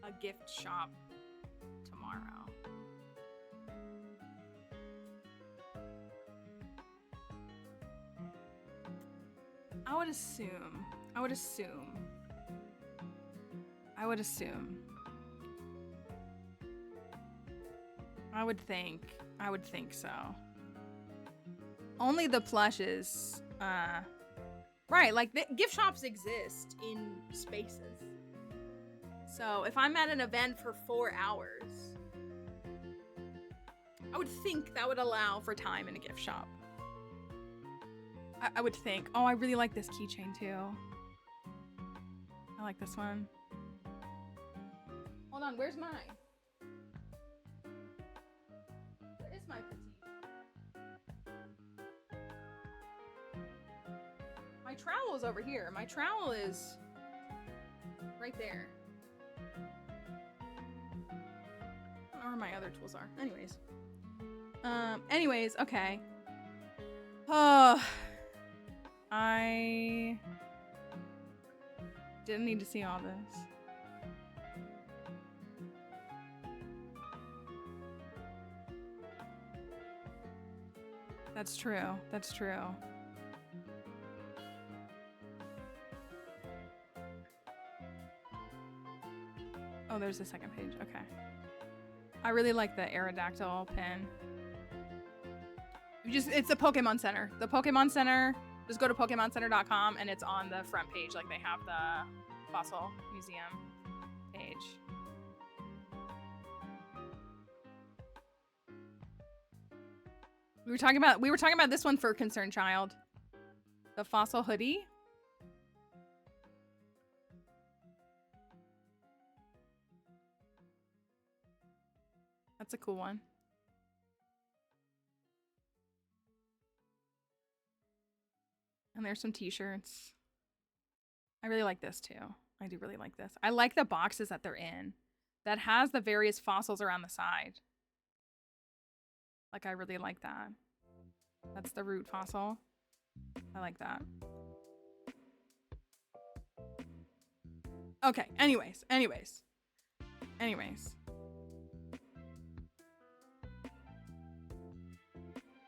a gift shop tomorrow. I would assume. I would think I would think so. Only the plushes. Right, like the gift shops exist in spaces. So if I'm at an event for 4 hours, I would think that would allow for time in a gift shop. I would think. Oh, I really like this keychain too. I like this one. Hold on, where's mine? Where is my petite? My trowel is over here. My trowel is right there. I don't know where my other tools are. Anyways, okay. I didn't need to see all this. That's true. That's true. Oh, there's the second page. Okay. I really like the Aerodactyl pin. It's the Pokemon Center. The Pokemon Center, just go to PokemonCenter.com and it's on the front page. Like they have the Fossil Museum page. We were talking about this one for Concerned Child. The Fossil hoodie. That's a cool one. And there's some t-shirts. I really like this too. I do really like this. I like the boxes that they're in. That has the various fossils around the side. Like, I really like that. That's the root fossil. I like that. Okay, anyways.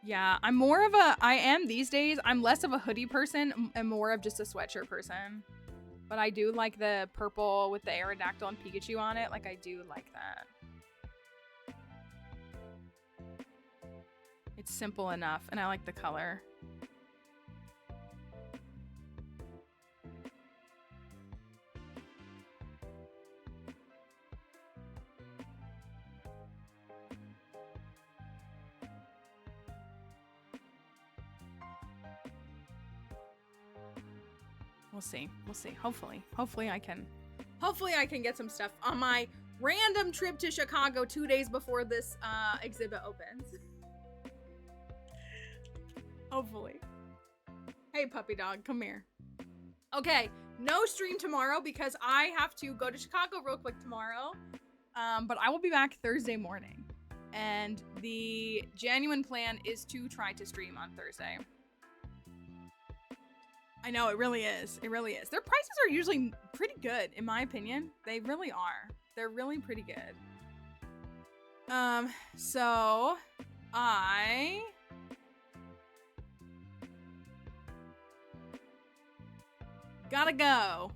Yeah, I am these days. I'm less of a hoodie person and more of just a sweatshirt person. But I do like the purple with the Aerodactyl and Pikachu on it. Like, I do like that. It's simple enough, and I like the color. We'll see. Hopefully I can get some stuff on my random trip to Chicago 2 days before this exhibit opens. Hopefully. Hey, puppy dog, come here. Okay, no stream tomorrow because I have to go to Chicago real quick tomorrow. But I will be back Thursday morning. And the genuine plan is to try to stream on Thursday. I know, it really is. Their prices are usually pretty good, in my opinion. They really are. They're really pretty good. So I gotta go.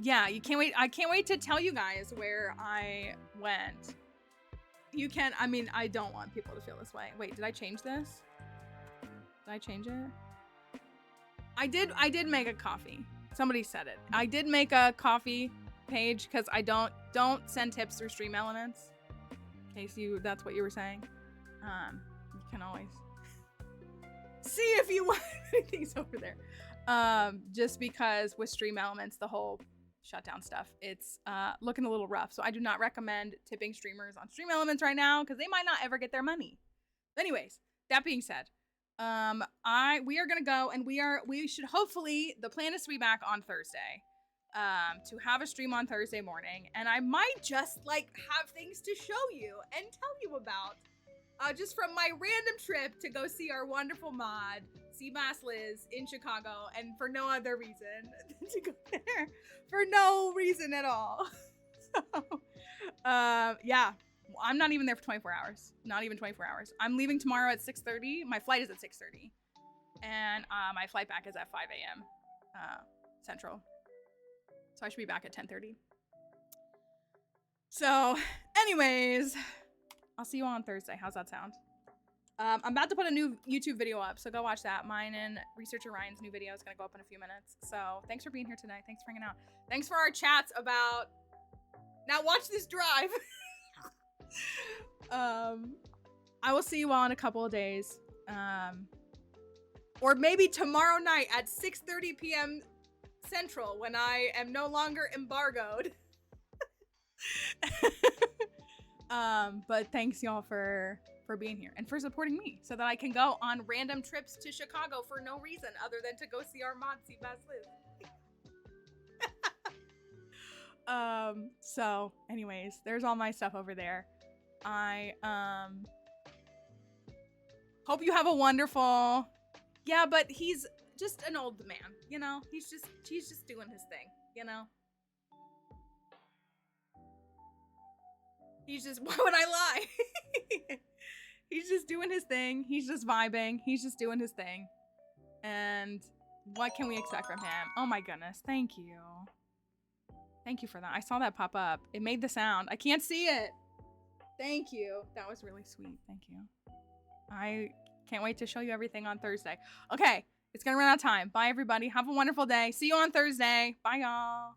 Yeah, you can't wait. I can't wait to tell you guys where I went. You can, I mean, I don't want people to feel this way. Wait, did I change this? Did I change it? I did make a coffee. Somebody said it. I did make a coffee page because I don't send tips through Stream Elements. In case that's what you were saying. You can always see if you want anything's over there. Just because with Stream Elements, the whole shutdown stuff, it's looking a little rough. So I do not recommend tipping streamers on Stream Elements right now because they might not ever get their money. Anyways, that being said, we are gonna go and we should hopefully, the plan is to be back on Thursday, to have a stream on Thursday morning, and I might just like have things to show you and tell you about, just from my random trip to go see our wonderful mod, Seabass Liz in Chicago, and for no other reason than to go there, for no reason at all. So, yeah. I'm not even there for 24 hours. Not even 24 hours. I'm leaving tomorrow at 6:30. My flight is at 6:30. And my flight back is at 5 a.m. Central. So I should be back at 10:30. So, anyways, I'll see you on Thursday. How's that sound? I'm about to put a new YouTube video up, so go watch that. Mine and Researcher Ryan's new video is gonna go up in a few minutes. So thanks for being here tonight. Thanks for hanging out. Thanks for our chats about. Now watch this drive. I will see you all in a couple of days. Or maybe tomorrow night at 6:30 p.m. Central when I am no longer embargoed. But thanks y'all for being here and for supporting me so that I can go on random trips to Chicago for no reason other than to go see Armand see Bas live. So anyways, there's all my stuff over there. I hope you have a wonderful. Yeah, but he's just an old man, you know? He's just doing his thing, you know? He's just, why would I lie? He's just doing his thing. He's just vibing. He's just doing his thing. And what can we expect from him? Oh my goodness. Thank you. Thank you for that. I saw that pop up. It made the sound. I can't see it. Thank you. That was really sweet. Thank you. I can't wait to show you everything on Thursday. Okay. It's gonna run out of time. Bye, everybody. Have a wonderful day. See you on Thursday. Bye, y'all.